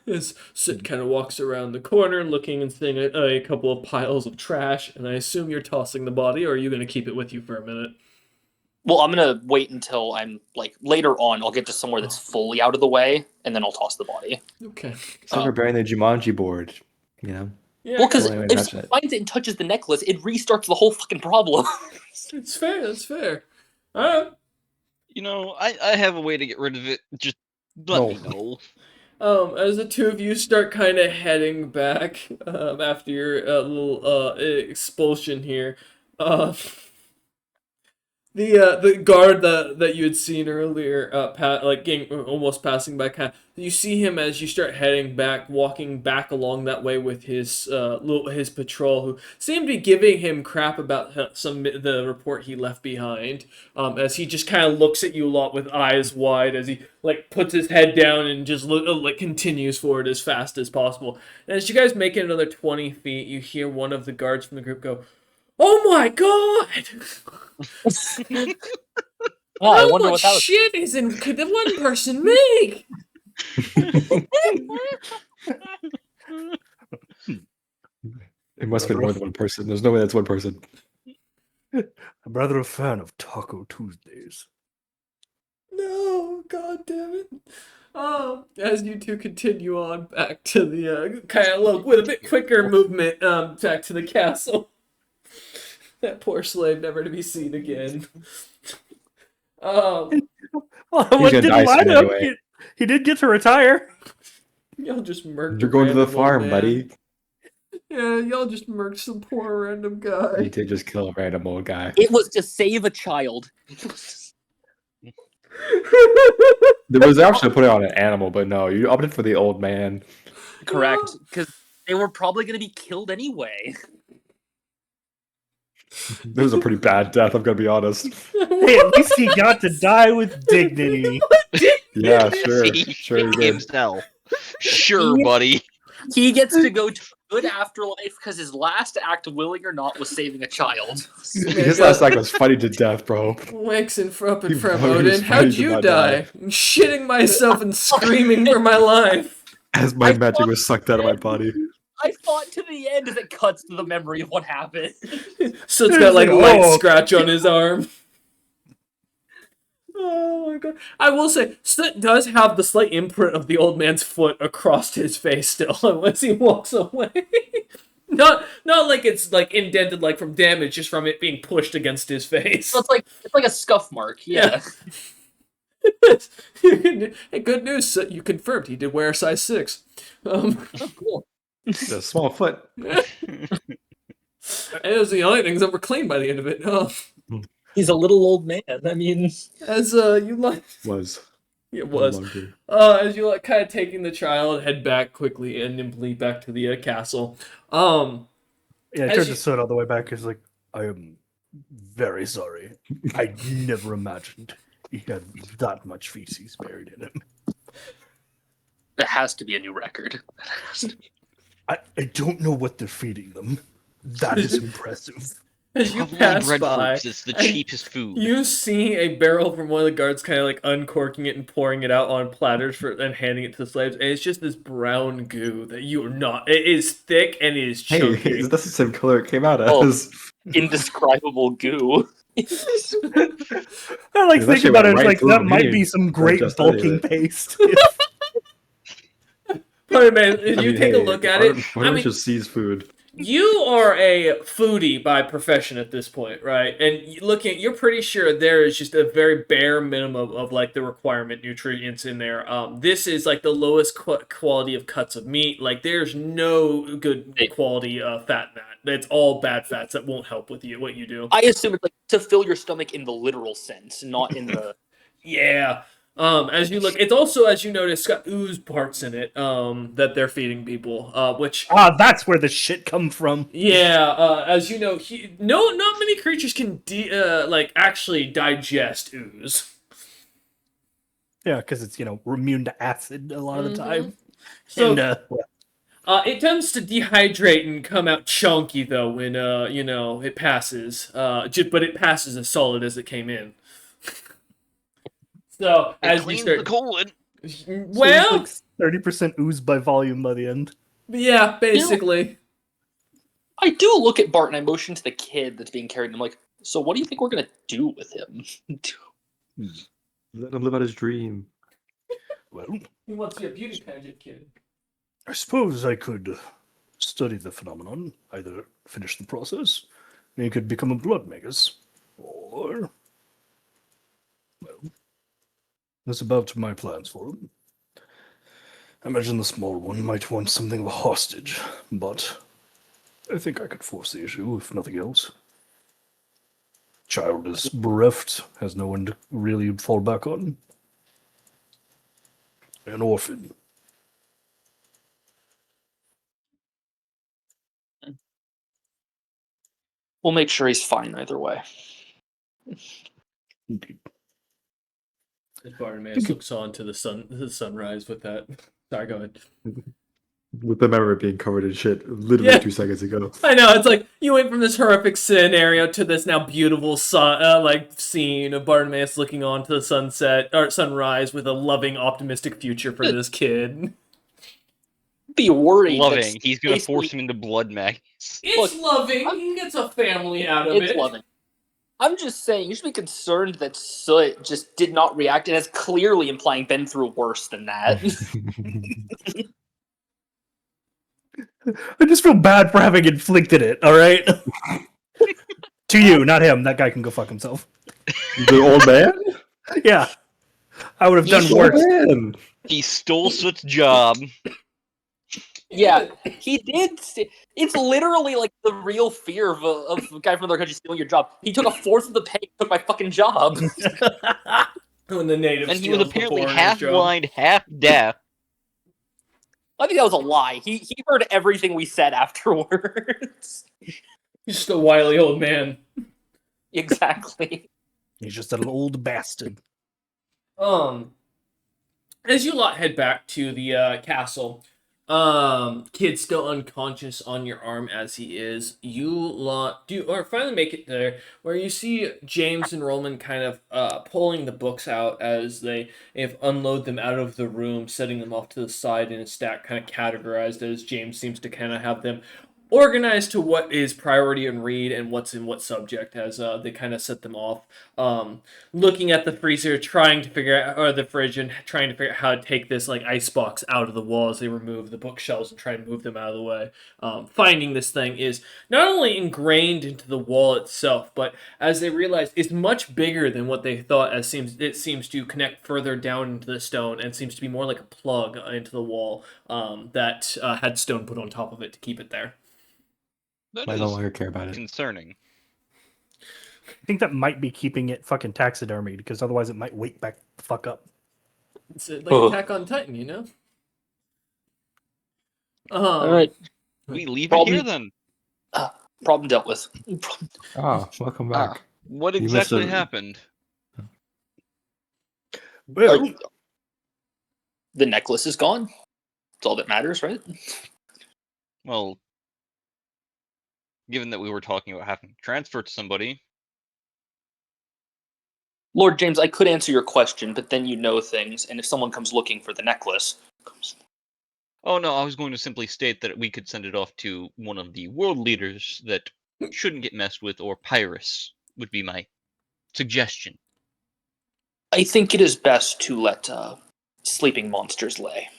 As Sid kind of walks around the corner, looking and seeing a couple of piles of trash, and I assume you're tossing the body, or are you going to keep it with you for a minute? Well, I'm gonna wait until I'm like later on. I'll get to somewhere that's fully out of the way, and then I'll toss the body. Okay. Start preparing the Jumanji board. You know. Yeah, Well, because Only way if to touch someone it. finds it and touches the necklace, it restarts the whole fucking problem. it's fair. That's fair. All right. You know, I have a way to get rid of it. Just let No. me know. As the two of you start kind of heading back after your little expulsion here, the guard that you had seen earlier, almost passing by, you see him as you start heading back, walking back along that way with his patrol, who seem to be giving him crap about the report he left behind. As he just kind of looks at you a lot with eyes wide, as he like puts his head down and just continues forward as fast as possible. And as you guys make it another 20 feet, you hear one of the guards from the group go, "Oh my god! Oh, I How wonder much what that was. shit could the one person make?" It must have been more than one person. There's no way that's one person. I'm rather a fan of Taco Tuesdays. No, god damn it. As you two continue on back to the kind of look with a bit quicker movement, back to the castle. That poor slave never to be seen again. Well, He's what gonna didn't die line soon up? anyway. He did get to retire. Y'all just murked. You're a going to the random old farm, man. buddy. Yeah, y'all just murked some poor random You guy. did just kill a random old guy. It was to save a child. There was the option to put it on an animal, but no, you opted for the old man. Correct, because they were probably going to be killed anyway. This was a pretty bad death, I'm gonna be honest. Hey, at least he got to die with dignity. Yeah, sure. See, Sure you shit did. himself. Sure, buddy. He gets to go to a good afterlife because his last act, willing or not, was saving a child. His last act was fighting to death, bro. Waxing up and He from was Odin. How'd fighting to you not die? die. Shitting myself and screaming for my life. As my I magic thought- was sucked out of my body. I fought to the end as it cuts to the memory of what happened. So it's got like a Oh. light scratch on his arm. Oh my god. I will say, Slit does have the slight imprint of the old man's foot across his face still as he walks away. Not like it's like indented like from damage, just from it being pushed against his face. So it's like a scuff mark. Yeah. Hey, good news, Slit, you confirmed he did wear a size 6. Oh, cool. It's a small foot. It was the only things that were clean by the end of it. He's a little old man. I mean, As you like, Was. it was. No longer. As you like, kind of taking the child, head back quickly and nimbly back to the castle. Yeah, I As turned you- to Soda all the way back. He's like, I am very sorry. I never imagined he had that much feces buried in him. that has to be a new record. I don't know what they're feeding them. That is impressive. As you Probably pass breadfruit, by, 'cause it's the and cheapest food. you see a barrel from one of the guards kind of like uncorking it and pouring it out on platters and handing it to the slaves. And it's just this brown goo that you are not. It is thick and it is Hey, chunky. that's the same color it came out Oh. as. Indescribable goo. I like It's thinking actually about it. right It's like through that the might meaning. be some great just studied bulking it. paste. But man, if I you mean, take a hey, look at Arden- it, Arden I mean, just sees food. you are a foodie by profession at this point, right? And you're pretty sure there is just a very bare minimum of like the requirement nutrients in there. This is like the lowest quality of cuts of meat. Like there's no good quality fat in that. It's all bad fats that won't help with you what you do. I assume it's like to fill your stomach in the literal sense, not in the. Yeah. As you look, it's also, as you notice, got ooze parts in it. That they're feeding people. Which That's where the shit come from. yeah, as you know, not many creatures can like actually digest ooze. Yeah, because it's we're immune to acid a lot of the time. So And it tends to dehydrate and come out chunky though when it passes. But it passes as solid as it came in. So It as you cleans start, the colon. well, 30% ooze by volume by the end. yeah, basically. I do look at Bart and I motion to the kid that's being carried. And I'm like, So what do you think we're gonna do with him? Let him live out his dream. Well, He wants to be a beauty pageant kid. I suppose I could study the phenomenon, either finish the process, and he could become a blood magus, or, well, that's about my plans for him. I imagine the small one might want something of a hostage, but I think I could force the issue, if nothing else. Child is bereft, has no one to really fall back on. An orphan. We'll make sure he's fine either way. Indeed. As Bartimaeus looks on to the sunrise with that. Sorry, go ahead. With the memory being covered in shit literally Yeah. 2 seconds ago. I know, it's like you went from this horrific scenario to this now beautiful scene of Bartimaeus looking on to the sunset or sunrise with a loving, optimistic future for this kid. Be worried. Loving. He's gonna basically- force him into blood mags. It's Look, loving. He gets a family out of It's it. loving. I'm just saying, you should be concerned that Soot just did not react, and is clearly implying been through worse than that. I just feel bad for having inflicted it, alright? To you, not him. That guy can go fuck himself. The old man? Yeah. I would have done He's The old worse. man! He stole Soot's job. Yeah, he did. It's literally like the real fear of a guy from another country stealing your job. He took a fourth of the pay, took my fucking job. When the native And he was steals the apparently foreigner's half job. blind, half deaf. I think that was a lie. He heard everything we said afterwards. He's just a wily old man. Exactly. He's just an old bastard. As you lot head back to the castle, kid still unconscious on your arm as he is. You lot finally make it there, where you see James and Roman kind of pulling the books out as they unload them out of the room, setting them off to the side in a stack, kind of categorized as James seems to kind of have them organized to what is priority and read and what's in what subject as they kind of set them off. Looking at the freezer, trying to figure out, or the fridge, and trying to figure out how to take this like icebox out of the wall as they remove the bookshelves and try and move them out of the way. Finding this thing is not only ingrained into the wall itself, but as they realize it's much bigger than what they thought. As it seems to connect further down into the stone and seems to be more like a plug into the wall that had stone put on top of it to keep it there. That I no is longer care about it. concerning. I think that might be keeping it fucking taxidermied, because otherwise it might wake back the fuck up. It's like Attack on Titan, you know? All right. We leave Problem- it here then. Problem dealt with. Ah, welcome back. What You missed exactly it. happened? Well, The necklace is gone. That's all that matters, right? Well, given that we were talking about having to transfer to somebody, Lord James, I could answer your question, but then you know things, and if someone comes looking for the necklace, oh no, I was going to simply state that we could send it off to one of the world leaders that shouldn't get messed with, or Pyrrhus would be my suggestion. I think it is best to let sleeping monsters lay.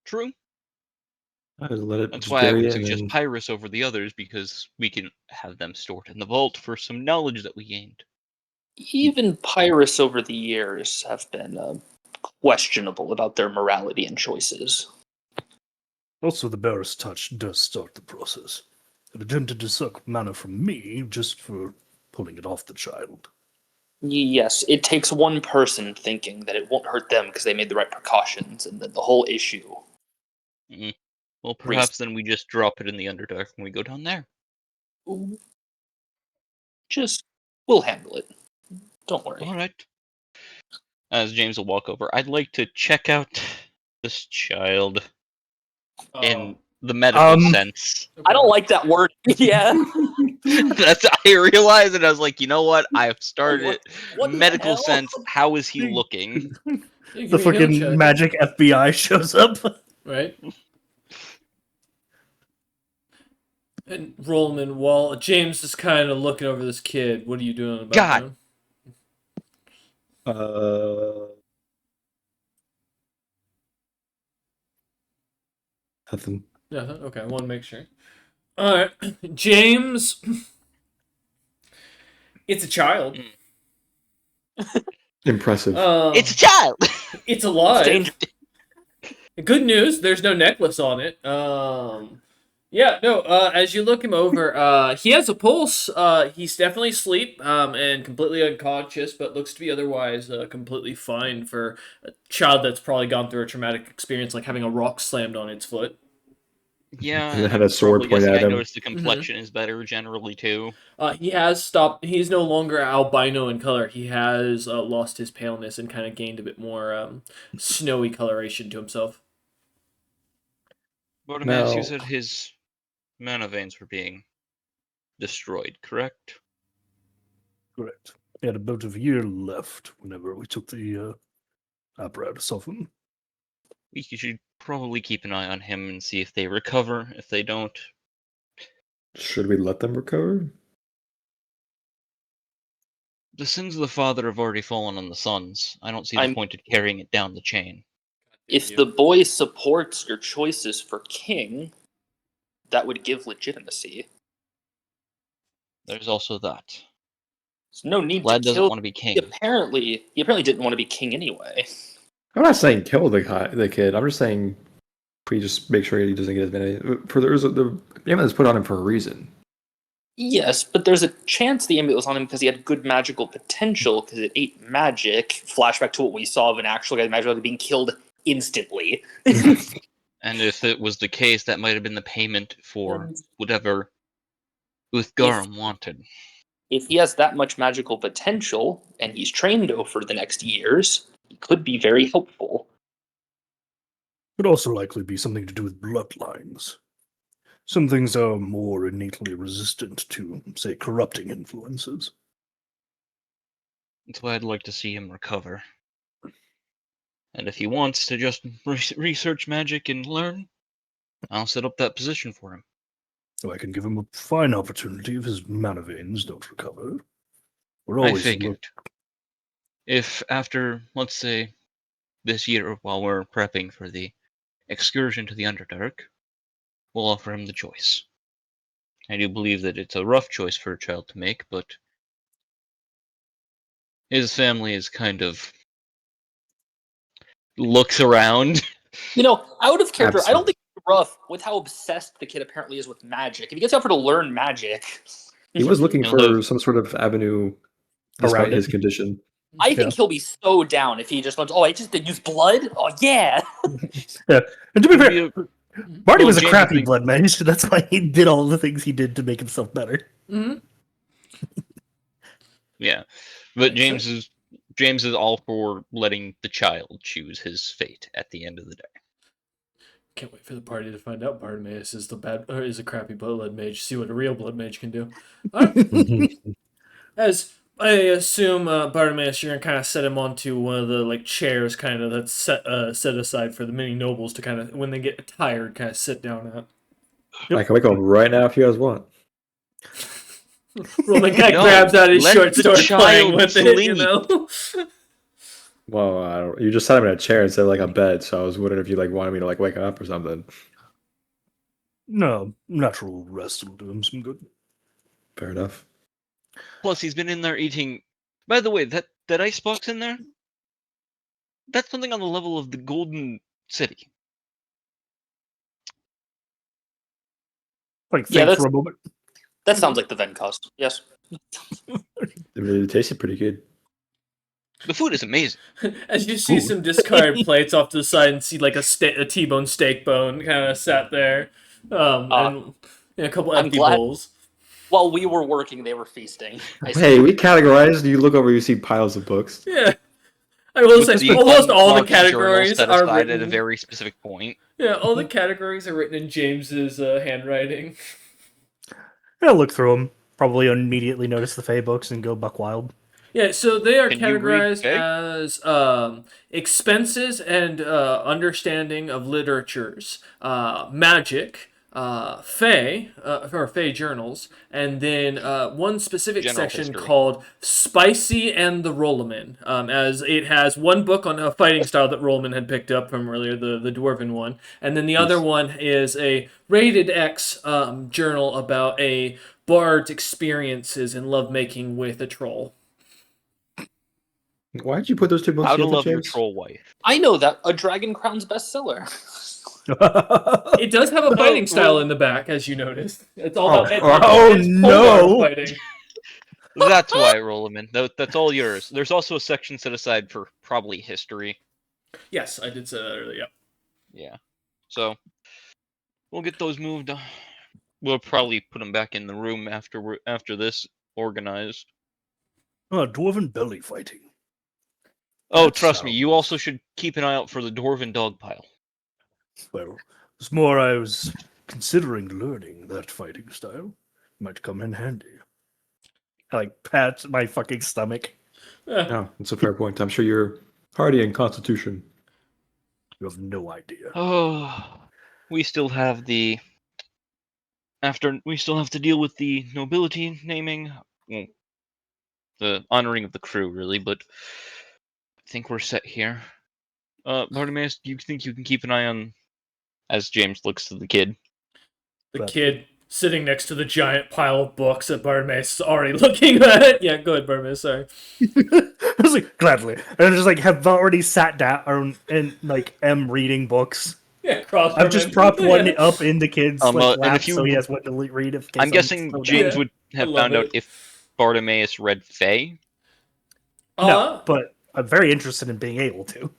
True. I just let it That's just why I bury would it suggest and- Pyrrhus over the others, because we can have them stored in the vault for some knowledge that we gained. Even Pyrrhus over the years have been questionable about their morality and choices. also the Bear's touch does start the process. It attempted to suck mana from me just for pulling it off the child. Yes, it takes one person thinking that it won't hurt them because they made the right precautions, and that the whole issue. Well, perhaps then we just drop it in the Underdark when we go down there. Just, we'll handle it. Don't worry. All right. As James will walk over, I'd like to check out this child in the medical sense. I don't like that word. Yeah. That's I realized, and I was like, you know what? I've started What the medical hell? sense. How is he looking? The fucking magic FBI shows up. Right? And Rollman, while James is kind of looking over this kid, what are you doing about God. him? Nothing. Nothing. Okay, I want to make sure. All right, James. It's a child. Impressive. It's a child. It's It's alive. dangerous. Good news, there's no necklace on it. Yeah, no, as you look him over, he has a pulse. He's definitely asleep, and completely unconscious, but looks to be otherwise completely fine for a child that's probably gone through a traumatic experience, like having a rock slammed on its foot. Yeah, And it and had I'm a sword probably pointed guessing at I him. noticed the complexion is better generally too. He has stopped. He's no longer albino in color. He has lost his paleness and kind of gained a bit more snowy coloration to himself. Bartimaeus, you Now, said his mana veins were being destroyed, correct? Correct. He had about a year left whenever we took the apparatus off him. We should probably keep an eye on him and see if they recover. If they don't, should we let them recover? the sins of the father have already fallen on the sons. I don't see the I'm- point in carrying it down the chain. If the boy supports your choices for king, that would give legitimacy. There's also that. There's no need Lad to doesn't kill. want to be king. He apparently didn't want to be king anyway. I'm not saying kill the kid. I'm just saying we just make sure he doesn't get as many. For the amulet is put on him for a reason. Yes, but there's a chance the amulet was on him because he had good magical potential because it ate magic. Flashback to what we saw of an actual guy magic being killed instantly. And if it was the case, that might have been the payment for whatever Uthgaram wanted. If he has that much magical potential and he's trained over the next years, he could be very helpful. Could also likely be something to do with bloodlines. Some things are more innately resistant to, say, corrupting influences. That's why I'd like to see him recover. And if he wants to just research magic and learn, I'll set up that position for him. So I can give him a fine opportunity if his mana veins don't recover. We're I always figured. If after, let's say, this year, while we're prepping for the excursion to the Underdark, we'll offer him the choice. I do believe that it's a rough choice for a child to make, but his family is kind of looks around. Out of character, I don't Absent. think it's rough with how obsessed the kid apparently is with magic. If he gets out for to learn magic, He was looking He'll for have- some sort of avenue despite Around it. his condition. I think he'll be so down if he just went, I just did use blood? Oh, yeah. Yeah. And to be It'll fair, be a- Marty well, was a James crappy thinks- blood mage, so that's why he did all the things he did to make himself better. Mm-hmm. Yeah, but Makes James is all for letting the child choose his fate at the end of the day. Can't wait for the party to find out Bartimaeus is is a crappy blood mage. See what a real blood mage can do. All right. As I assume, Bartimaeus, you're gonna kind of set him onto one of the chairs, kind of that's set aside for the mini nobles to kind of, when they get tired, kind of sit down at. I can wake up right now if you guys want. Roman guy No, grabs out his let short the sword, playing child with it, you sleep. know. Well, I don't, you just sat him in a chair instead of a bed, so I was wondering if you wanted me to wake him up or something. No, natural rest will do him some good. Fair enough. Plus, he's been in there eating. By the way, that icebox in there, that's something on the level of the Golden City. Think Yeah, for a moment. That sounds like the Vencost. Yes. It tasted pretty good. The food is amazing. As you see Ooh. some discarded plates off to the side and see a T-bone steak bone kind of sat there, and a couple I'm empty glad- bowls. While we were working, they were feasting. Hey, we categorized. You look over, you see piles of books. Yeah. I will With say, the almost all the unlocked journals categories set are aside written. at a very specific point. Yeah, all the categories are written in James's handwriting. I'll look through them. Probably immediately notice the Fey books and go buck wild. Yeah, so they are Can you read categorized Fey? as expenses and understanding of literatures, magic, Fey, or Fey journals, and then one specific General section history. called Spicy and the Rolleman, as it has one book on a fighting style that Rolleman had picked up from earlier, the Dwarven one, and then the other one is a rated X journal about a bard's experiences in lovemaking with a troll. Why did you put those two books How to together, Love Your James? Troll Wife. I know that a Dragon Crown's bestseller. It does have a fighting Oh, style well- in the back, as you noticed. It's all Oh, about oh, it's no. pole fighting. That's why I roll them in. That's all yours. There's also a section set aside for probably history. Yes, I did say that earlier. Yeah. So we'll get those moved. We'll probably put them back in the room after this organized. Dwarven belly fighting. Oh, That trust me, you sounds- also should keep an eye out for the dwarven dog pile. Well, it's more I was considering learning that fighting style. Might come in handy. I like pat my fucking stomach. No, that's a fair point. I'm sure you're hardy in constitution. You have no idea. Oh, we still have the. We still have to deal with the nobility naming. Well, the honoring of the crew, really, but I think we're set here. Bartimaeus, do you think you can keep an eye on. As James looks to the kid. The But- kid sitting next to the giant pile of books that Bartimaeus is already looking at it. Yeah, go ahead, Bartimaeus, sorry. I was like, gladly. And I just like have already sat down and like am reading books. Yeah, cross I've just propped one up in the kid's and lap if you- so he has what to read. If I'm guessing James Yeah, would have love found out it. if Bartimaeus read Fae. No, but I'm very interested in being able to.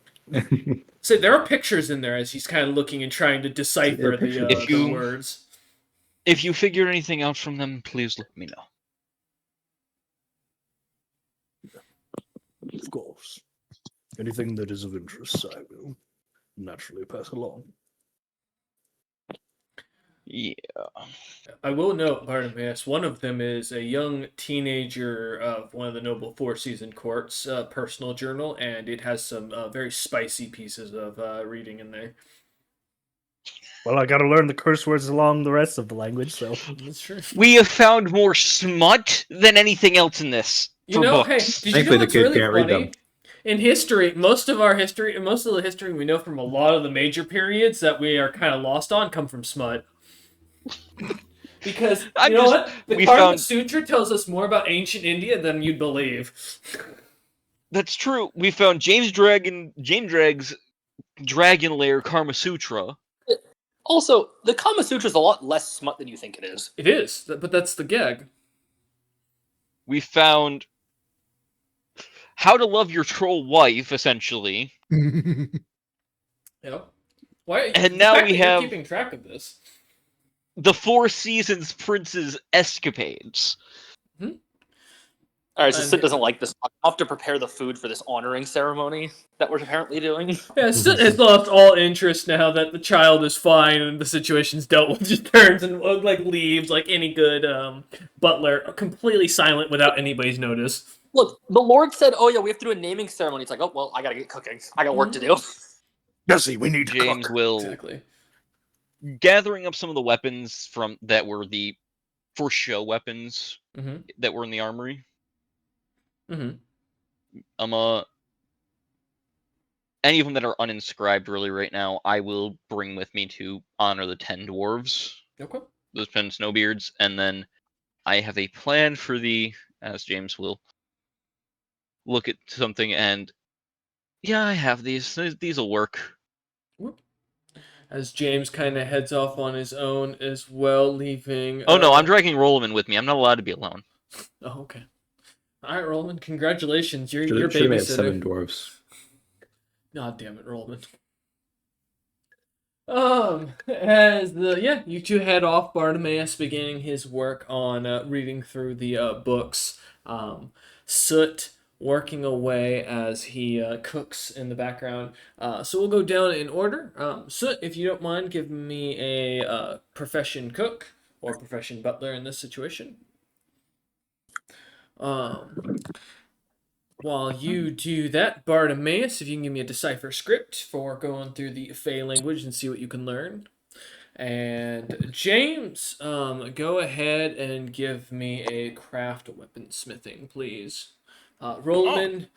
So there are pictures in there as he's kind of looking and trying to decipher pictures. If the you- words. If you figure anything out from them, please let me know. Of course. Anything that is of interest, I will naturally pass along. Yeah. I will note, Bartimaeus, one of them is a young teenager of one of the noble four-season courts' personal journal, and it has some very spicy pieces of reading in there. Well, I gotta learn the curse words along the rest of the language, so. That's true. We have found more smut than anything else in this. You for know, books. hey, did you Thankfully, know the what's kid really can't read funny? them. In history, most of the history we know from a lot of the major periods that we are kind of lost on come from smut. Because I'm you know just- what? The we Karma found- Sutra tells us more about ancient India than you'd believe. That's true. We found James Dragg's Dragon Lair Karma Sutra. Also, the Kama Sutra is a lot less smut than you think it is. It is, but that's the gag. We found How to Love Your Troll Wife, essentially. You know? Why? And the now fact we that you're have- keeping track of this. The Four Seasons Prince's Escapades. Alright, so And- Sid doesn't like this. I'll have to prepare the food for this honoring ceremony that we're apparently doing. Yeah, it's lost all interest now that the child is fine and the situation's dealt with. Just turns and like leaves like any good butler, completely silent without anybody's notice. Look, the Lord said, "Oh yeah, we have to do a naming ceremony." It's like, oh well, I gotta get cooking. I got work to do. Jesse, we need to James cook. will Exactly. gathering up some of the weapons from that were the for show weapons Mm-hmm. that were in the armory. Mm-hmm. Any of them that are uninscribed really right now, I will bring with me to honor the 10 dwarves, Okay. those 10 snowbeards, and then I have a plan for as James will look at something and yeah, I have these. These will work. As James kind of heads off on his own as well, leaving. Oh no, I'm dragging Rolleman with me. I'm not allowed to be alone. Oh, okay. All right, Roland. Congratulations. You're Should have made 7 babysitter. dwarves. God damn it, Roland. You two head off. Bartimaeus beginning his work on reading through the books. Soot working away as he cooks in the background. So we'll go down in order. Soot, if you don't mind, give me a profession cook or profession butler in this situation. While you do that, Bartimaeus, if you can give me a decipher script for going through the Fey language and see what you can learn. And James, go ahead and give me a craft weaponsmithing, please. Rollman,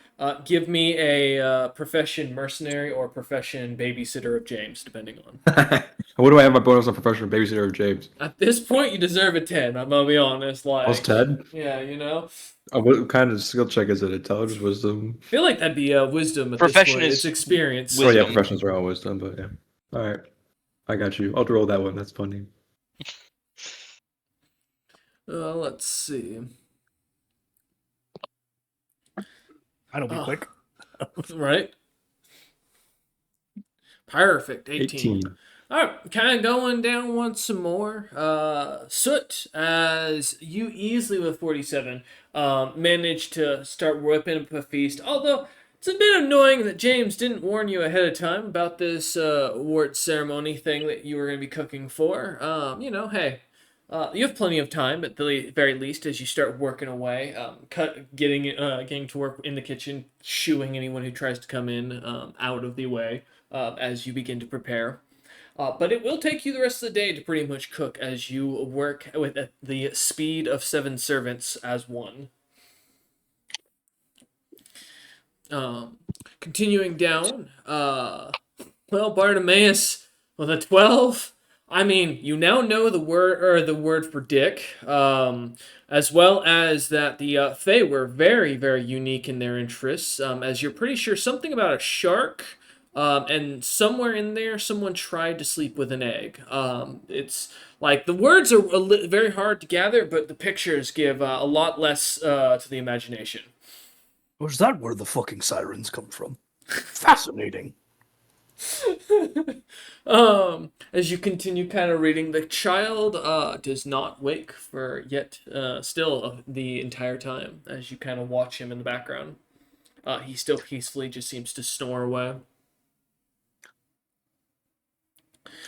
give me a profession mercenary or profession babysitter of James, depending on. What do I have my bonus on professional babysitter of James? At this point, you deserve a 10. I'm gonna be honest. Like, Plus 10? yeah, you know. What kind of skill check is it? Intelligence, wisdom? I feel like that'd be wisdom at Profession this point. is It's experience. Oh yeah, Wisdom. professions are all wisdom, but yeah. All right, I got you. I'll roll that one. That's funny. Let's see. That'll be quick. Right. Perfect. 18. 18. All right, kind of going down once some more. Soot, as you easily with 47 managed to start whipping up a feast. Although it's a bit annoying that James didn't warn you ahead of time about this award ceremony thing that you were going to be cooking for. Hey, you have plenty of time at the very least as you start working away, getting to work in the kitchen, shooing anyone who tries to come in out of the way as you begin to prepare. But it will take you the rest of the day to pretty much cook as you work with the speed of 7 servants as one. Um, Continuing down, Bartimaeus with a 12. I mean, you now know the word for dick, as well as that the Fae were very, very unique in their interests, as you're pretty sure something about a shark, and somewhere in there, someone tried to sleep with an egg. It's like the words are very hard to gather, but the pictures give a lot less to the imagination. Was that where the fucking sirens come from? Fascinating. As you continue kind of reading, the child does not wake for yet still the entire time as you kind of watch him in the background. He still peacefully just seems to snore away.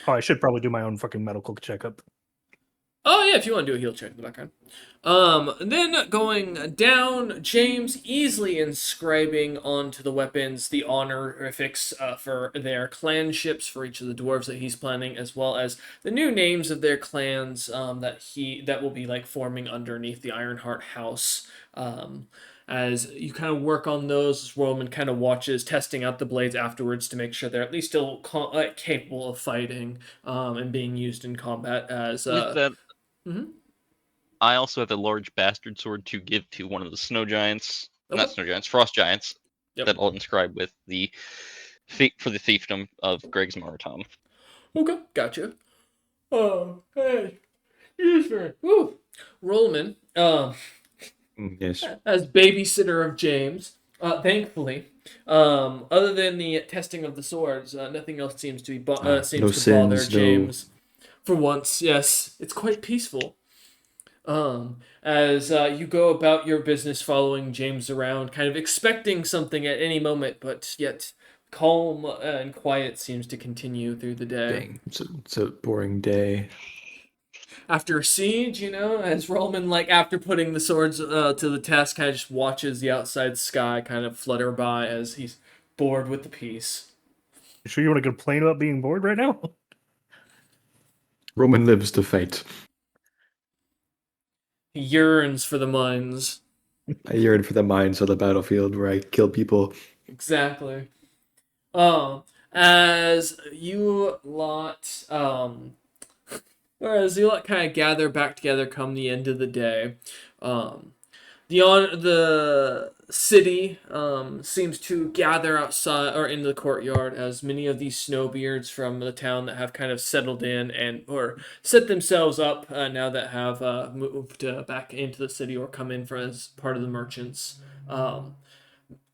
Oh, I should probably do my own fucking medical checkup. Oh yeah, if you want to do a heal check in the background. Then going down, James easily inscribing onto the weapons the honorifics for their clanships for each of the dwarves that he's planning, as well as the new names of their clans that will be like forming underneath the Ironheart house. As you kind of work on those, Roman kind of watches, testing out the blades afterwards to make sure they're at least still capable of fighting and being used in combat. As With that, mhm. I also have a large bastard sword to give to one of the snow giants. Not Okay. snow giants, frost giants. Yep. That I'll inscribe with the for the fiefdom of Greg's Maritom. Okay, gotcha. Oh, hey, excuse me. Woo. Rollman, Yes. as babysitter of James, thankfully, other than the testing of the swords, nothing else seems to be No seems to bother sins, no- James. For once, yes, it's quite peaceful. As you go about your business following James around, kind of expecting something at any moment, but yet calm and quiet seems to continue through the day. Dang, it's a boring day. After a siege, as Roman, like, after putting the swords to the test, kind of just watches the outside sky kind of flutter by as he's bored with the peace. You sure you want to complain about being bored right now? Roman lives to fight. He yearns for the mines. I yearn for the mines on the battlefield where I kill people. Exactly. As you lot, whereas you lot kind of gather back together come the end of the day, the city seems to gather outside or in the courtyard as many of these snowbeards from the town that have kind of settled in and or set themselves up now that have moved back into the city or come in for as part of the merchants.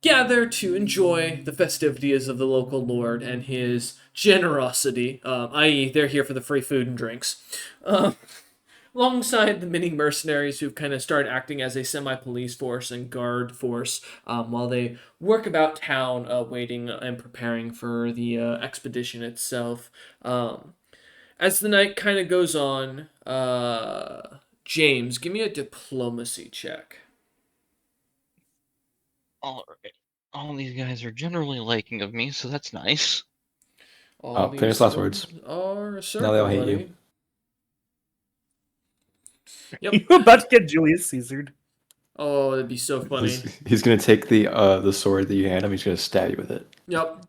Gather to enjoy the festivities of the local lord and his generosity, i.e., they're here for the free food and drinks. Alongside the many mercenaries who've kind of started acting as a semi-police force and guard force while they work about town waiting and preparing for the expedition itself. As the night kind of goes on, James, give me a diplomacy check. All right. All these guys are generally liking of me, so that's nice. All Oh, these famous last words. swords are a Now they all circle, hate you. buddy. Yep. You about to get Julius Caesared? Oh, that'd be so funny. He's gonna take the sword that you hand him. He's gonna stab you with it. Yep.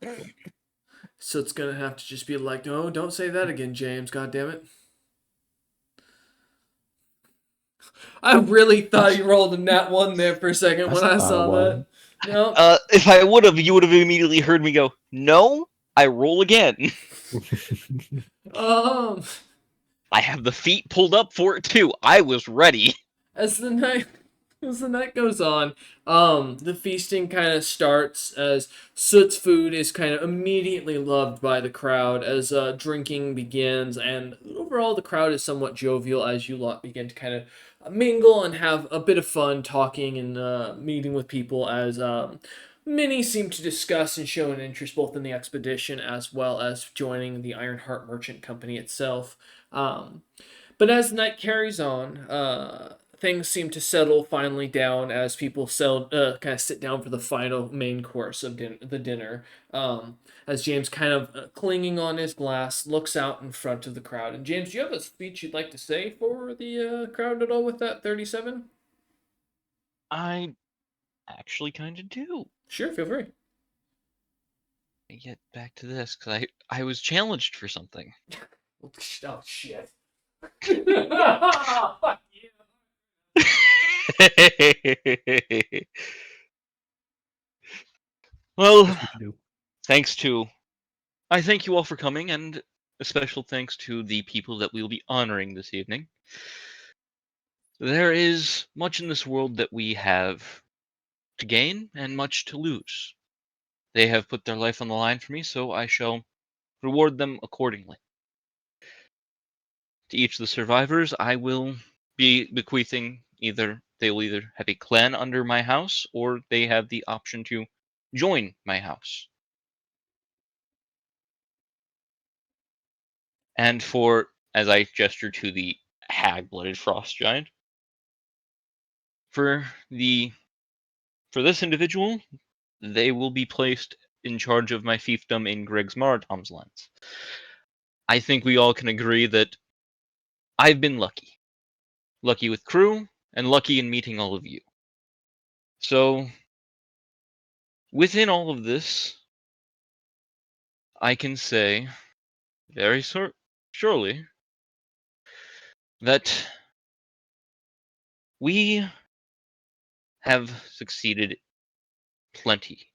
So it's gonna have to just be like, no, don't say that again, James. God damn it. I really thought you rolled a nat one there for a second when I That's not saw a that. one. No. If I would have, you would have immediately heard me go, no, I roll again. Um. I have the feet pulled up for it too. I was ready. As the night goes on, the feasting kind of starts as Soot's food is kind of immediately loved by the crowd as drinking begins, and overall the crowd is somewhat jovial as you lot begin to kind of mingle and have a bit of fun talking and meeting with people as many seem to discuss and show an interest both in the expedition as well as joining the Ironheart Merchant Company itself. But as the night carries on, things seem to settle finally down as people kind of sit down for the final main course of the dinner. As James, kind of clinging on his glass, looks out in front of the crowd. And James, do you have a speech you'd like to say for the crowd at all with that 37? I actually kind of do. Sure, feel free. Let me get back to this because I was challenged for something. Oh, shit. Fuck you. Well, Yes, we can do. I thank you all for coming, and a special thanks to the people that we will be honoring this evening. There is much in this world that we have to gain and much to lose. They have put their life on the line for me, so I shall reward them accordingly. To each of the survivors, I will be bequeathing they will either have a clan under my house, or they have the option to join my house. And as I gesture to the hag-blooded frost giant, for this individual, they will be placed in charge of my fiefdom in Greg's Maritim's lands. I think we all can agree that I've been lucky. Lucky with crew, and lucky in meeting all of you. So, within all of this, I can say very surely that we have succeeded plenty.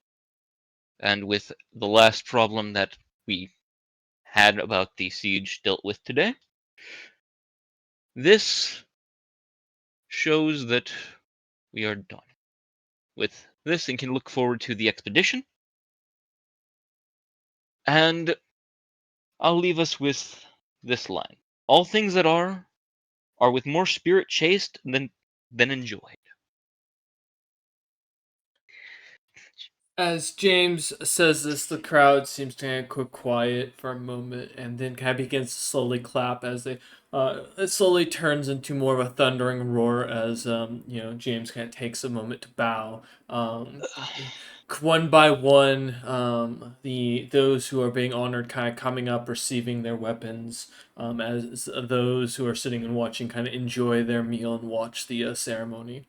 And with the last problem that we had about the siege dealt with today, this shows that we are done with this and can look forward to the expedition. And I'll leave us with this line. All things that are with more spirit chased than enjoyed. As James says this, the crowd seems to kind of go quiet for a moment and then kind of begins to slowly clap as it slowly turns into more of a thundering roar as James kind of takes a moment to bow. One by one, those who are being honored kind of coming up, receiving their weapons, as those who are sitting and watching kind of enjoy their meal and watch the ceremony.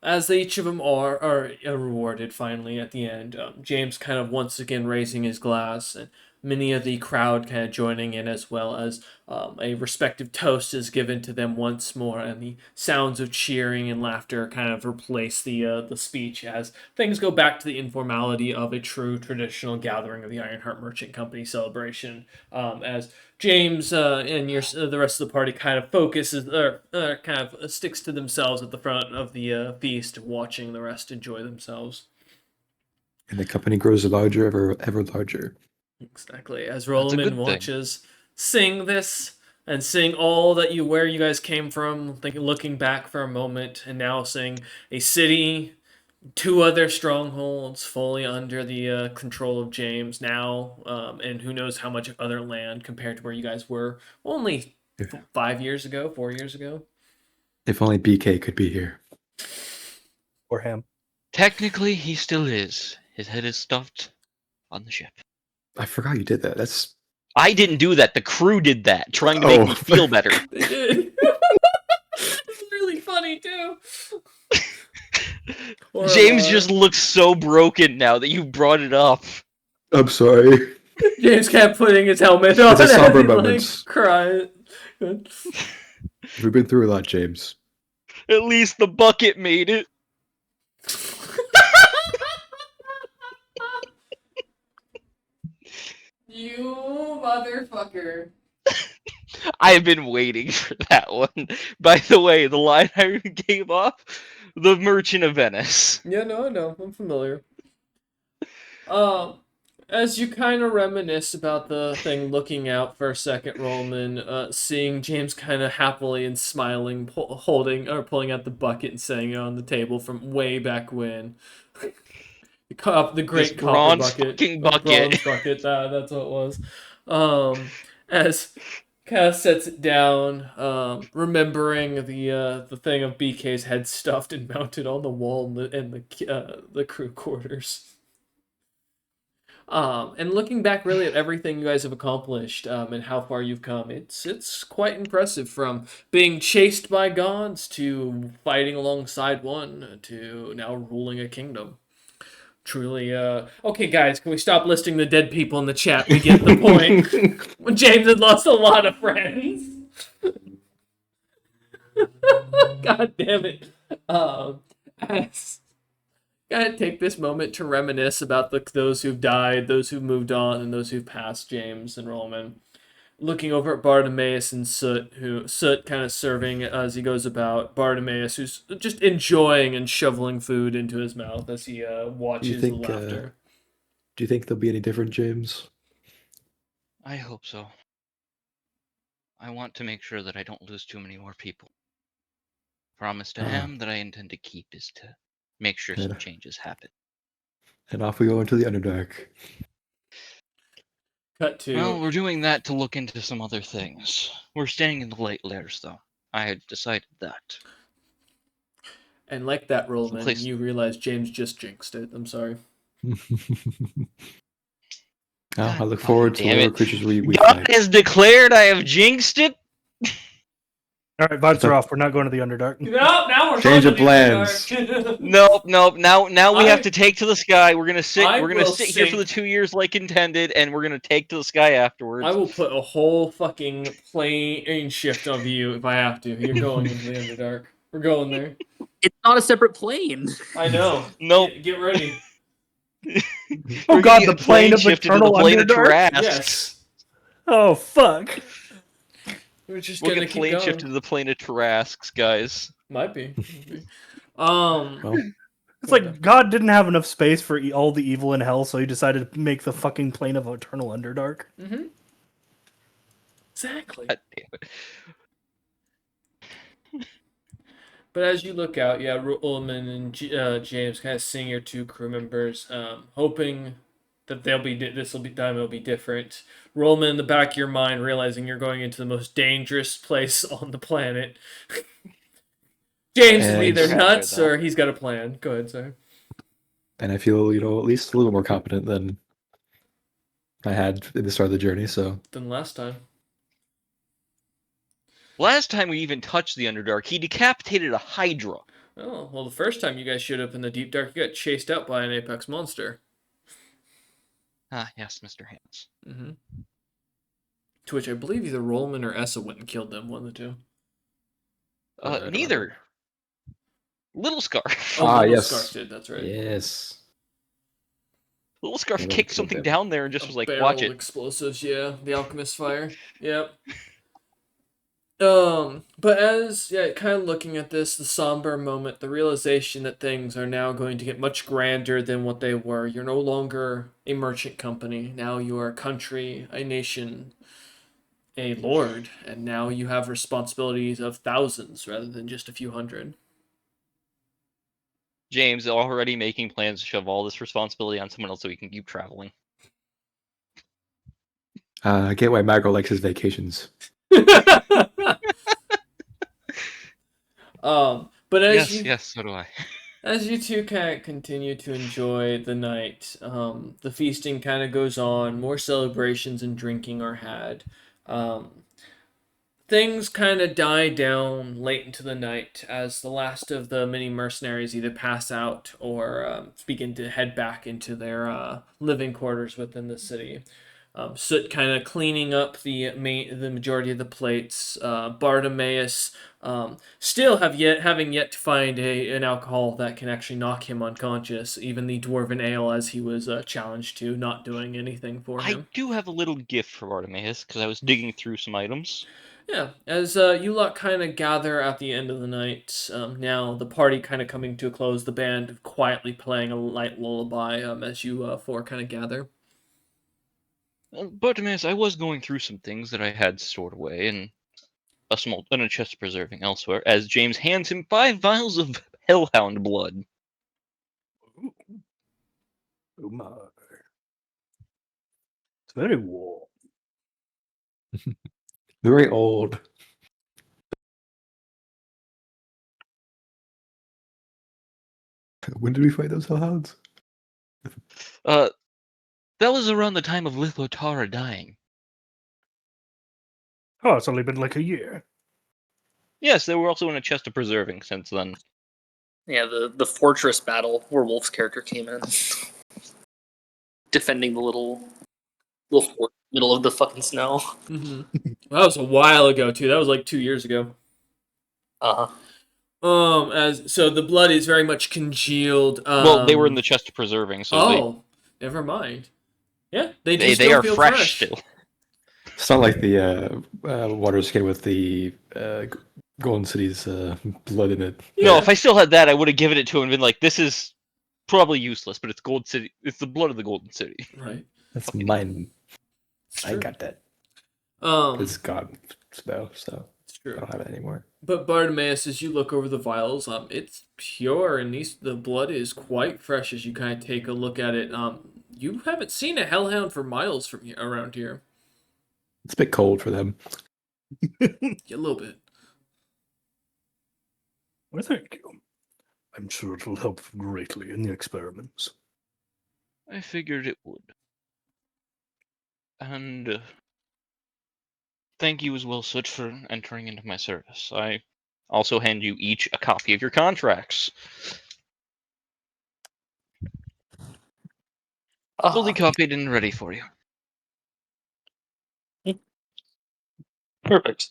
As each of them are rewarded finally at the end, James kind of once again raising his glass, and many of the crowd kind of joining in as well as a respective toast is given to them once more, and the sounds of cheering and laughter kind of replace the speech as things go back to the informality of a true traditional gathering of the Ironheart Merchant Company celebration. As James and the rest of the party kind of focuses or kind of sticks to themselves at the front of the feast, watching the rest enjoy themselves. And the company grows larger, ever larger. Exactly. As That's a Rolliman good thing. watches sing this and sing all that where you guys came from, looking back for a moment, and now sing a city, two other strongholds fully under the control of James now, and who knows how much other land compared to where you guys were only 5 years ago, 4 years ago. If only BK could be here. Or him. Technically, he still is. His head is stuffed on the ship. I forgot you did that. That's I didn't do that. The crew did that, trying to make me feel better. They did. It's really funny too. Or James just looks so broken now that you brought it up. I'm sorry. James kept putting his helmet on. It's a somber and, moment. Crying. Good. We've been through a lot, James. At least the bucket made it. You motherfucker. I have been waiting for that one. By the way, the line I gave off, the Merchant of Venice. Yeah, no, I know. I'm familiar. As you kind of reminisce about the thing, looking out for a second, Roman, seeing James kind of happily and smiling, holding or pulling out the bucket and setting it on the table from way back when. The great This copper bronze bucket. fucking The bucket. bronze bucket, that's what it was. As kind of sets it down, remembering the thing of BK's head stuffed and mounted on the wall in the crew quarters. And looking back really at everything you guys have accomplished, and how far you've come, it's quite impressive, from being chased by gods to fighting alongside one to now ruling a kingdom. Truly, okay guys, can we stop listing the dead people in the chat? We get the point. James had lost a lot of friends. God damn it. As Gotta take this moment to reminisce about those who've died, those who've moved on, and those who've passed, James and Roman. Looking over at Bartimaeus and Soot kind of serving as he goes about. Bartimaeus, who's just enjoying and shoveling food into his mouth as he watches the laughter. Do you think they'll be any different, James? I hope so. I want to make sure that I don't lose too many more people. Promise to him that I intend to keep is to make sure some changes happen. And off we go into the Underdark. Cut to. Well, we're doing that to look into some other things. We're staying in the late layers, though. I had decided that. And like that, Roman, Place- you realize James just jinxed it. I'm sorry. I look forward to damn whatever it. creatures we God fight. has declared I have jinxed it. All right, vibes are off. We're not going to the Underdark. No, now we're Change going of to the plans. Underdark. Nope. Now we I- have to take to the sky. We're gonna sit. I We're gonna will sit here for the sink. 2 years like intended, and we're gonna take to the sky afterwards. I will put a whole fucking plane shift of you if I have to. You're going into the Underdark. We're going there. It's not a separate plane. I know. Nope. Get ready. Oh We're god, gonna the get plane of shifted to eternal the plane of Underdark? Tarrasque. Yes. Oh fuck. We're just We'll gonna get keep plane going. shifted to the plane of Tarrasque, guys. Might be. Well, It's like God didn't have enough space for all the evil in hell, so he decided to make the fucking plane of eternal Underdark. Mm-hmm. Exactly. God damn it. But as you look out, yeah, Ullman and James kind of seeing your two crew members, hoping that this time will be different. Rollman in the back of your mind, realizing you're going into the most dangerous place on the planet. James is And- either Happy nuts though. or he's got a plan. Go ahead, sir. and I feel, at least a little more competent than I had at the start of the journey, so Than last time. Last time we even touched the Underdark, he decapitated a Hydra. Oh, well, the first time you guys showed up in the Deep Dark, you got chased out by an apex monster. Ah, yes, Mr. Hands. Mm-hmm. To which I believe either Rollman or Essa went and killed them, one of the two. I don't Neither. Little Scarf. Oh, Ah, Little yes. Scarf did, that's right. yes. Little Scarf Yeah, kicked okay. something down there and just was like, barrel watch of it. explosives, yeah. The alchemist fire. Yep. But as kind of looking at this, the somber moment, the realization that things are now going to get much grander than what they were. You're no longer a merchant company. Now you are a country, a nation, a lord, and now you have responsibilities of thousands rather than just a few hundred. James already making plans to shove all this responsibility on someone else so he can keep traveling. I get why Magro likes his vacations. But as Yes, you yes, so do I. As you two kind of continue to enjoy the night, the feasting kind of goes on. More celebrations and drinking are had. Um, Things kind of die down late into the night as the last of the many mercenaries either pass out or begin to head back into their living quarters within the city. Soot kind of cleaning up the majority of the plates. Bartimaeus still having yet to find an alcohol that can actually knock him unconscious. Even the dwarven ale, as he was challenged to, not doing anything for I him. do have a little gift for Bartimaeus because I was digging through some items. Yeah, as you lot kind of gather at the end of the night, now the party kind of coming to a close, the band quietly playing a light lullaby as you four kind of gather. Bartimaeus, I was going through some things that I had stored away in a chest preserving elsewhere, as James hands him 5 vials of hellhound blood. Oh my. It's very warm. Very old. When did we fight those hellhounds? That was around the time of Lithotara dying. Oh, it's only been like a year. Yes, they were also in a chest of preserving since then. Yeah, the fortress battle where Wolf's character came in, defending the little fort middle of the fucking snow. Mm-hmm. That was a while ago too. That was like 2 years ago. Uh huh. As so the blood is very much congealed. Well, they were in the chest of preserving, so Oh, never mind. Yeah, they do they still are feel fresh still. It's not like the water skin with the Golden City's blood in it. No, if I still had that, I would have given it to him and been like, "This is probably useless, but it's Gold City. It's the blood of the Golden City." Right. That's mine. It's I true. got that. Um, It's gone though, so it's true. I don't have it anymore. But Bartimaeus, as you look over the vials, it's pure, and the blood is quite fresh as you kind of take a look at it. You haven't seen a hellhound for miles from here, around here. It's a bit cold for them. Yeah, a little bit. Well, thank you. I'm sure it'll help greatly in the experiments. I figured it would. And thank you as well, Soot, for entering into my service. I also hand you each a copy of your contracts. Fully copied and ready for you. Perfect.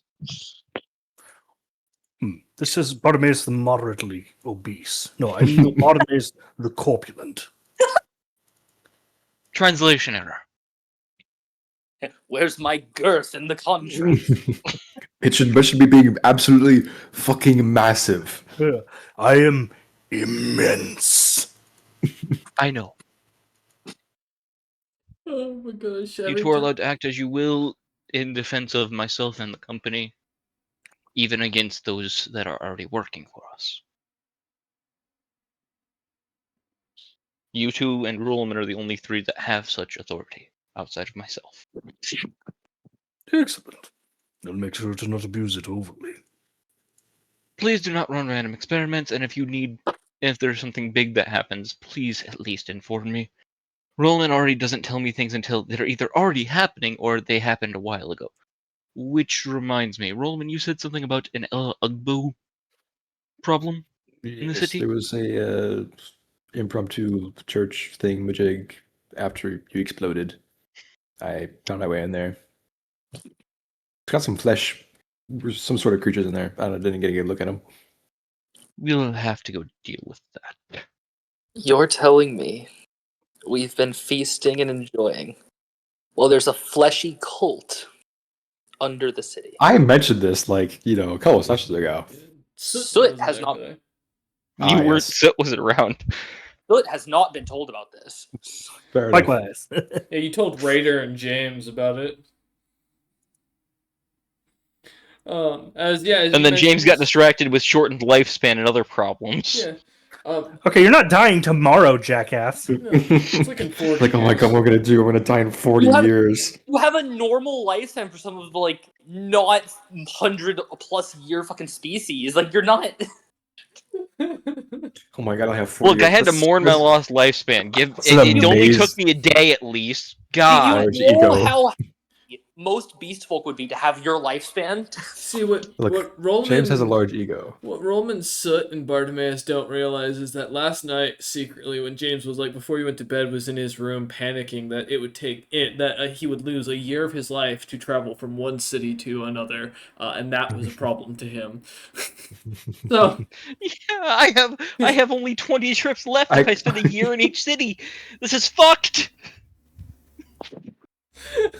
This is Bartimaeus the moderately obese. No, I'm the Bartimaeus the corpulent. Translation error. Where's my girth in the contract? It should be being absolutely fucking massive. Yeah, I am immense. I know. Oh my gosh! You every two are time- allowed to act as you will in defense of myself and the company, even against those that are already working for us. You two and Ruleman are the only 3 that have such authority outside of myself. Excellent. I'll make sure to not abuse it overly. Please do not run random experiments, and if there's something big that happens, please at least inform me. Roland already doesn't tell me things until they're either already happening or they happened a while ago. Which reminds me, Roland, you said something about an Ugbo problem in the city? There was a impromptu church thing, majig, after you exploded. I found my way in there. It's got some flesh, some sort of creatures in there. I didn't get a good look at them. We'll have to go deal with that. You're telling me we've been feasting and enjoying while there's a fleshy cult under the city. I mentioned this a couple of sessions ago. Soot was has back not- there. You weren't Yes. Soot wasn't around. Soot has not been told about this. Fair enough. Likewise. Yeah, you told Raider and James about it. As you And then mentioned, James got distracted with shortened lifespan and other problems. Yeah. Okay, you're not dying tomorrow, jackass. No, it's like in 40 Like, oh my years. god, what am I gonna do? I'm gonna die in 40 You have- years. You have a normal lifetime for some of the not 100+ year fucking species. Like you're not. Oh my god, I have 4 Look, I years. had to mourn my lost lifespan. That's an It only took amazing me a day at least. Do you God. large know ego. how happy most beast folk would be to have your lifespan? See what Look, Rollman James has a large ego. What Rollman, Soot, and Bartimaeus don't realize is that last night, secretly, when James was like before he went to bed, was in his room panicking that it would take it that he would lose a year of his life to travel from one city to another, and that was a problem to him. So Yeah, I have only 20 trips left if I spend a year in each city. This is fucked.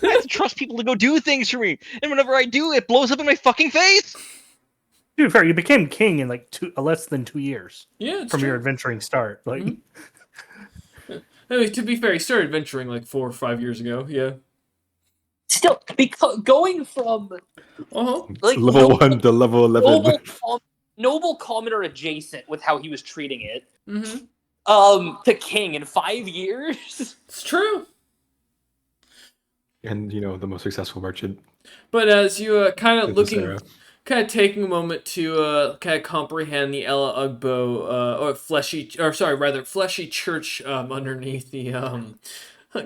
I have to trust people to go do things for me, and whenever I do, it blows up in my fucking face. To be fair, you became king in like less than 2 years yeah, it's from your true. adventuring start. Like, I mean, to be fair, he started adventuring like 4 or 5 years ago. Yeah. Still, because going from Uh-huh. like Level 1 to level 11. noble commoner adjacent with how he was treating it, Mm-hmm. to king in 5 years. It's true. And, the most successful merchant. But as you kind of in this looking, era. kind of taking a moment to kind of comprehend the Ella Ugbo, or fleshy church underneath the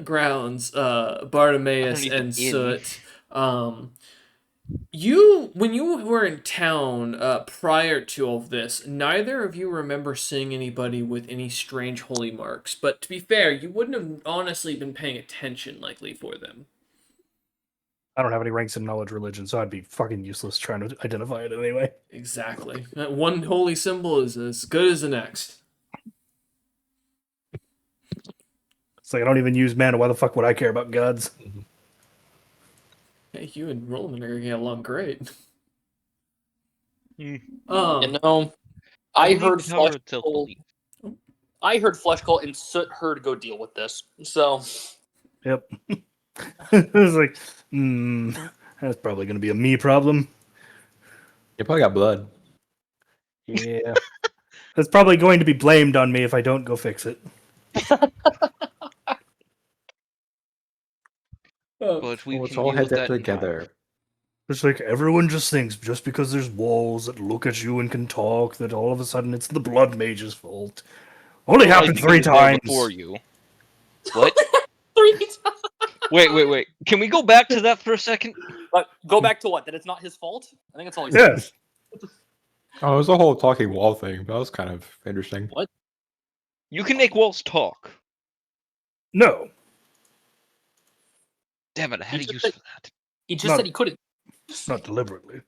grounds, Bartimaeus Underneath an and inn. Soot. When you were in town prior to all of this, neither of you remember seeing anybody with any strange holy marks. But to be fair, you wouldn't have honestly been paying attention likely for them. I don't have any ranks in knowledge religion, so I'd be fucking useless trying to identify it anyway. Exactly. That one holy symbol is as good as the next. It's like I don't even use mana. Why the fuck would I care about gods? Hey, you and Roland are gonna get along great. Hmm. You know, I believe heard the tower Flesh itself Cult. believe. I heard Flesh Cult and Soot heard go deal with this. So Yep. It was like, that's probably going to be a me problem. You probably got blood. Yeah. That's probably going to be blamed on me if I don't go fix it. But we Let's can all deal with head that together. It's like everyone just thinks just because there's walls that look at you and can talk that all of a sudden it's the blood mage's fault. Only Well, I happened think 3 it was there times. before you. What? 3 times. Wait. Can we go back to that for a second? But go back to what? That it's not his fault? I think that's all he Yes. Oh, it was a whole talking wall thing. That was kind of interesting. What? You can make walls talk. No. Damn it, I had a He use just for that. He just Not- said he couldn't. Not deliberately.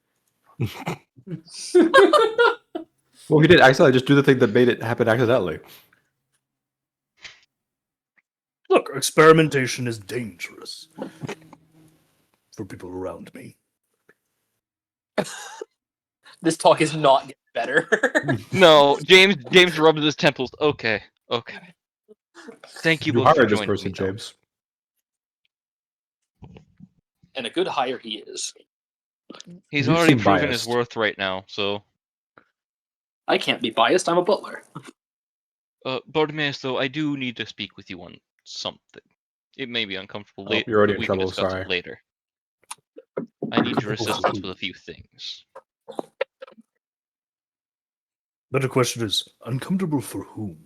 Well, he did accidentally just do the thing that made it happen accidentally. Look, experimentation is dangerous for people around me. This talk is not getting better. No, James rubs his temples. Okay. Thank you You both for hired this joining person, me, though. James. And a good hire he is. He's You already seem proven his biased. worth right now, so... I can't be biased. I'm a butler. Bartimaeus, though, I do need to speak with you on something. It may be uncomfortable later, you're already but in we trouble, can discuss sorry. it later. I need your assistance with a few things. Better question is, uncomfortable for whom?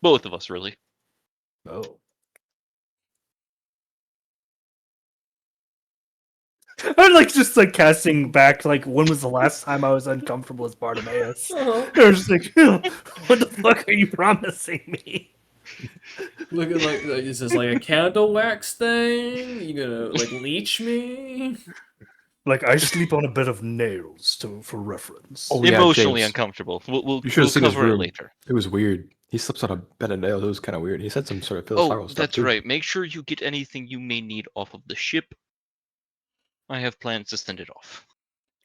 Both of us, really. Oh. I'm just casting back, when was the last time I was uncomfortable as Bartimaeus? Uh-huh. I was just like, what the fuck are you promising me? Looking like is this like a candle wax thing? You gonna leech me? Like, I sleep on a bed of nails for reference. Oh, yeah, Emotionally James. uncomfortable. We'll You should have seen his cover it room. later. It was weird. He slept on a bed of nails. It was kind of weird. He said some sort of Oh, philosophical stuff that's too. right. Make sure you get anything you may need off of the ship. I have plans to send it off.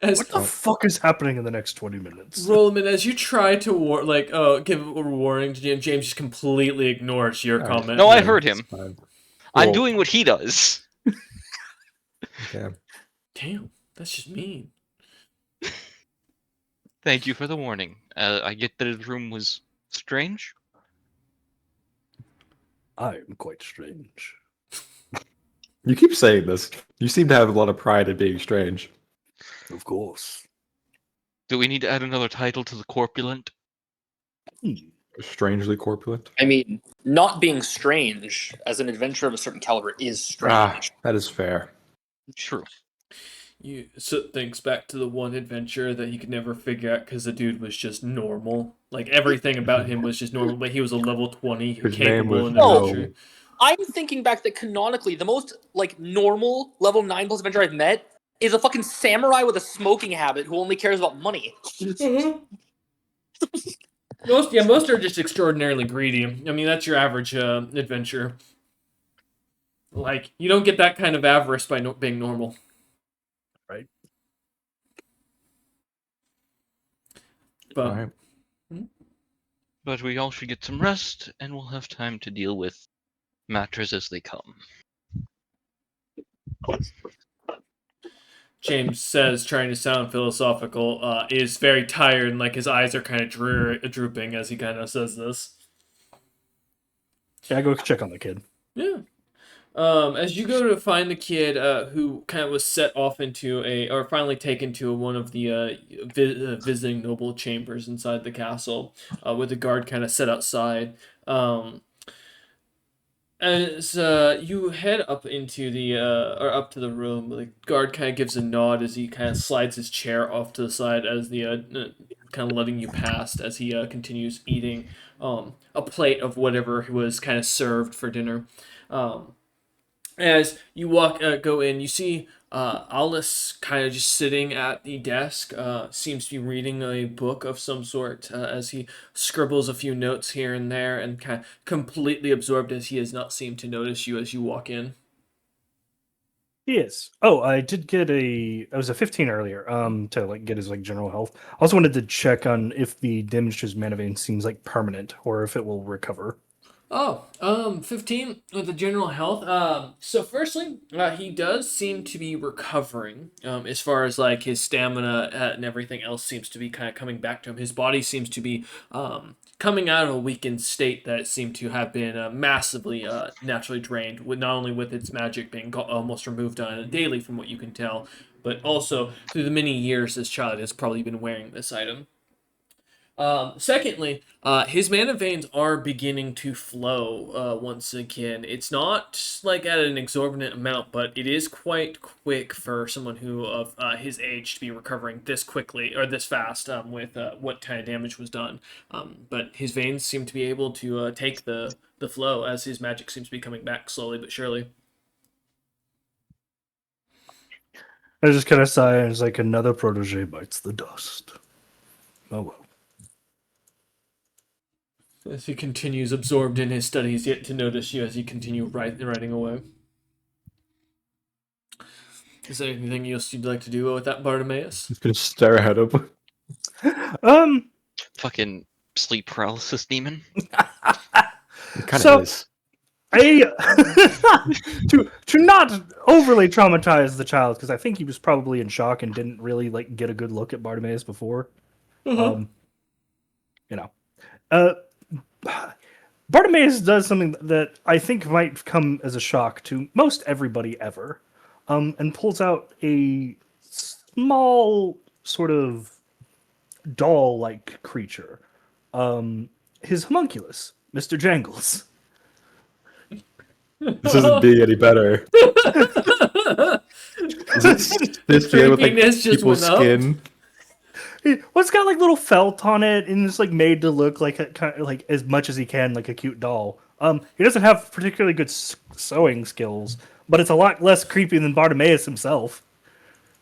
As What the fuck is happening in the next 20 minutes? Rollman, as you try to give a warning to James, James just completely ignores your Alright. comment. No, I Yeah, heard it's him. fine. I'm Well, doing what he does. okay. Damn, that's just mean. Thank you for the warning. I get that his room was strange. I'm quite strange. You keep saying this. You seem to have a lot of pride in being strange. Of course. Do we need to add another title to the corpulent? Strangely corpulent. I mean, not being strange as an adventurer of a certain caliber is strange. That is fair. True. Soot thinks back to the one adventure that he could never figure out because the dude was just normal. Like, everything about him was just normal, but he was a level 20 His name capable was in No. adventure. I'm thinking back that canonically, the most like normal level 9 plus adventure I've met is a fucking samurai with a smoking habit who only cares about money. Most are just extraordinarily greedy. I mean, that's your average adventure. Like, you don't get that kind of avarice by being normal. Right. But All right. But we all should get some rest, and we'll have time to deal with matters as they come. James says, trying to sound philosophical, is very tired and like his eyes are kind of drooping as he kind of says this. Yeah, I go check on the kid. Yeah. As you go to find the kid, who kind of was set off into or finally taken to one of the visiting noble chambers inside the castle, with the guard kind of set outside. As you head up into the or up to the room, the guard kind of gives a nod as he kind of slides his chair off to the side as the kind of letting you past as he continues eating a plate of whatever was kind of served for dinner. As you go in, you see Alice kind of just sitting at the desk. Seems to be reading a book of some sort as he scribbles a few notes here and there, and kind of completely absorbed as he has not seemed to notice you as you walk in. He is. Oh, I did get I was a 15 earlier. To like get his like general health. I also wanted to check on if the damage to his mana vein seems like permanent or if it will recover. 15 with the general health. So firstly, he does seem to be recovering. As far as like his stamina and everything else seems to be kind of coming back to him. His body seems to be coming out of a weakened state that seemed to have been massively naturally drained. With not only with its magic being almost removed on it daily, from what you can tell, but also through the many years this child has probably been wearing this item. Secondly, his mana veins are beginning to flow once again. It's not like at an exorbitant amount, but it is quite quick for someone who of his age to be recovering this quickly or this fast with what kind of damage was done. But his veins seem to be able to take the flow as his magic seems to be coming back slowly but surely. I just kind of sigh and it's like another protege bites the dust. Oh well. As he continues absorbed in his studies, yet to notice you as you continue writing away. Is there anything else you'd like to do with that, Bartimaeus? He's gonna stare ahead of him. Fucking sleep paralysis demon. It kind of So- is. To not overly traumatize the child because I think he was probably in shock and didn't really like get a good look at Bartimaeus before. You know, Bartimaeus does something that I think might come as a shock to most everybody ever, and pulls out a small sort of doll-like creature, his homunculus, Mr. Jangles. This isn't being any better. Is it this together with like creepiness just people's went up. skin? Well, it's got like little felt on it, and it's like made to look like kind of like as much as he can like a cute doll. He doesn't have particularly good sewing skills, but it's a lot less creepy than Bartimaeus himself.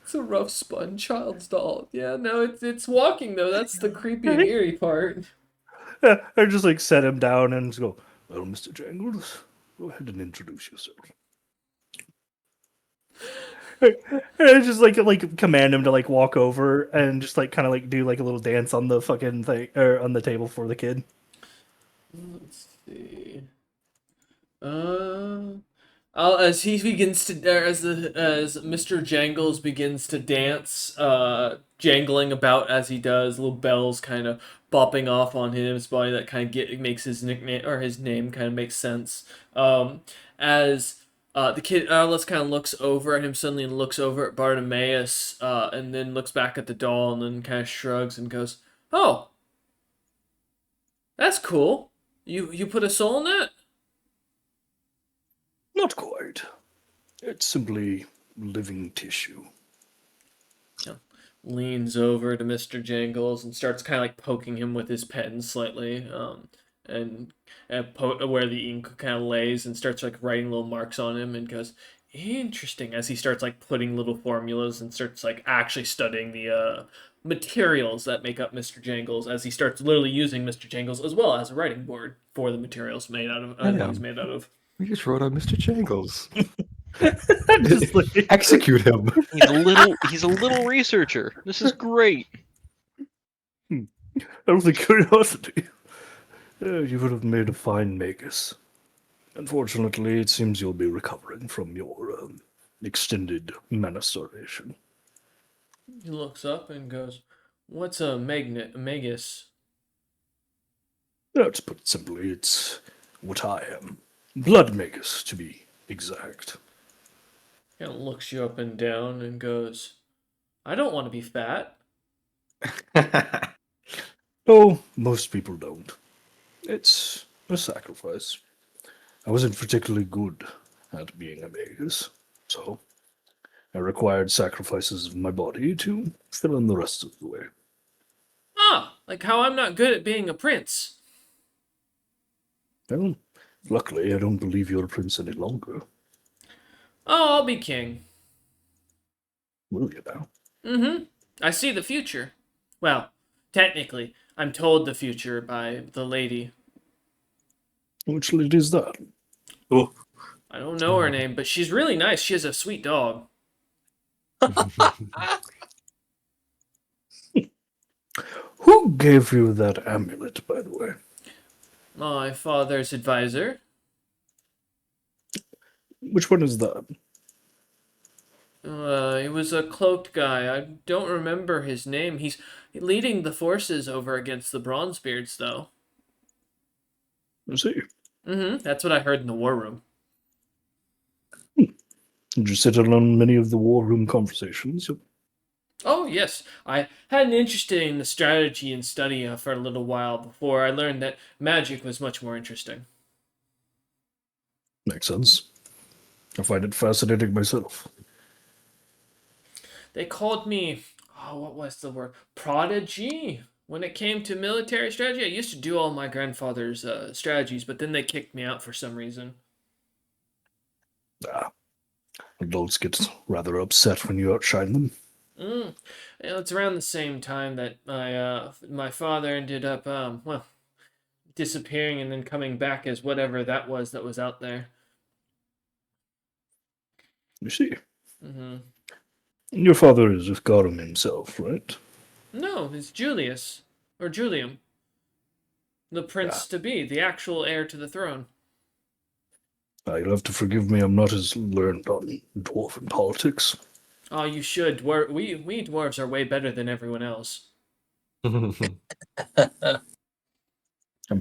It's a rough spun child's doll. Yeah, no, it's walking though. That's the creepy and eerie part. I just like set him down and just go, "Well, Mr. Jangles, go ahead and introduce yourself." And I just like command him to like walk over and just like kind of like do like a little dance on the fucking thing or on the table for the kid. Let's see. As he begins to, as Mr. Jangles begins to dance, jangling about as he does, little bells kind of bopping off on his body that kind of makes his nickname or his name kind of makes sense. As the kid Alice kind of looks over at him suddenly and looks over at Bartimaeus, and then looks back at the doll and then kind of shrugs and goes, "Oh, That's cool. You put a soul in that? Not quite. It's simply living tissue. Leans over to Mr. Jangles and starts kind of like poking him with his pen slightly, and where the ink kind of lays, and starts like writing little marks on him, and goes, "Interesting." As he starts like putting little formulas and starts like actually studying the materials that make up Mr. Jangles, as he starts literally using Mr. Jangles as well as a writing board for the materials made out of that he's Damn. made out of. We just wrote on Mr. Jangles. Just like, Execute him. He's a little researcher. This is great. out of the curiosity, you would have made a fine magus. Unfortunately, it seems you'll be recovering from your extended masturbation. He looks up and goes, "What's a magnet? A magus?" To put it simply, it's what I am. Blood magus, to be exact. Kind of looks you up and down and goes, "I don't want to be fat." Oh, most people don't. It's a sacrifice. I wasn't particularly good at being a magus, so I required sacrifices of my body to fill in the rest of the way. Ah, like how I'm not good at being a prince. Well, luckily, I don't believe you're a prince any longer. Oh, I'll be king. Will you now? Mm-hmm. I see the future. Well, technically, I'm told the future by the lady. Which lady is that? Ooh. I don't know her name, but she's really nice. She has a sweet dog. Who gave you that amulet, by the way? My father's advisor. Which one is that? He was a cloaked guy. I don't remember his name. He's leading the forces over against the Bronzebeards, though. I see. Mm-hmm. That's what I heard in the war room. Did you sit in on many of the war room conversations? Oh, yes. I had an interest in the strategy and study for a little while before I learned that magic was much more interesting. Makes sense. I find it fascinating myself. They called me, oh, what was the word? Prodigy. When it came to military strategy, I used to do all my grandfather's strategies, but then they kicked me out for some reason. Ah, adults get rather upset when you outshine them. Mm. It's around the same time that my father ended up well, disappearing and then coming back as whatever that was out there. You see, Mm-hmm. your father is just Gotham himself, right? No, it's Julius or Julium, the prince to be, the actual heir to the throne. You'll have to forgive me, I'm not as learned on dwarven politics. Oh, you should. We dwarves are way better than everyone else. I'm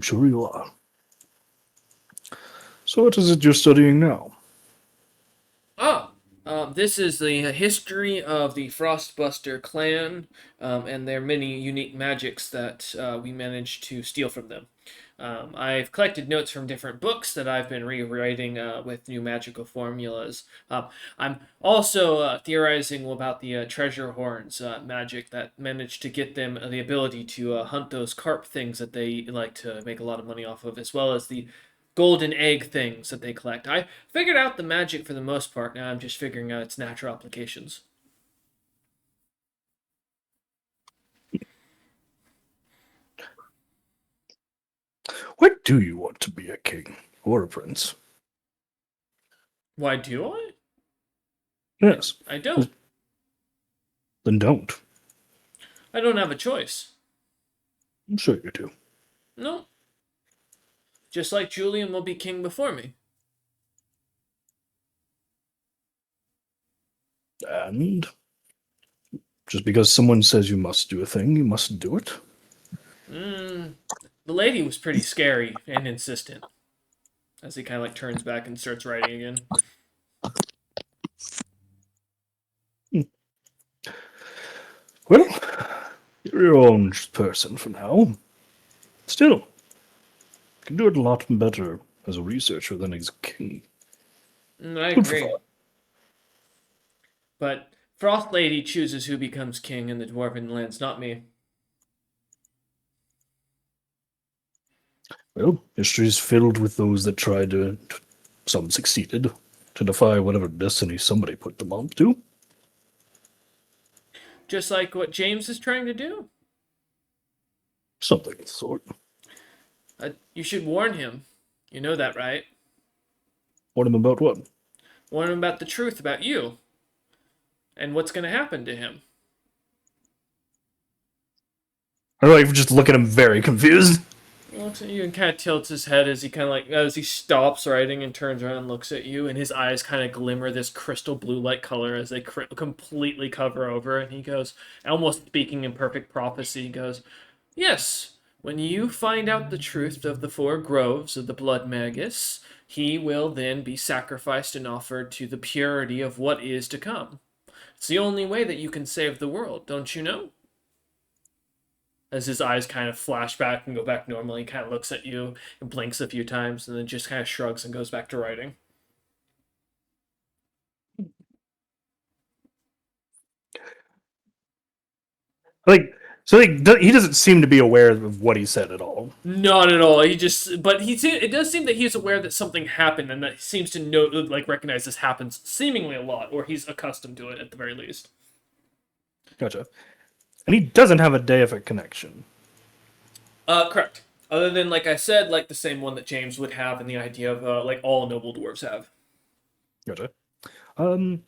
sure you are. So what is it you're studying now? Ah, this is the history of the Frostbuster clan and their many unique magics that we managed to steal from them. I've collected notes from different books that I've been rewriting with new magical formulas. I'm also theorizing about the treasure horns magic that managed to get them the ability to hunt those carp things that they like to make a lot of money off of, as well as the golden egg things that they collect. I figured out the magic for the most part. Now I'm just figuring out its natural applications. Why do you want to be a king or a prince? Why do I? Yes. I don't. Then don't. I don't have a choice. I'm sure you do. No. Just like Julian will be king before me. And just because someone says you must do a thing, you must do it. The lady was pretty scary and insistent. As he kind of like turns back and starts writing again. Well, you're your own person for now. Still, Can do it a lot better as a researcher than as a king. I Food for agree. thought. But Frost Lady chooses who becomes king in the Dwarven lands, not me. Well, history is filled with those that tried to. Some succeeded to defy whatever destiny somebody put them on to. Just like what James is trying to do. Something of the sort. You should warn him. You know that, right? Warn him about what? Warn him about the truth about you. And what's going to happen to him. I like just look at him very confused. He looks at you and kind of tilts his head as he kind of like, as he stops writing and turns around and looks at you, and his eyes kind of glimmer this crystal blue light color as they completely cover over. And he goes, almost speaking in perfect prophecy, he goes, "Yes, when you find out the truth of the four groves of the blood magus, he will then be sacrificed and offered to the purity of what is to come. It's the only way that you can save the world, don't you know?" As his eyes kind of flash back and go back normally, he kind of looks at you and blinks a few times and then just kind of shrugs and goes back to writing. He doesn't seem to be aware of what he said at all. Not at all. It does seem that he's aware that something happened and that he seems to know, like, recognize this happens seemingly a lot, or he's accustomed to it at the very least. Gotcha. And he doesn't have a deific connection. Correct. Other than, like I said, like the same one that James would have and the idea of, like all noble dwarves have. Gotcha. I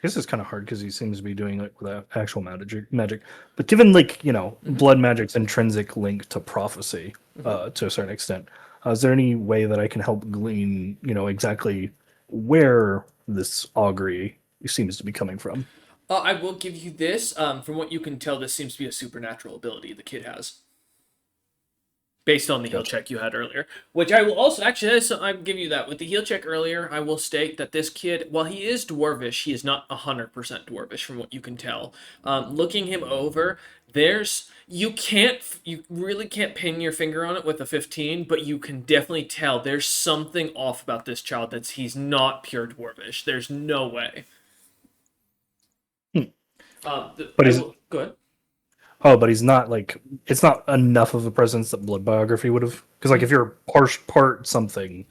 guess it's kind of hard because he seems to be doing like with actual magic. But given blood magic's intrinsic link to prophecy, to a certain extent, is there any way that I can help glean, exactly where this augury seems to be coming from? I will give you this. From what you can tell, this seems to be a supernatural ability the kid has. Based on the heal check you had earlier. Which I will also, actually, I'll give you that. With the heal check earlier, I will state that this kid, while he is dwarvish, he is not 100% dwarvish from what you can tell. Looking him over, you really can't pin your finger on it with a 15, but you can definitely tell there's something off about this child he's not pure dwarvish. There's no way. Go ahead. Oh, but he's not it's not enough of a presence that blood biography would have. Because if you're part something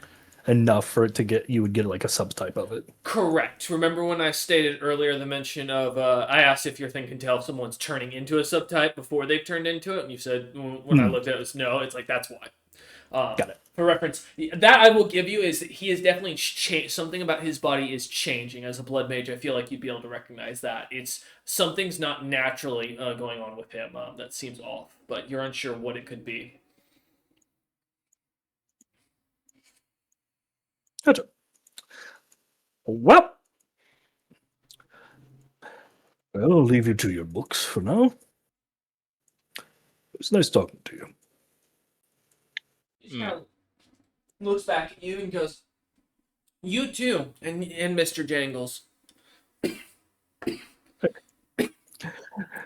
enough for it to get, you would get like a subtype of it. Correct. Remember when I stated earlier the mention of, I asked if your thing can tell if someone's turning into a subtype before they've turned into it, and you said, when I looked at it, it was no. It's like, that's why. Got it. For reference, that I will give you is that he is definitely changed. Something about his body is changing. As a blood mage, I feel like you'd be able to recognize that. Something's not naturally going on with him that seems off, but you're unsure what it could be. Gotcha. Well, I'll leave you to your books for now. It's nice talking to you. He kind of looks back at you and goes, "You too, and Mr. Jangles."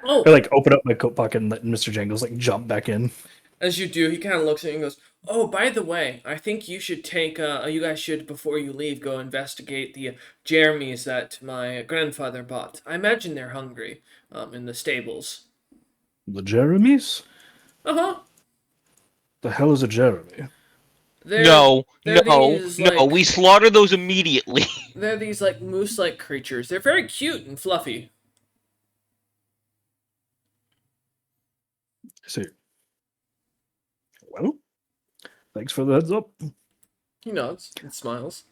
Oh, I open up my coat pocket and let Mr. Jangles jump back in. as you do, he kind of looks at you and goes, "Oh, by the way, I think you should you guys should, before you leave, go investigate the Jeremys that my grandfather bought. I imagine they're hungry, in the stables." The Jeremys? Uh-huh. The hell is a Jeremy? No, these, we slaughter those immediately. They're these, moose-like creatures. They're very cute and fluffy. I see. Well, thanks for the heads up. He nods and smiles.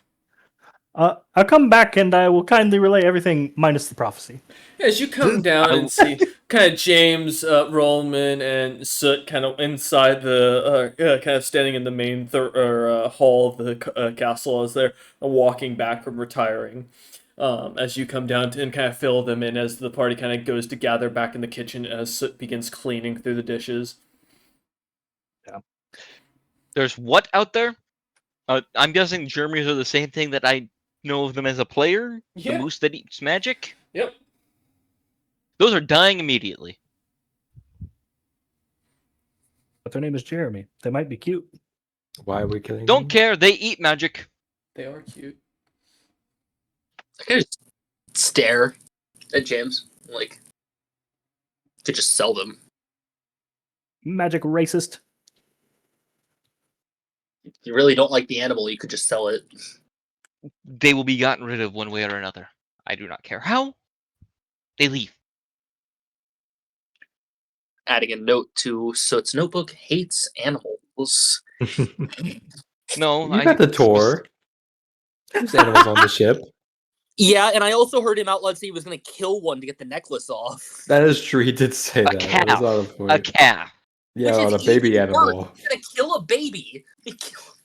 I'll come back and I will kindly relay everything minus the prophecy. As you come down and see kind of James, Rollman, and Soot kind of inside the, kind of standing in the main hall of the castle as they're walking back from retiring. As you come down and kind of fill them in as the party kind of goes to gather back in the kitchen as Soot begins cleaning through the dishes. Yeah. There's what out there? I'm guessing Jeremys are the same thing that I know of them as a player? Yeah. The moose that eats magic? Yep. Those are dying immediately. But their name is Jeremy. They might be cute. Why are we killing Don't them? care. They eat magic. They are cute. I could just stare at James. Like, could just sell them. Magic racist. If you really don't like the animal, you could just sell it. They will be gotten rid of one way or another. I do not care how. They leave. Adding a note to Soot's notebook, hates animals. No, You got the tour. There's animals on the ship. Yeah, and I also heard him out loud say he was going to kill one to get the necklace off. That is true. He did say A that. That is calf. not a point. A calf. Yeah, Which on a is baby even animal. worse. He's going to kill a baby.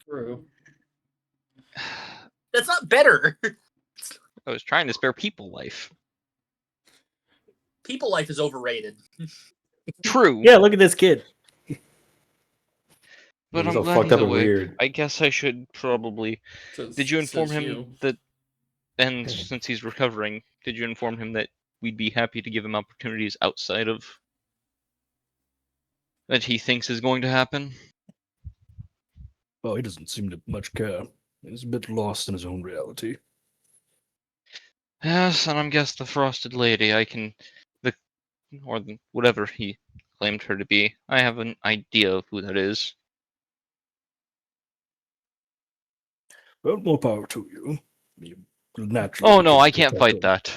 True. That's not better. I was trying to spare people life. People life is overrated. True. Yeah, look at this kid. But He's I'm all glad fucked he's up and awake. weird. I guess I should probably. Did you inform Says him you. that? And since he's recovering, did you inform him that we'd be happy to give him opportunities outside of that he thinks is going to happen? Well, he doesn't seem to much care. He's a bit lost in his own reality. Yes, and I'm guess the Frosted Lady. Whatever he claimed her to be. I have an idea of who that is. Well, more power to you. You naturally. Oh no, can I go can't talk fight to him. that.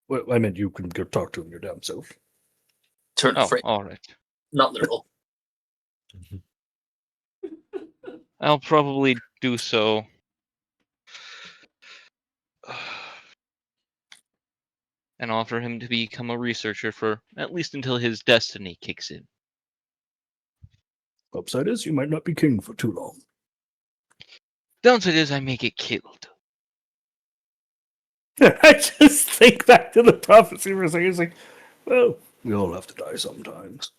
Well, I meant you can go talk to him your damn self. Turn Oh, afraid. all right. Not literal. I'll probably do so. And offer him to become a researcher for at least until his destiny kicks in. Upside is you might not be king for too long. Downside is I may get killed. I just think back to the prophecy for a second. It's like, well, we all have to die sometimes.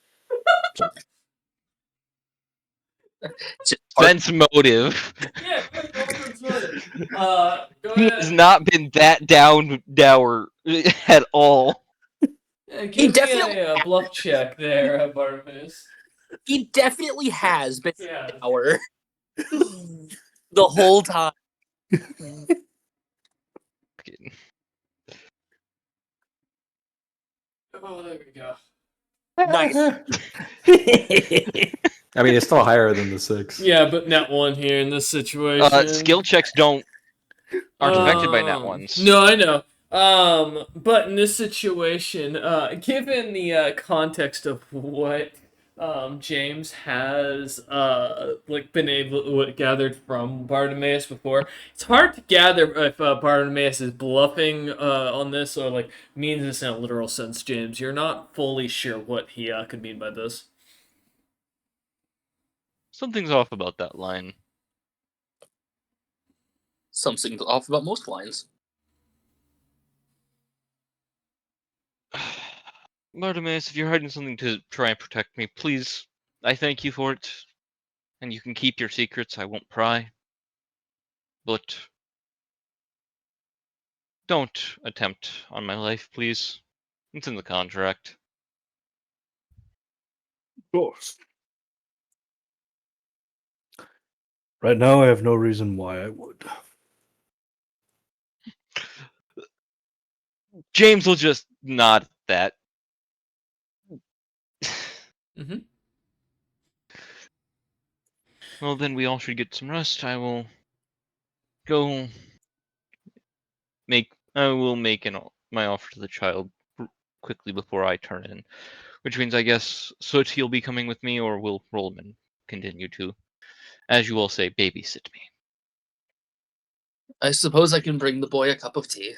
Just Sense motive. Yeah, good. Go He ahead. has not been that dour at all. Yeah, give He me definitely a bluff check there, Bartimaeus. He definitely has been Yeah. sour the whole time. Oh, there we go. Nice. I mean, it's still higher than the 6. Yeah, but net one here in this situation. Skill checks aren't affected by net ones. No, I know. But in this situation, given the context of what James has been able gathered from Bartimaeus before, it's hard to gather if Bartimaeus is bluffing on this or like means this in a literal sense. James, you're not fully sure what he could mean by this. Something's off about that line. Something's off about most lines. Bartimaeus, if you're hiding something to try and protect me, please, I thank you for it. And you can keep your secrets, I won't pry. But don't attempt on my life, please. It's in the contract. Of course. Right now, I have no reason why I would. James will just nod at that. Mm-hmm. Well, then we all should get some rest. I will go make. I will make my offer to the child quickly before I turn in, which means I guess Soot he'll be coming with me, or will Rollman continue to, as you all say, babysit me. I suppose I can bring the boy a cup of tea.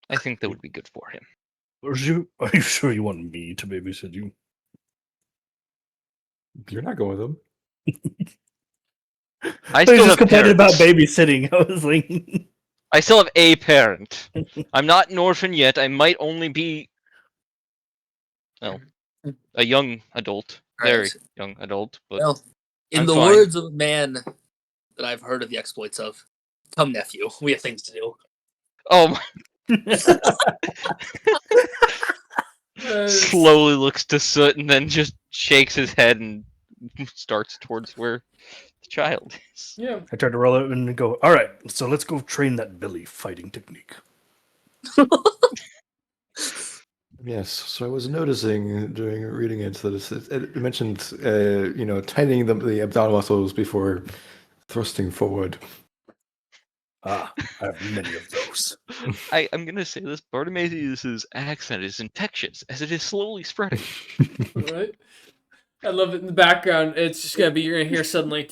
I think that would be good for him. Are you sure you want me to babysit you? You're not going with them. I I still was have just complaining about parents. babysitting. I was like, I still have a parent. I'm not an orphan yet. I might only be, well, a young adult, very Right. young adult. But Well, in I'm the fine. words of a man that I've heard of the exploits of, come nephew, we have things to do. oh, slowly looks to Soot and then just shakes his head and starts towards where the child is. Yeah. I try to roll it and go, all right, so let's go train that Billy fighting technique. Yes, so I was noticing during reading it that it mentioned, tightening the abdominal muscles before thrusting forward. Ah, I have many of those. I'm gonna say this: Bartimaeus' accent is infectious, as it is slowly spreading. Right. I love it in the background. It's just gonna be you're gonna hear suddenly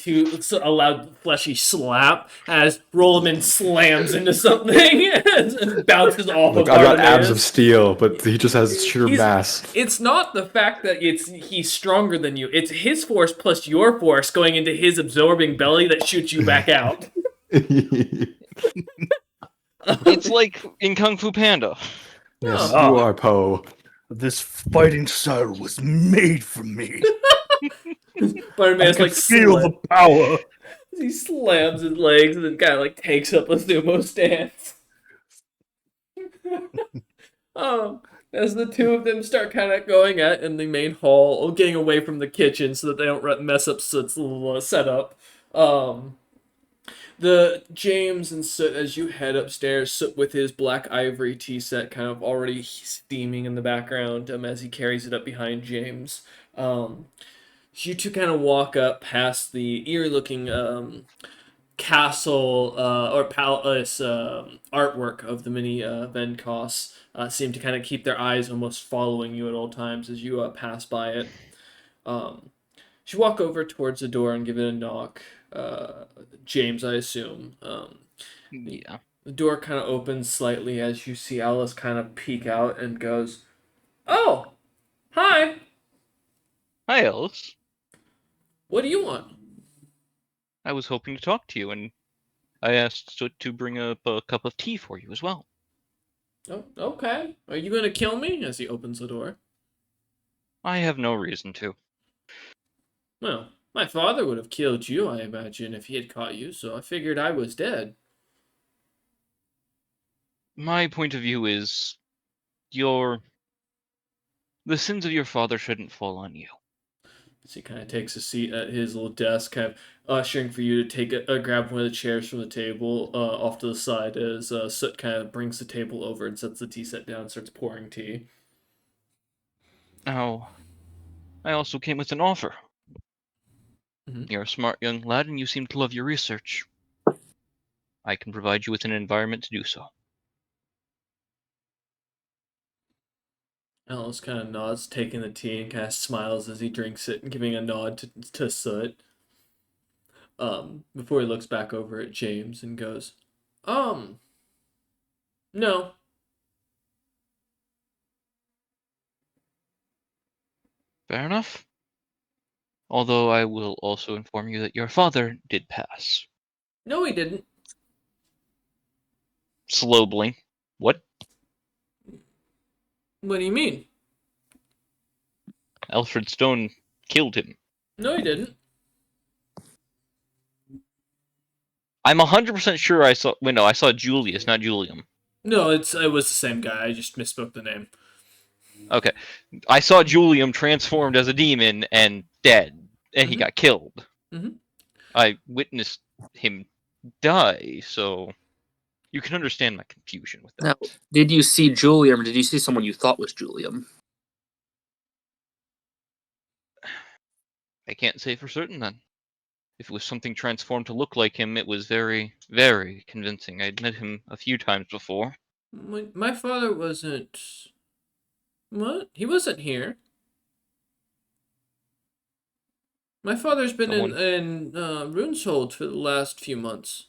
a loud fleshy slap as Rollerman slams into something and bounces off Look, of I've got abs of Bartimaeus. steel, but he just has sheer mass. It's not the fact that he's stronger than you. It's his force plus your force going into his absorbing belly that shoots you back out. It's like in Kung Fu Panda. Yes, Oh. you are Poe. This fighting style was made for me. I Bartimaeus can like feel the power. he slams his legs and then kind of like takes up a sumo stance. As the two of them start kind of going at in the main hall, getting away from the kitchen so that they don't mess up Soot's little setup. The James and Soot, as you head upstairs, Soot with his black ivory tea set kind of already steaming in the background as he carries it up behind James. You two kind of walk up past the eerie-looking castle or palace artwork of the mini Venkos seem to kind of keep their eyes almost following you at all times as you pass by it. You walk over towards the door and give it a knock. James, I assume. Yeah. The door kind of opens slightly as you see Alice kind of peek out and goes, "Oh, hi. Hi, Alice. What do you want?" I was hoping to talk to you, and I asked Soot to bring up a cup of tea for you as well. Oh, okay. Are you gonna kill me? As he opens the door. I have no reason to. Well, my father would have killed you, I imagine, if he had caught you, so I figured I was dead. My point of view is the sins of your father shouldn't fall on you. So he kind of takes a seat at his little desk, kind of ushering for you to grab one of the chairs from the table off to the side as Soot kind of brings the table over and sets the tea set down and starts pouring tea. Now, I also came with an offer. Mhm. You're a smart young lad, and you seem to love your research. I can provide you with an environment to do so. Alice kind of nods, taking the tea, and kind of smiles as he drinks it and giving a nod to Soot. Before he looks back over at James and goes, no. Fair enough. Although I will also inform you that your father did pass. No, he didn't. Slow blink. What? What do you mean? Alfred Stone killed him. No, he didn't. I'm 100% sure I saw. Wait, no, I saw Julius, not Julium. No, it was the same guy. I just misspoke the name. Okay. I saw Julium transformed as a demon and dead, and he Mhm. got killed. Mhm. I witnessed him die, so you can understand my confusion with that. Now, did you see Julium, or did you see someone you thought was Julium? I can't say for certain then. If it was something transformed to look like him, it was very, very convincing. I'd met him a few times before. My father wasn't. What? He wasn't here. My father's been Someone. in Runeshold for the last few months.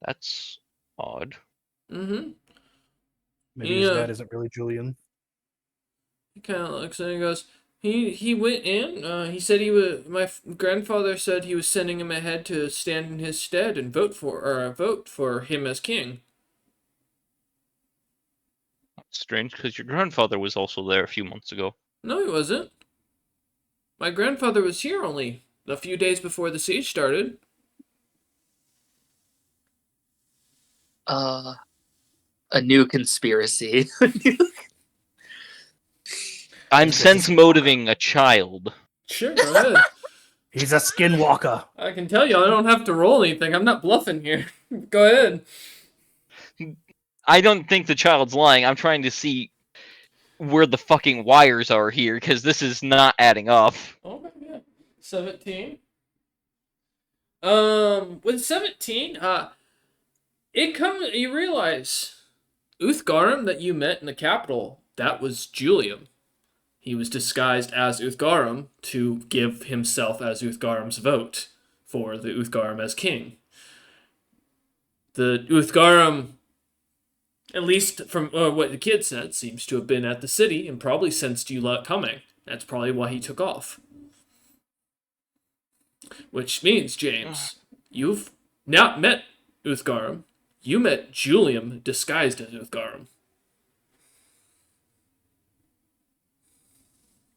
That's odd. Mm-hmm. Maybe his dad isn't really Julian. He kind of looks and he goes. He went in. He said he was. Grandfather said he was sending him ahead to stand in his stead and vote for him as king. That's strange, because your grandfather was also there a few months ago. No, he wasn't. My grandfather was here only a few days before the siege started. A new conspiracy. I'm He's just a sense skinwalker. motiving a child. Sure, go ahead. He's a skinwalker. I can tell you, I don't have to roll anything. I'm not bluffing here. Go ahead. I don't think the child's lying. I'm trying to see where the fucking wires are here, because this is not adding up. Okay, yeah. 17. With 17, you realize Uthgarim that you met in the capital, that was Julian. He was disguised as Uthgarim to give himself as Uthgarim's vote for the Uthgarim as king. The Uthgarim, at least from what the kid said, seems to have been at the city and probably sensed you coming. That's probably why he took off. Which means, James, you've not met Uthgarim. You met Julian disguised as Uthgarim.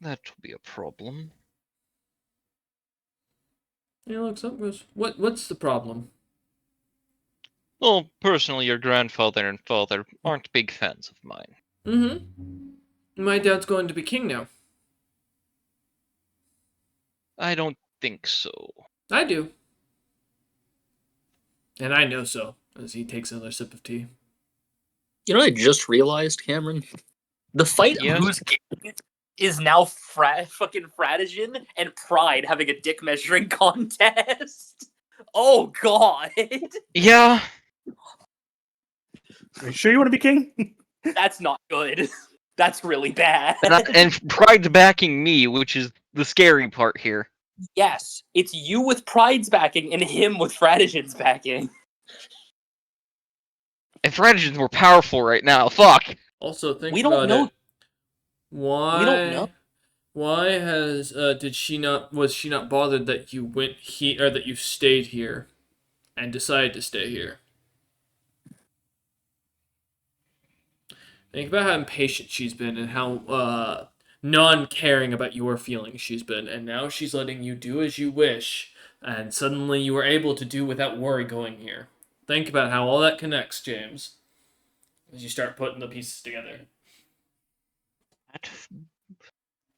That will be a problem. He looks up and goes, what's the problem? Well, personally, your grandfather and father aren't big fans of mine. Mm-hmm. My dad's going to be king now. I don't think so. I do. And I know so, as he takes another sip of tea. You know, I just realized, Cameron, the fight of Yes? who's king is now fucking Fratigen and Pride having a dick measuring contest. Oh god, Yeah, Are you sure you want to be king? that's not good. That's really bad. and Pride's backing me, which is the scary part here. Yes, it's you with Pride's backing and him with Fratigen's backing. If Fratigen's more powerful right now, fuck! Also, think We don't about know. it. Why? We don't know. Why was she not bothered that you went here or that you stayed here, and decided to stay here? Think about how impatient she's been and how non-caring about your feelings she's been, and now she's letting you do as you wish, and suddenly you are able to do without worry going here. Think about how all that connects, James, as you start putting the pieces together.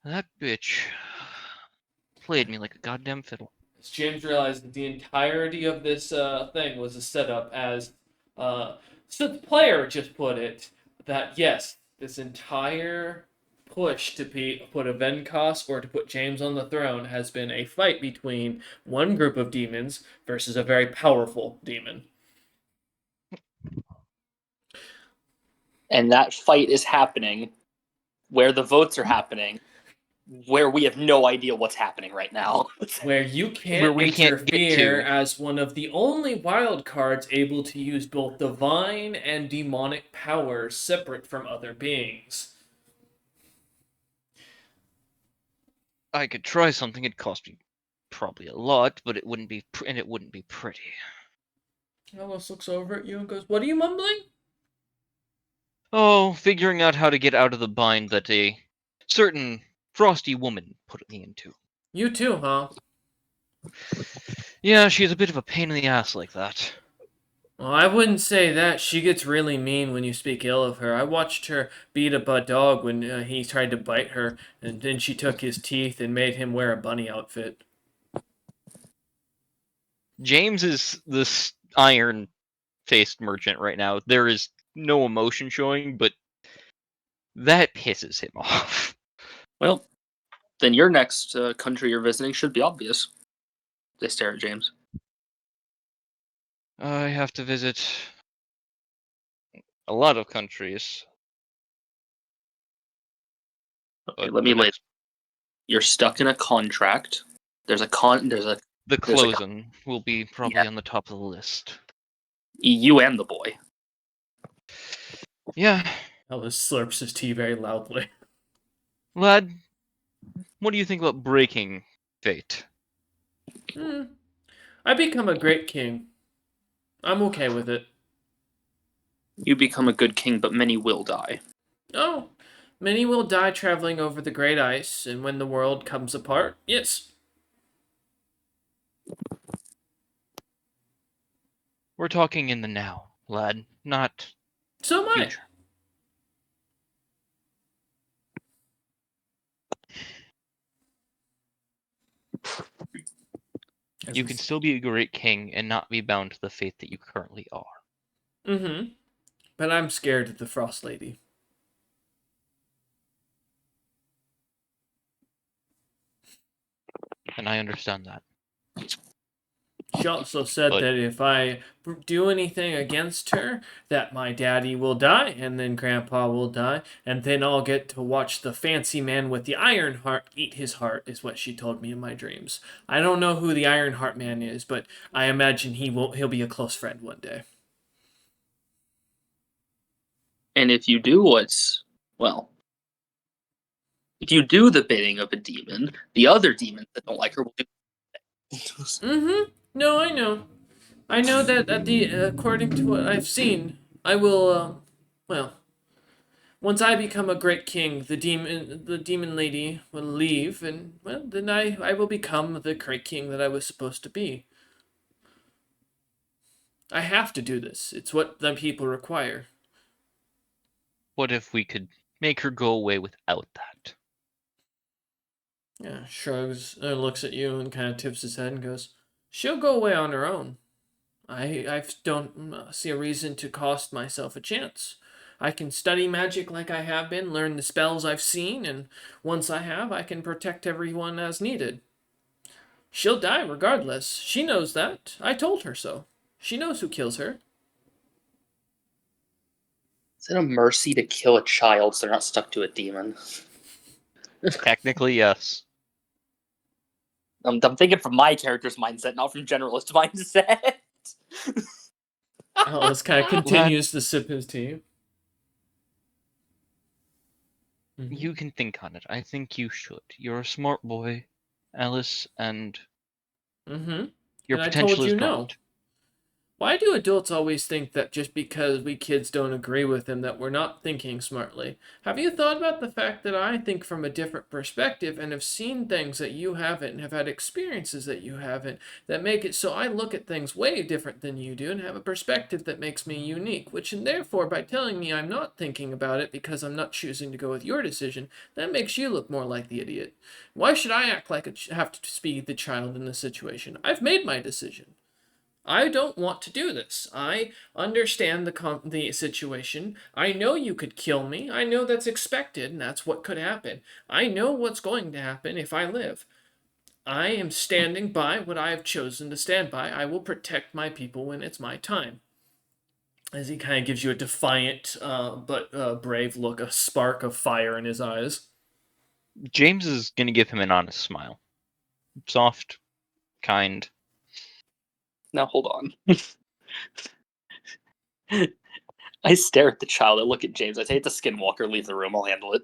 That bitch played me like a goddamn fiddle. As James realized that the entirety of this thing was a setup, as so the player just put it, that yes, this entire push to put a Venkos or to put James on the throne has been a fight between one group of demons versus a very powerful demon. And that fight is happening where the votes are happening, where we have no idea what's happening right now. Where you can't Where we can't get interfere to. as one of the only wild cards able to use both divine and demonic powers separate from other beings. I could try something. It'd cost me probably a lot, but it wouldn't be pretty. Alice looks over at you and goes, "What are you mumbling?" Oh, figuring out how to get out of the bind that a certain frosty woman put me into. You too, huh? Yeah, she's a bit of a pain in the ass like that. Well, I wouldn't say that. She gets really mean when you speak ill of her. I watched her beat up a dog when he tried to bite her, and then she took his teeth and made him wear a bunny outfit. James is this iron-faced merchant right now. There is no emotion showing, but that pisses him off. Well, then your next country you're visiting should be obvious. They stare at James. I have to visit a lot of countries. Okay, But let me the lay. next- You're stuck in a contract. There's a The There's a closing will be probably on the top of the list. you and the boy. Yeah, Alice slurps his tea very loudly. lad, what do you think about breaking fate? I become a great king. I'm okay with it. You become a good king, but many will die. Oh, many will die traveling over the great ice, and when the world comes apart, yes. We're talking in the now, lad, not So am I. future. You can still be a great king and not be bound to the fate that you currently are. Mm-hmm. But I'm scared of the Frost Lady. And I understand that. She also said But- that if I do anything against her, that my daddy will die, and then Grandpa will die, and then I'll get to watch the fancy man with the Ironheart eat his heart, is what she told me in my dreams. I don't know who the Ironheart man is, but I imagine he'll be a close friend one day. And if you do if you do the bidding of a demon, the other demons that don't like her will do. Mm-hmm. No, I know. I know that according to what I've seen, I will, well, once I become a great king, the demon lady will leave, and well, then I will become the great king that I was supposed to be. I have to do this. It's what the people require. What if we could make her go away without that? Yeah, shrugs, looks at you, and kind of tips his head and goes, "She'll go away on her own. I don't see a reason to cost myself a chance. I can study magic like I have been, learn the spells I've seen, and once I have, I can protect everyone as needed. She'll die regardless. She knows that. I told her so. She knows who kills her." Is it a mercy to kill a child so they're not stuck to a demon? Technically, yes. I'm thinking from my character's mindset, not from generalist mindset. Alice kind of continues to sip his tea. Mhm. You can think on it. I think you should. You're a smart boy, Alice, and Mm-hmm. your And I potential told is you no. bright. Why do adults always think that just because we kids don't agree with them that we're not thinking smartly? Have you thought about the fact that I think from a different perspective and have seen things that you haven't and have had experiences that you haven't that make it so I look at things way different than you do and have a perspective that makes me unique, which and therefore by telling me I'm not thinking about it because I'm not choosing to go with your decision, that makes you look more like the idiot. Why should I act like have to be the child in this situation? I've made my decision. I don't want to do this. I understand the situation. I know you could kill me. I know that's expected, and that's what could happen. I know what's going to happen if I live. I am standing by what I have chosen to stand by. I will protect my people when it's my time. As he kind of gives you a defiant but brave look, a spark of fire in his eyes. James is going to give him an honest smile. Soft, kind. Now hold on. I stare at the child. I look at James. I say it's a skinwalker. Leave the room. I'll handle it.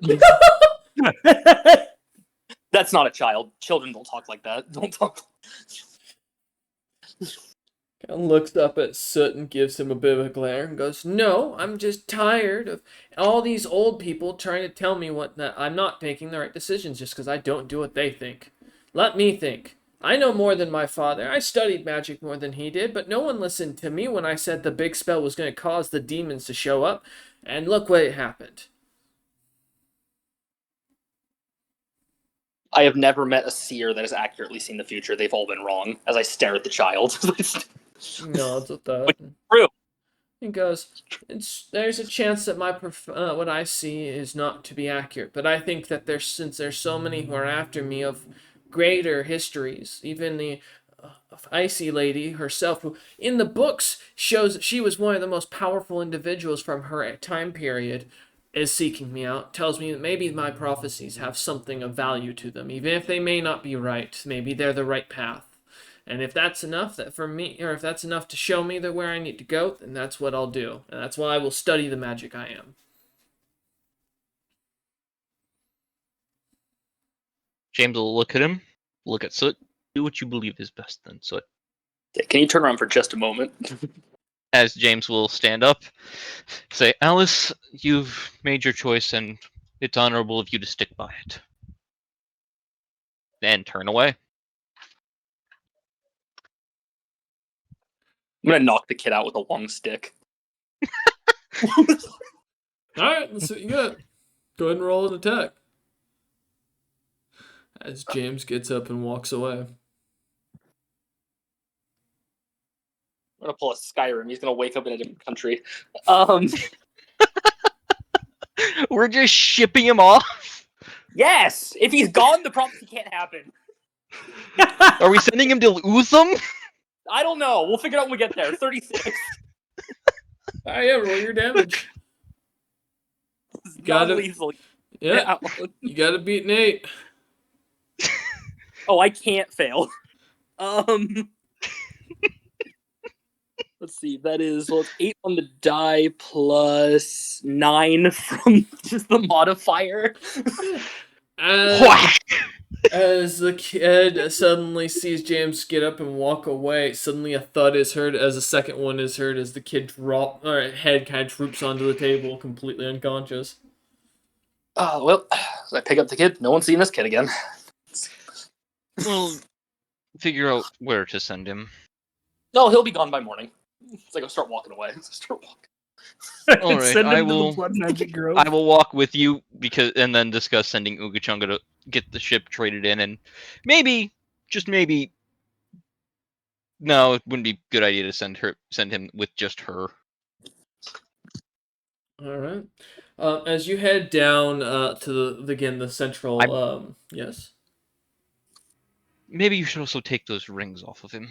That's not a child. Children don't talk like that. Don't talk. Kind of looks up at Soot and gives him a bit of a glare and goes, "No, I'm just tired of all these old people trying to tell me that I'm not making the right decisions just because I don't do what they think. Let me think. I know more than my father. I studied magic more than he did, but no one listened to me when I said the big spell was going to cause the demons to show up, and look what happened." I have never met a seer that has accurately seen the future. They've all been wrong. As I stare at the child. Nods at that. True. He goes, there's a chance that what I see is not to be accurate, but I think that since there's so many who are after me of greater histories, even the icy lady herself, who in the books shows that she was one of the most powerful individuals from her time period, is seeking me out, tells me that maybe my prophecies have something of value to them, even if they may not be right. Maybe they're the right path. And if that's enough if that's enough to show me where I need to go, then that's what I'll do. And that's why I will study the magic I am. James will look at him, look at Soot. Do what you believe is best then, Soot. Can you turn around for just a moment? As James will stand up, say, Alice, you've made your choice and it's honorable of you to stick by it. And turn away. I'm gonna knock the kid out with a long stick. Alright, let's see what you got. Go ahead and roll an attack. As James gets up and walks away. I'm gonna pull a Skyrim. He's gonna wake up in a different country. We're just shipping him off. Yes! If he's gone, the prophecy can't happen. Are we sending him to Utham? I don't know. We'll figure it out when we get there. 36. Yeah, roll your damage. Gotta- Non-lethal. Yeah, you gotta beat Nate. Oh, I can't fail. Let's see. That is, well, it's 8 on the die plus 9 from just the modifier. Whack! As the kid suddenly sees James get up and walk away, suddenly a thud is heard as a second one is heard as the kid head kind of droops onto the table, completely unconscious. Oh, well, so I pick up the kid. No one's seen this kid again. We'll figure out where to send him. No, he'll be gone by morning. It's like I'll start walking away. Start walking. All right, Send him I to will- the Blood Magic Grove. I will walk with you and then discuss sending Uga Chunga to get the ship traded in, and maybe, just maybe. No, it wouldn't be a good idea to send him with just her. All right. As you head down to the central. Yes. Maybe you should also take those rings off of him.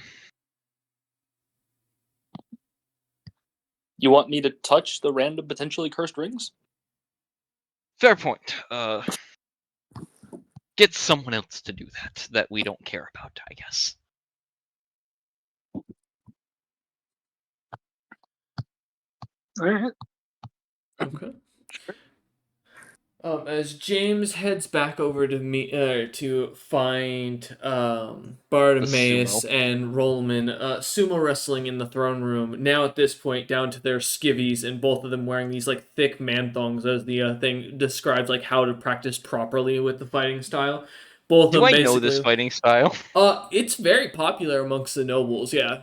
You want me to touch the random potentially cursed rings? Fair point. Get someone else to do that we don't care about, I guess. Alright. Okay. As James heads back over to find Bartimaeus sumo. and Rollman sumo wrestling in the throne room, now at this point down to their skivvies, and both of them wearing these like thick man thongs, as the thing describes like how to practice properly with the fighting style. Both Do of I them know basically, this fighting style? it's very popular amongst the nobles, yeah.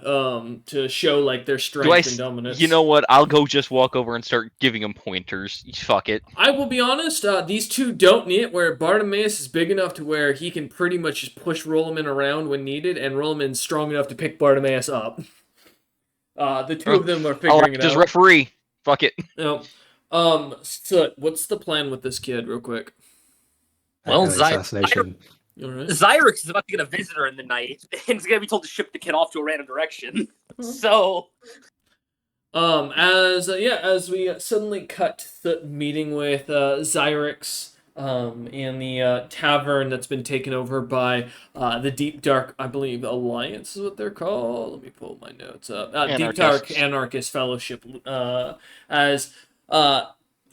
To show like their Do strength and dominance. You know what? I'll go just walk over and start giving him pointers. Fuck it. I will be honest, these two don't need it, where Bartimaeus is big enough to where he can pretty much just push Rolliman around when needed, and Rolliman's strong enough to pick Bartimaeus up. The two of them are I'll figuring it act as out. referee. Fuck it. No. So what's the plan with this kid, real quick? Well, assassination. All right. Zyrix is about to get a visitor in the night, and he's gonna be told to ship the kid off to a random direction. So, As we suddenly cut to the meeting with Zyrix in the tavern that's been taken over by the Deep Dark, I believe, Alliance is what they're called. Let me pull my notes up. Deep Dark Anarchists. Anarchist Fellowship. As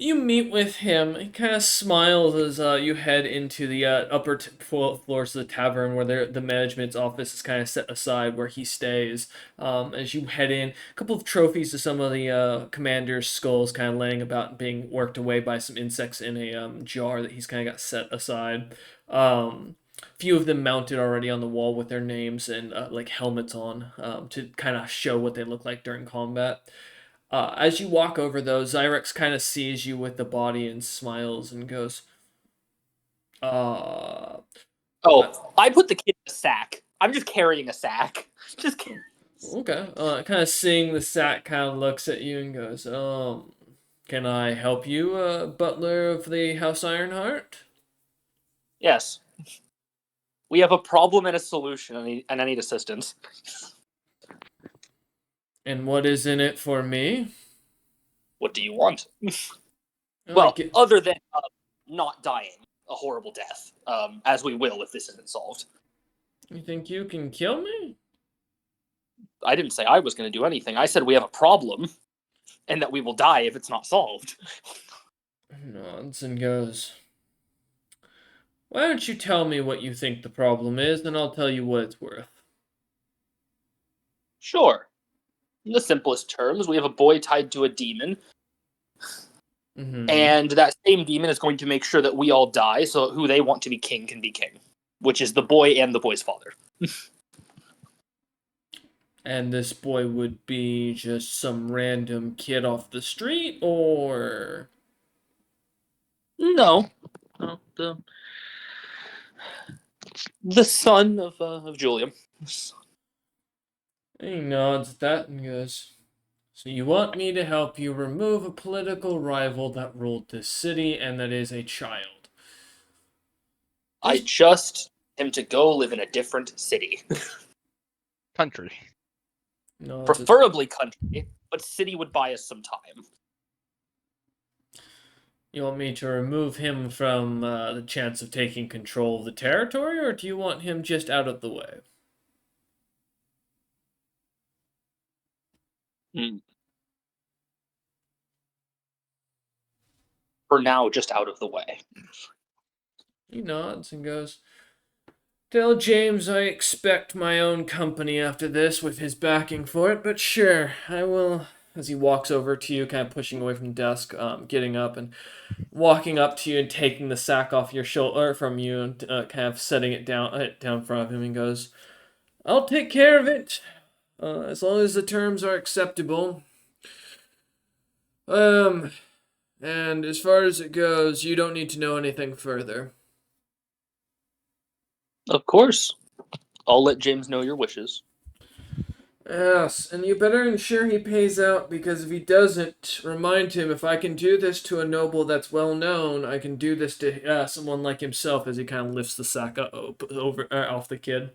you meet with him, he kind of smiles as you head into the upper floors of the tavern, where the management's office is kind of set aside where he stays. As you head in, a couple of trophies to some of the commanders' skulls kind of laying about and being worked away by some insects in a jar that he's kind of got set aside. Few of them mounted already on the wall with their names and like helmets on to kind of show what they look like during combat. As you walk over, though, Zyrex kind of sees you with the body and smiles and goes, I put the kid in a sack. I'm just carrying a sack. Just kidding. okay. Kind of seeing the sack, kind of looks at you and goes, can I help you, butler of the House Ironheart? Yes. We have a problem and a solution, and I need assistance. And what is in it for me? What do you want? I Well, get- other than not dying a horrible death, as we will if this isn't solved. You think you can kill me? I didn't say I was going to do anything. I said we have a problem, and that we will die if it's not solved. Nods and goes, why don't you tell me what you think the problem is, and I'll tell you what it's worth. Sure. In the simplest terms, we have a boy tied to a demon, Mm-hmm. and that same demon is going to make sure that we all die, so who they want to be king can be king, which is the boy and the boy's father. And this boy would be just some random kid off the street, or... No. The son of Julia. He nods at that and goes, "So you want me to help you remove a political rival that ruled this city and that is a child?" I just him to go live in a different city. Country. No, Preferably country, but city would buy us some time. you want me to remove him from the chance of taking control of the territory, or do you want him just out of the way? For now, just out of the way. He nods and goes, "Tell James I expect my own company after this with his backing for it, but sure, I will." As he walks over to you, kind of pushing away from the desk, getting up and walking up to you and taking the sack off your shoulder from you and kind of setting it down in front of him, and goes, "I'll take care of it, as long as the terms are acceptable. And as far as it goes, you don't need to know anything further." Of course. I'll let James know your wishes. "Yes, and you better ensure he pays out, because if he doesn't, remind him, if I can do this to a noble that's well known, I can do this to someone like himself," as he kind of lifts the sack off the kid.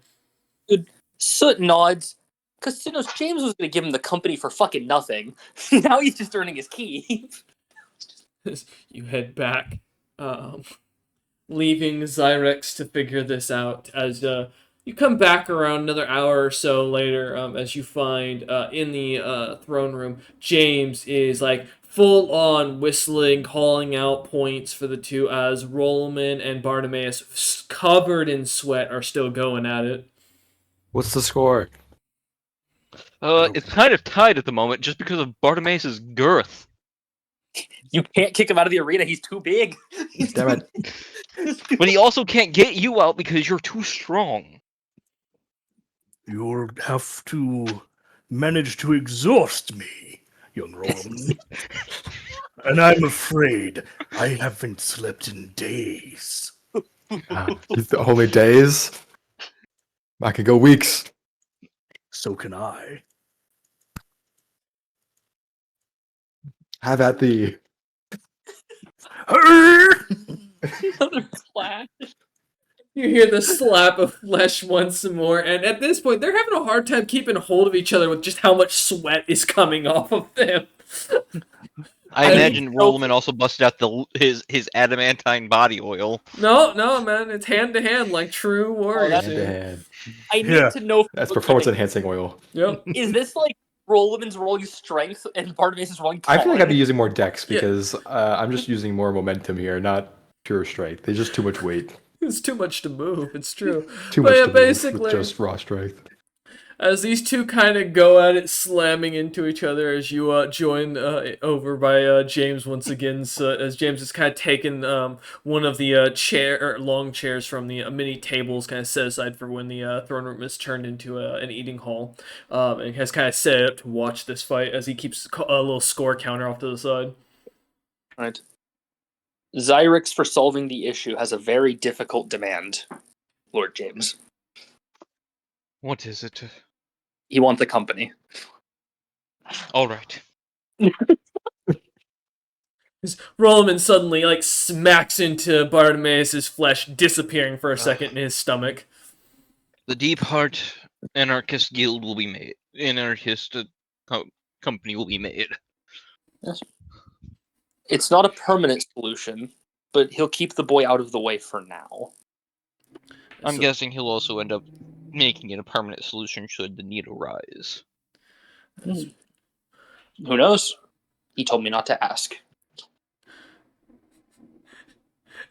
Soot nods, because James was going to give him the company for fucking nothing. Now he's just earning his keep. You head back, leaving Zyrex to figure this out. As you come back around another hour or so later, as you find in the throne room, James is like full on whistling, calling out points for the two, as Rollman and Bartimaeus, covered in sweat, are still going at it. What's the score? It's kind of tied at the moment just because of Bartimaeus' girth. You can't kick him out of the arena. He's too big. Damn it. But he also can't get you out because you're too strong. You'll have to manage to exhaust me, young Roman. And I'm afraid I haven't slept in days. Only days? I could go weeks. So can I. Have at thee. Another clash. You hear the slap of flesh once more, and at this point, they're having a hard time keeping hold of each other with just how much sweat is coming off of them. I imagine Rollman also busted out his adamantine body oil. No, man, it's hand to hand like true warriors. that's- Hand to hand. I need Yeah. to know. That's performance enhancing oil. Yep. Is this like Rollman's rolling strength and Bartimaeus rolling I feel like I'd be con? using more dex because I'm just using more momentum here, not pure strength. There's just too much weight. It's too much to move. It's true. Too But much yeah, to move basically, with just raw strength. as these two kind of go at it, slamming into each other, as you join over by James once again, so as James has kind of taken one of the long chairs from the mini tables, kind of set aside for when the throne room is turned into an eating hall, and has kind of set it up to watch this fight as he keeps a little score counter off to the side. Right. Zyrex, for solving the issue, has a very difficult demand, Lord James. What is it? He wants the company. All right. Rollman suddenly like smacks into Bartimaeus' flesh, disappearing for a second in his stomach. The Deep Heart Anarchist Guild will be made. Anarchist company will be made. Yes. It's not a permanent solution, but he'll keep the boy out of the way for now. I'm guessing he'll also end up making it a permanent solution should the need arise. Who knows? He told me not to ask.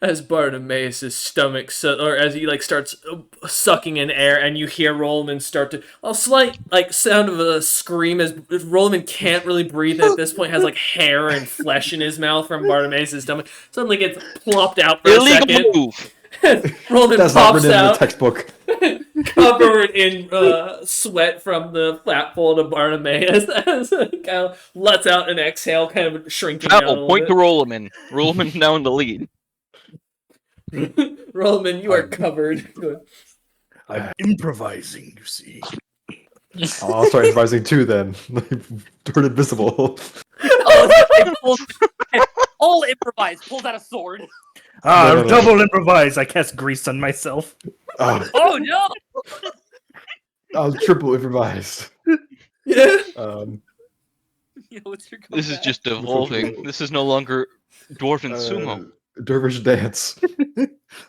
As Bartimaeus' stomach, or as he like starts sucking in air, and you hear Rollman start to a slight like sound of a scream as Rollman can't really breathe, and at this point has like hair and flesh in his mouth from Bartimaeus' stomach. Suddenly gets plopped out for a second. Move. Rollman That's not pops written in the out, textbook. covered in sweat from the flat fold of Bartimaeus, as he kind of lets out an exhale, kind of shrinking down a Travel, little point bit. to Rollman. Rollman now in the lead. Rollman, you are covered. Good. I'm improvising, you see. I'll start improvising too then. Turn invisible. All improvise. Pulls out a sword. Ah, No. double improvise. I cast grease on myself. Oh, Oh no! I'll triple improvise. Yeah. What's your This is comeback? just evolving. This is no longer dwarven sumo. Dervish dance.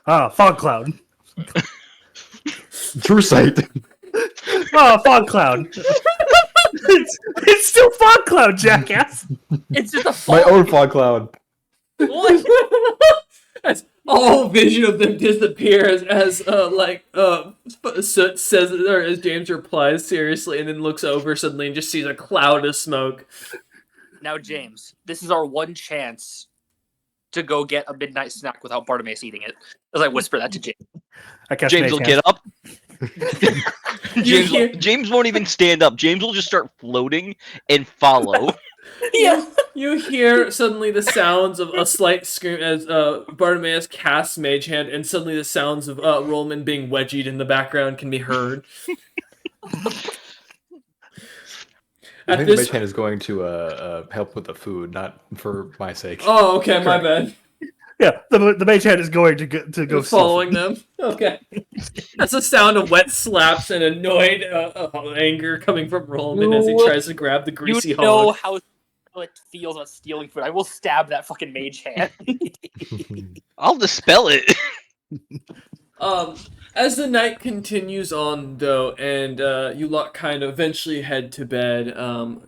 Ah, fog cloud. True sight. Ah, fog cloud. it's still fog cloud, jackass. It's just a My fog. own fog cloud. What? As a whole vision of them disappear as Soot says, or as James replies seriously, and then looks over suddenly and just sees a cloud of smoke. Now, James, this is our one chance to go get a midnight snack without Bartimaeus eating it. As I whisper that to James. I cast James mage will hand. get up. hear- James won't even stand up. James will just start floating and follow. Yeah. You hear suddenly the sounds of a slight scream as Bartimaeus casts Mage Hand, and suddenly the sounds of Rollman being wedgied in the background can be heard. I At think the this, mage hand is going to help with the food, not for my sake. oh, okay, my Correct. bad. Yeah, the mage hand is going to go Following steal them. Okay. That's the sound of wet slaps and annoyed anger coming from Rollman as he tries to grab the You greasy know hog. how it feels about stealing food. I will stab that fucking mage hand. I'll dispel it. As the night continues on, though, and you lot kind of eventually head to bed,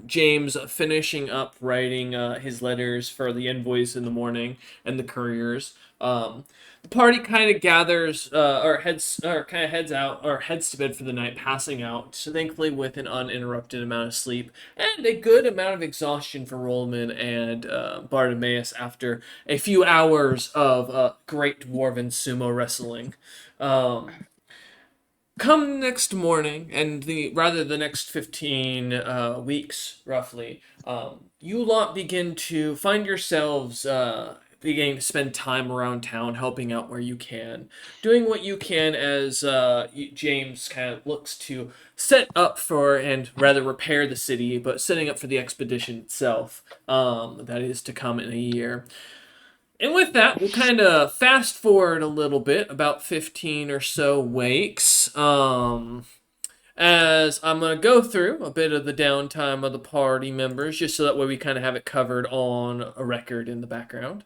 James finishing up writing his letters for the envoys in the morning and the couriers. The party kind of gathers, heads to bed for the night, passing out. So thankfully, with an uninterrupted amount of sleep and a good amount of exhaustion for Rollman and Bartimaeus after a few hours of great dwarven sumo wrestling. Come next morning, and the next 15 weeks, roughly, you lot begin to find yourselves beginning to spend time around town, helping out where you can, doing what you can as James kind of looks to set up for and rather repair the city, but setting up for the expedition itself that is to come in a year. And with that, we'll kind of fast forward a little bit, about 15 or so weeks, as I'm going to go through a bit of the downtime of the party members, just so that way we kind of have it covered on a record in the background.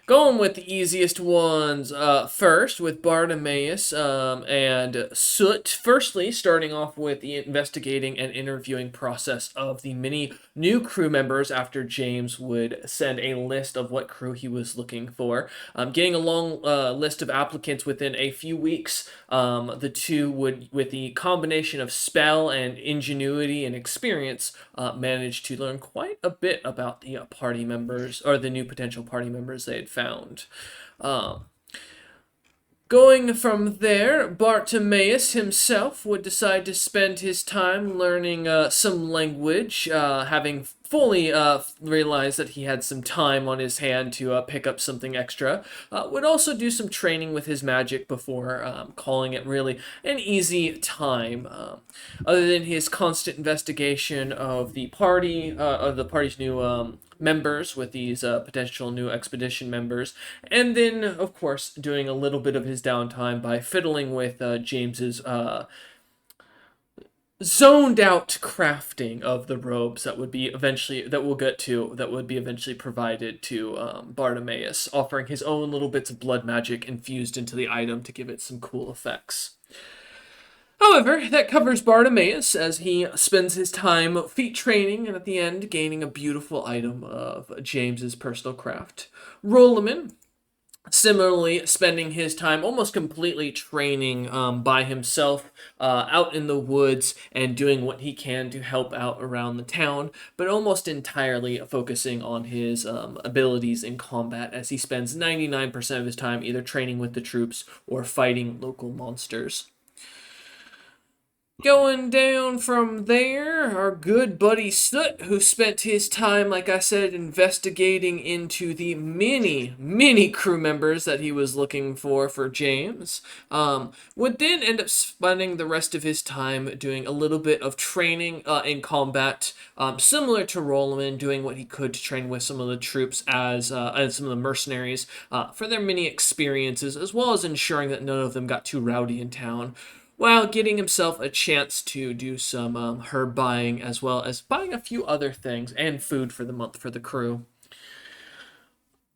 Going with the easiest ones first, with Bartimaeus and Soot. Firstly, starting off with the investigating and interviewing process of the many new crew members after James would send a list of what crew he was looking for. Getting a long list of applicants within a few weeks, the two would, with the combination of spell and ingenuity and experience, manage to learn quite a bit about the party members, or the new potential party members they had found. Going from there, Bartimaeus himself would decide to spend his time learning some language, having fully realized that he had some time on his hand to pick up something extra. Would also do some training with his magic before calling it really an easy time. Other than his constant investigation of the party's new members with these potential new expedition members, and then of course doing a little bit of his downtime by fiddling with James's zoned out crafting of the robes that would be eventually provided to Bartimaeus, offering his own little bits of blood magic infused into the item to give it some cool effects. However, that covers Bartimaeus as he spends his time feat training and at the end gaining a beautiful item of James's personal craft. Rolliman, similarly, spending his time almost completely training by himself out in the woods and doing what he can to help out around the town, but almost entirely focusing on his abilities in combat as he spends 99% of his time either training with the troops or fighting local monsters. Going down from there, our good buddy Soot, who spent his time, like I said, investigating into the many crew members that he was looking for James, would then end up spending the rest of his time doing a little bit of training in combat, similar to Roland, doing what he could to train with some of the troops as and some of the mercenaries for their many experiences, as well as ensuring that none of them got too rowdy in town, while getting himself a chance to do some herb buying, as well as buying a few other things and food for the month for the crew.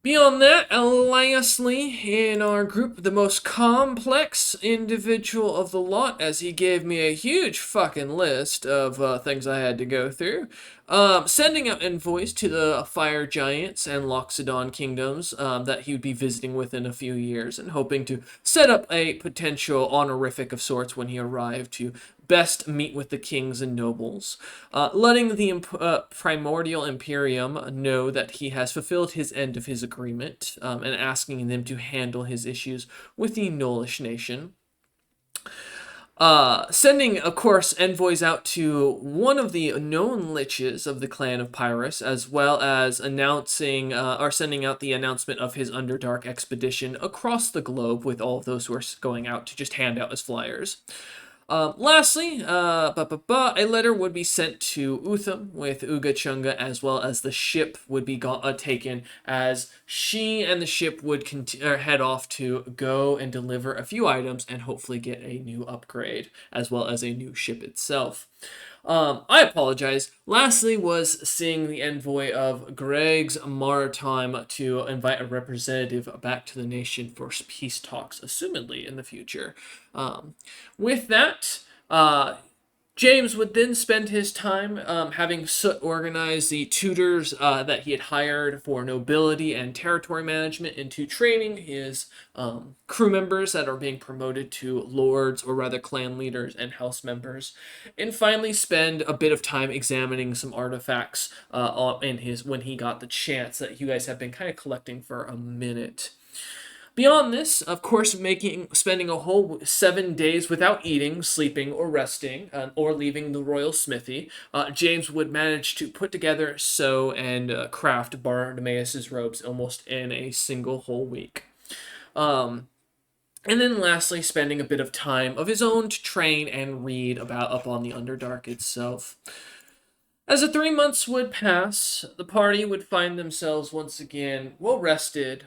Beyond that, lastly, in our group, the most complex individual of the lot, as he gave me a huge fucking list of things I had to go through, sending out envoys to the Fire Giants and Loxodon kingdoms that he would be visiting within a few years, and hoping to set up a potential honorific of sorts when he arrived to best meet with the kings and nobles, letting the primordial Imperium know that he has fulfilled his end of his agreement, and asking them to handle his issues with the Nolish nation. Sending, of course, envoys out to one of the known liches of the clan of Pyrrhus, as well as announcing or sending out the announcement of his Underdark expedition across the globe with all of those who are going out to just hand out as flyers. Lastly, a letter would be sent to Utham with Uga Chunga, as well as the ship would be taken, as she and the ship would head off to go and deliver a few items and hopefully get a new upgrade, as well as a new ship itself. I apologize. Lastly was seeing the envoy of Greg's Maritime to invite a representative back to the nation for peace talks, assumedly in the future. With that, James would then spend his time having Soot organize the tutors that he had hired for nobility and territory management into training his crew members that are being promoted to lords, or rather clan leaders and house members, and finally spend a bit of time examining some artifacts in his when he got the chance that you guys have been kind of collecting for a minute. Beyond this, of course, spending a whole 7 days without eating, sleeping, or resting, or leaving the royal smithy, James would manage to put together, sew, and craft Bartimaeus' robes almost in a single whole week. And then lastly, spending a bit of time of his own to train and read about up on the Underdark itself. As the 3 months would pass, the party would find themselves once again well rested,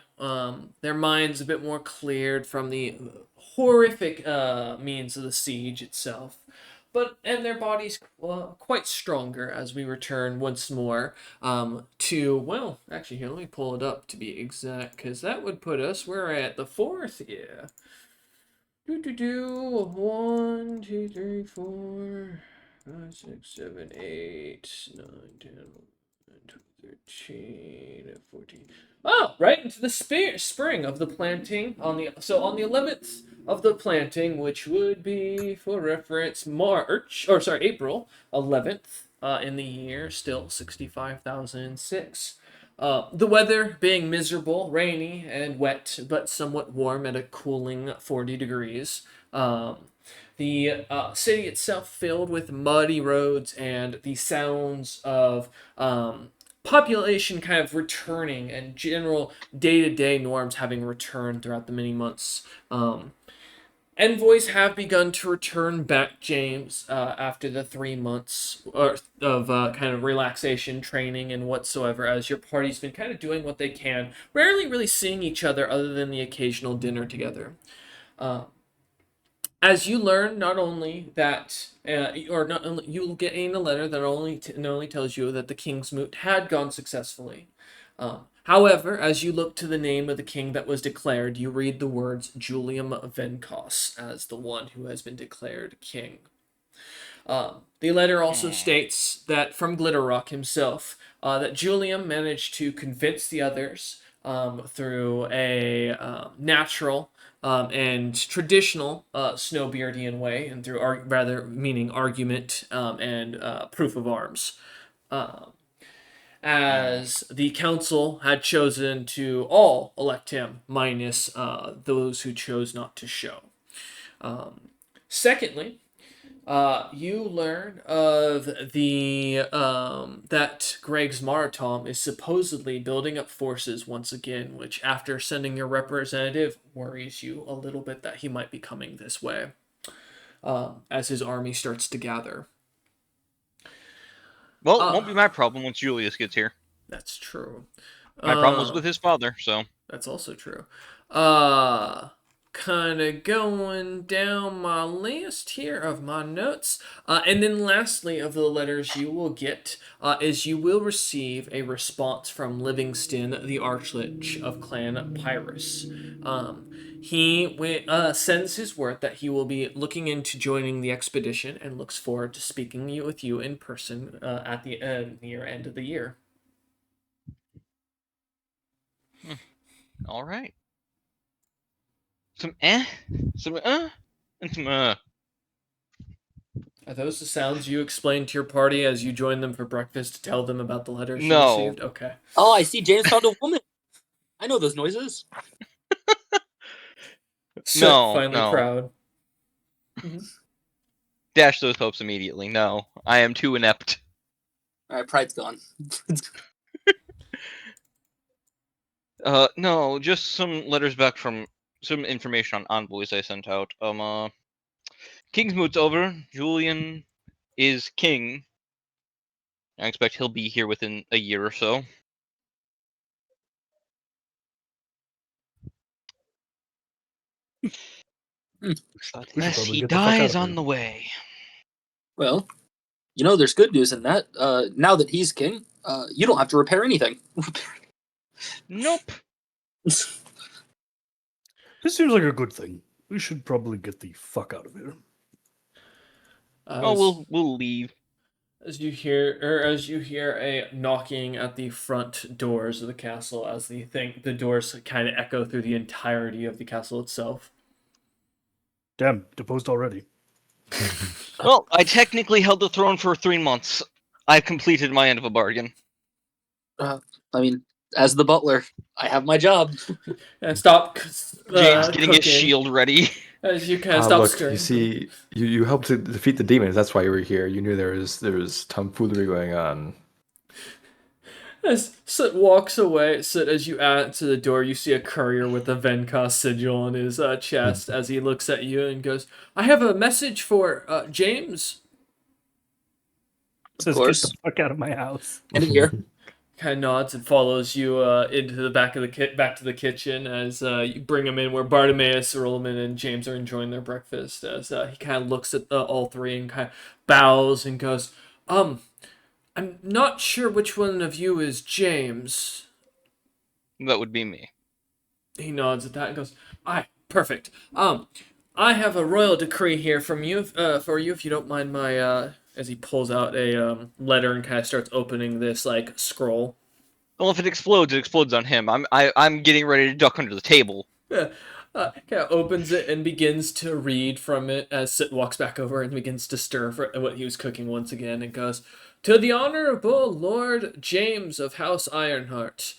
their minds a bit more cleared from the horrific means of the siege itself, and their bodies quite stronger as we return once more to, well, actually here, let me pull it up to be exact, because that would put us, we're at the 4th year. 1, 2, 3, 4, 5, 6, 7, 8, 9, 10, 11, 12, 13, 14. Oh, right into the spring of the planting on the 11th of the planting, which would be, for reference, April 11th in the year, still 65,006. The weather being miserable, rainy, and wet, but somewhat warm at a cooling 40 degrees. The city itself filled with muddy roads and the sounds of population kind of returning, and general day-to-day norms having returned throughout the many months. Envoys have begun to return back, James, after the 3 months of kind of relaxation, training, and whatsoever, as your party's been kind of doing what they can, rarely really seeing each other other than the occasional dinner together. As you learn, not only that, you'll get in a letter that not only tells you that the King's Moot had gone successfully. However, as you look to the name of the king that was declared, you read the words Julium Venkos as the one who has been declared king. The letter also states that from Glitterrock himself, that Julium managed to convince the others through a natural and traditional Snowbeardian way, and through meaning argument and proof of arms. As the council had chosen to all elect him, minus those who chose not to show. Secondly, You learn of the that Greg's Maratom is supposedly building up forces once again, which, after sending your representative, worries you a little bit that he might be coming this way as his army starts to gather. Well, it won't be my problem once Julius gets here. That's true. My problem was with his father, so. That's also true. Kind of going down my list here of my notes. And then lastly, of the letters you will get is you will receive a response from Livingston, the Archlich of Clan Pyrrhus. He sends his word that he will be looking into joining the expedition and looks forward to speaking with you in person at the near end of the year. All right. Some some and some Are those the sounds you explained to your party as you joined them for breakfast to tell them about the letters you No. received? Okay. Oh, I see. James found a woman. I know those noises. So No, finally no. proud. Dash those hopes immediately. No, I am too inept. All right, pride's gone. No, just some letters back from some information on envoys I sent out. King's mood's over. Julian is king. I expect he'll be here within a year or so. Unless he dies on the way. Well, there's good news in that. Now that he's king, you don't have to repair anything. Nope. This seems like a good thing. We should probably get the fuck out of here. We'll leave. As you hear a knocking at the front doors of the castle, as the doors kind of echo through the entirety of the castle itself. Damn, deposed already. Well, I technically held the throne for 3 months. I completed my end of a bargain. I mean, as the butler, I have my job. And stop. James getting cooking. his shield ready. As you kind of stop Look, stirring. you see, you helped to defeat the demons. That's why you were here. You knew there was tomfoolery going on. As Soot walks away, Soot, as you answer the door, you see a courier with a Venkos sigil on his chest as he looks at you and goes, I have a message for James. Says, course. Get the fuck out of my house. Get it here. Kind of nods and follows you into the back to the kitchen as you bring him in where Bartimaeus, Earlman, and James are enjoying their breakfast. As he kind of looks at all three and kind of bows and goes, I'm not sure which one of you is James. That would be me. He nods at that and goes, aye, perfect. I have a royal decree here from you, for you, if you don't mind my, as he pulls out a letter and kind of starts opening this, like, scroll. Well, if it explodes on him. I'm getting ready to duck under the table. Kind of opens it and begins to read from it as Sit walks back over and begins to stir for what he was cooking once again and goes, To the Honorable Lord James of House Ironheart.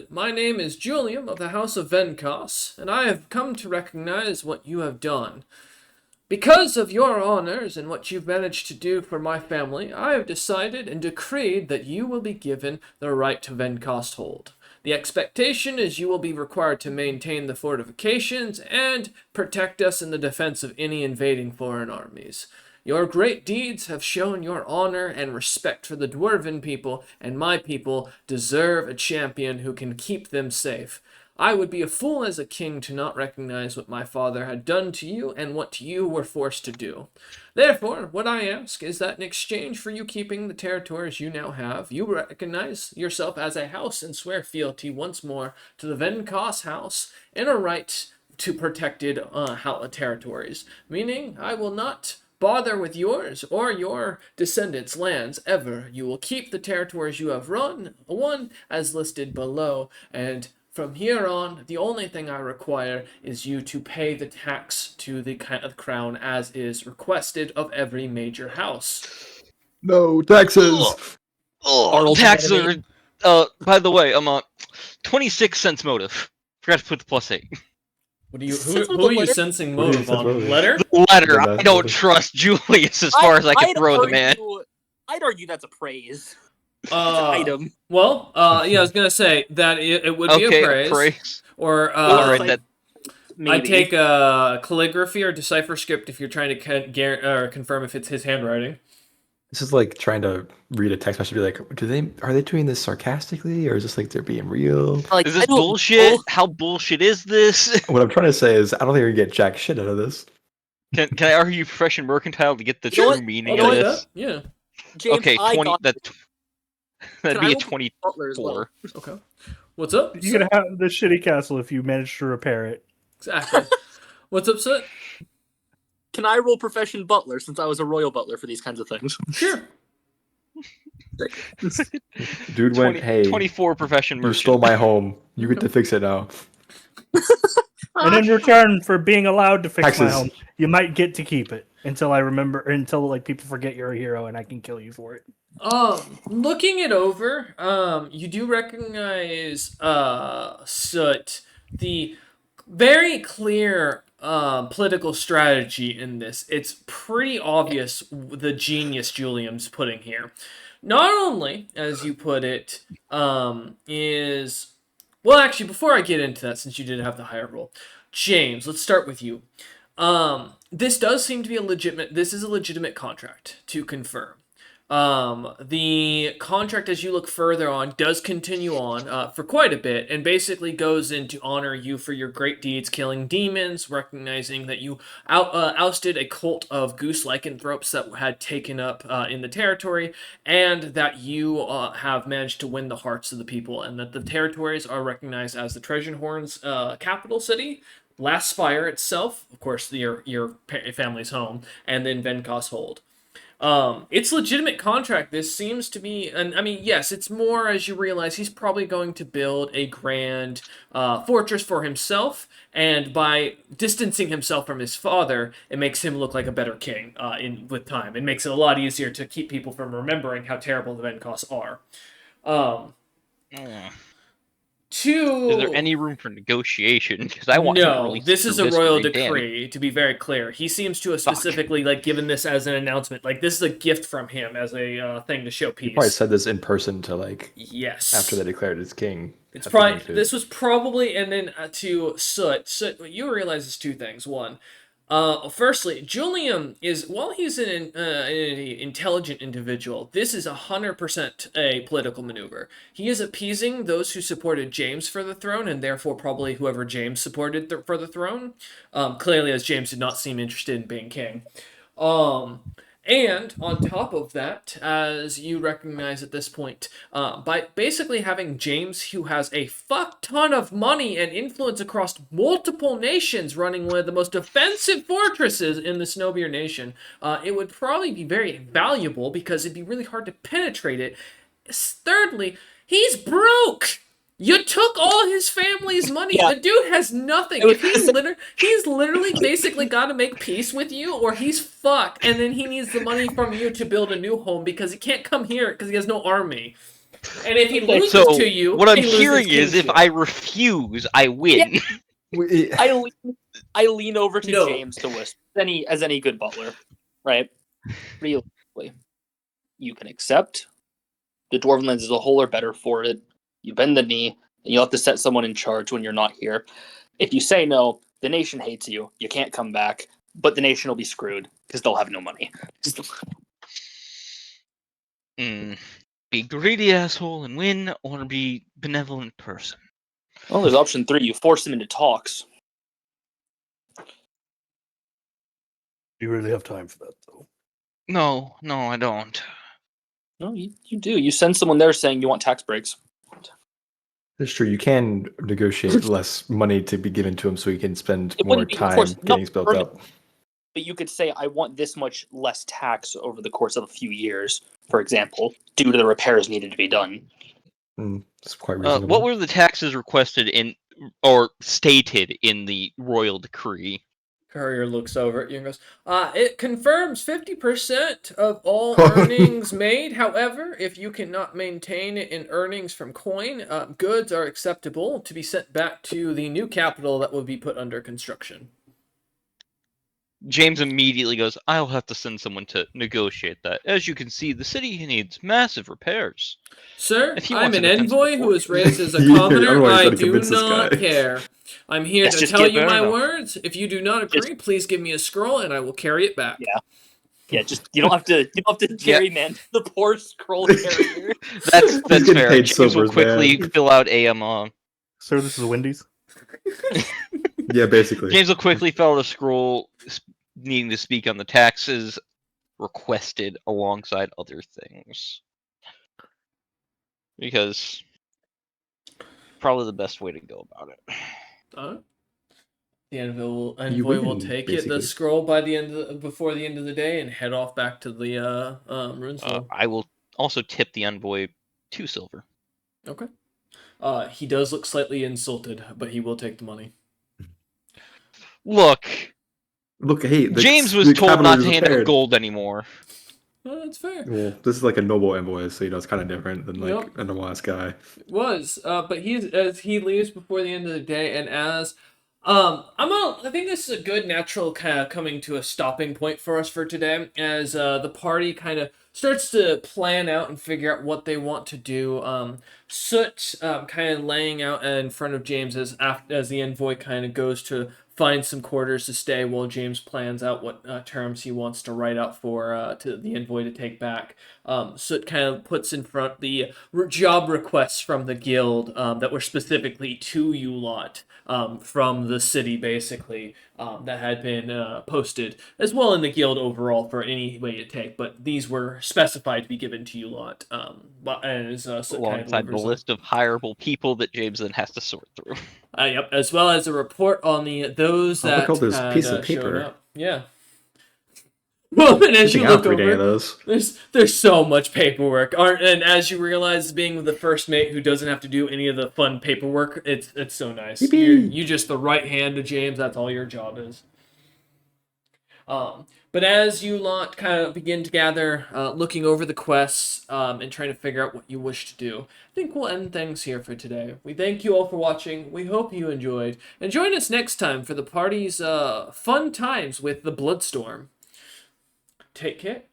My name is Julian of the House of Venkos, and I have come to recognize what you have done. Because of your honors and what you've managed to do for my family, I have decided and decreed that you will be given the right to Venkos hold. The expectation is you will be required to maintain the fortifications and protect us in the defense of any invading foreign armies. Your great deeds have shown your honor and respect for the Dwarven people, and my people deserve a champion who can keep them safe. I would be a fool as a king to not recognize what my father had done to you and what you were forced to do. Therefore, what I ask is that in exchange for you keeping the territories you now have, you recognize yourself as a house and swear fealty once more to the Venkos house and a right to protected territories. Meaning, I will not bother with yours or your descendants' lands ever. You will keep the territories you have won as listed below, and from here on, the only thing I require is you to pay the tax to the crown as is requested of every major house. No taxes. Oh, taxes are. By the way, 26 cents motive. Forgot to put the +8. What do you? Since Who the are you letter- sensing Who do you motive sense on? motive? Letter? Letter. Yeah, I that's don't motive. trust Julius as far as I can throw the man. I'd argue that's a praise. It's an Uh, item. well, yeah, I was gonna say that it would be Okay, a praise, or All right, that I Maybe. take calligraphy or decipher script if you're trying to confirm if it's his handwriting. This is like trying to read a text message and be like, are they doing this sarcastically, or is this like they're being real? Like, is I this don't bullshit? know. How bullshit is this? What I'm trying to say is, I don't think we can get jack shit out of this. Can I argue profession mercantile to get the You know true what? meaning I'll of take this? that. Yeah. James, Okay, I 20. got That'd Can be I a roll Butler as well? 24. Okay. What's up? You can have the shitty castle if you manage to repair it. Exactly. What's up, Soot? Can I roll profession butler since I was a royal butler for these kinds of things? Sure. Dude went, hey, 24 profession you merchant. stole my home. You get to fix it now. And in return for being allowed to fix my Taxes. home, you might get to keep it until like people forget you're a hero and I can kill you for it. Looking it over, you do recognize Soot, the very clear political strategy in this. It's pretty obvious the genius Julian's putting here. Not only, as you put it, is well, actually, before I get into that, since you did have the higher roll, James, let's start with you. This does seem to be this is a legitimate contract to confirm. The contract, as you look further on, does continue on for quite a bit, and basically goes in to honor you for your great deeds, killing demons, recognizing that you ousted a cult of goose lycanthropes that had taken up in the territory, and that you have managed to win the hearts of the people, and that the territories are recognized as the Treasure Horn's capital city. Last Spire itself, of course, your family's home, and then Venkos Hold. It's legitimate contract. This seems to be, and I mean, yes, it's more as you realize he's probably going to build a grand fortress for himself, and by distancing himself from his father, it makes him look like a better king. With time, it makes it a lot easier to keep people from remembering how terrible the Venkos are. Is there any room for negotiation? Because I want him to No, release this is a this royal very damn. decree, to be very clear. He seems to have specifically given this as an announcement. Like, this is a gift from him as a thing to show peace. He probably said this in person to yes. after they declared as king. It's probably this was probably, and then to Soot, what you realize is two things. One, firstly, Julian is, while he's an intelligent individual, this is 100% a political maneuver. He is appeasing those who supported James for the throne, and therefore probably whoever James supported for the throne. Clearly, as James did not seem interested in being king. And on top of that, as you recognize at this point, by basically having James, who has a fuck ton of money and influence across multiple nations, running one of the most defensive fortresses in the Snowbeard Nation, it would probably be very valuable because it'd be really hard to penetrate it. Thirdly, he's broke! You took all his family's money. Yeah. The dude has nothing. If he's literally basically got to make peace with you, or he's fucked, and then he needs the money from you to build a new home because he can't come here because he has no army. And if he loses to you, what I'm he loses hearing is, if kingship. I refuse, I win. I lean over to No. James to whisper, as any good butler, right? Realistically, you can accept. The Dwarvenlands as a whole are better for it. You bend the knee, and you'll have to set someone in charge when you're not here. If you say no, the nation hates you. You can't come back, but the nation will be screwed because they'll have no money. Be greedy asshole and win, or be benevolent person. Well, there's option 3. You force them into talks. You really have time for that, though. No, I don't. No, you do. You send someone there saying you want tax breaks. That's true. You can negotiate less money to be given to him so he can spend It more wouldn't be, of time course, getting not built permanent. up. But you could say, I want this much less tax over the course of a few years, for example, due to the repairs needed to be done. It's quite reasonable. What were the taxes requested in or stated in the royal decree? Courier looks over at you and goes, it confirms 50% of all earnings made. However, if you cannot maintain it in earnings from coin, goods are acceptable to be sent back to the new capital that will be put under construction. James immediately goes, I'll have to send someone to negotiate that. As you can see, the city needs massive repairs. Sir, If he I'm wants a an defensive envoy who was fortress- raised as a Yeah, I don't commoner. know why you're I trying to do convince this not guy. care. I'm here Yes, to just tell give you fair my enough. words. If you do not agree, please give me a scroll and I will carry it back. Yeah. Yeah, just you don't have to gerrymander the poor scroll carrier. That's getting fair. paid James will silvers, quickly man. fill out AM. Sir, this is Wendy's. Yeah, basically. James will quickly fill out a scroll needing to speak on the taxes requested alongside other things. Because probably the best way to go about it. The envoy You will win, take it, basically. the scroll by the end of before the end of the day, and head off back to the Runesville. I will also tip the envoy 2 silver. Okay. He does look slightly insulted, but he will take the money. Look, Look, hey, James was the told capital not is to hand out repaired. gold anymore. That's fair. Well, this is like a noble envoy, so it's kind of different than like Yep. a normal ass guy. It was, but as he leaves before the end of the day, and as I think this is a good natural kind of coming to a stopping point for us for today, as the party kind of starts to plan out and figure out what they want to do. Soot kind of laying out in front of James as the envoy kind of goes to find some quarters to stay while James plans out what terms he wants to write out for to the envoy to take back. Soot kind of puts in front the job requests from the guild that were specifically to you lot from the city, basically, that had been posted, as well in the guild overall for any way you take. But these were specified to be given to you lot. As Soot kind of Alongside the delivers them. list of hireable people that James then has to sort through. Yep, as well as a report on those Oh, that look at all this had piece of shown paper. up. Yeah. Well, and as you Printing out look 3 day of over, those. there's so much paperwork, and as you realize, being the first mate who doesn't have to do any of the fun paperwork, it's so nice. Yippee! You just the right hand to James. That's all your job is. But as you lot kind of begin to gather, looking over the quests and trying to figure out what you wish to do, I think we'll end things here for today. We thank you all for watching. We hope you enjoyed, and join us next time for the party's fun times with the Bloodstorm. Take care.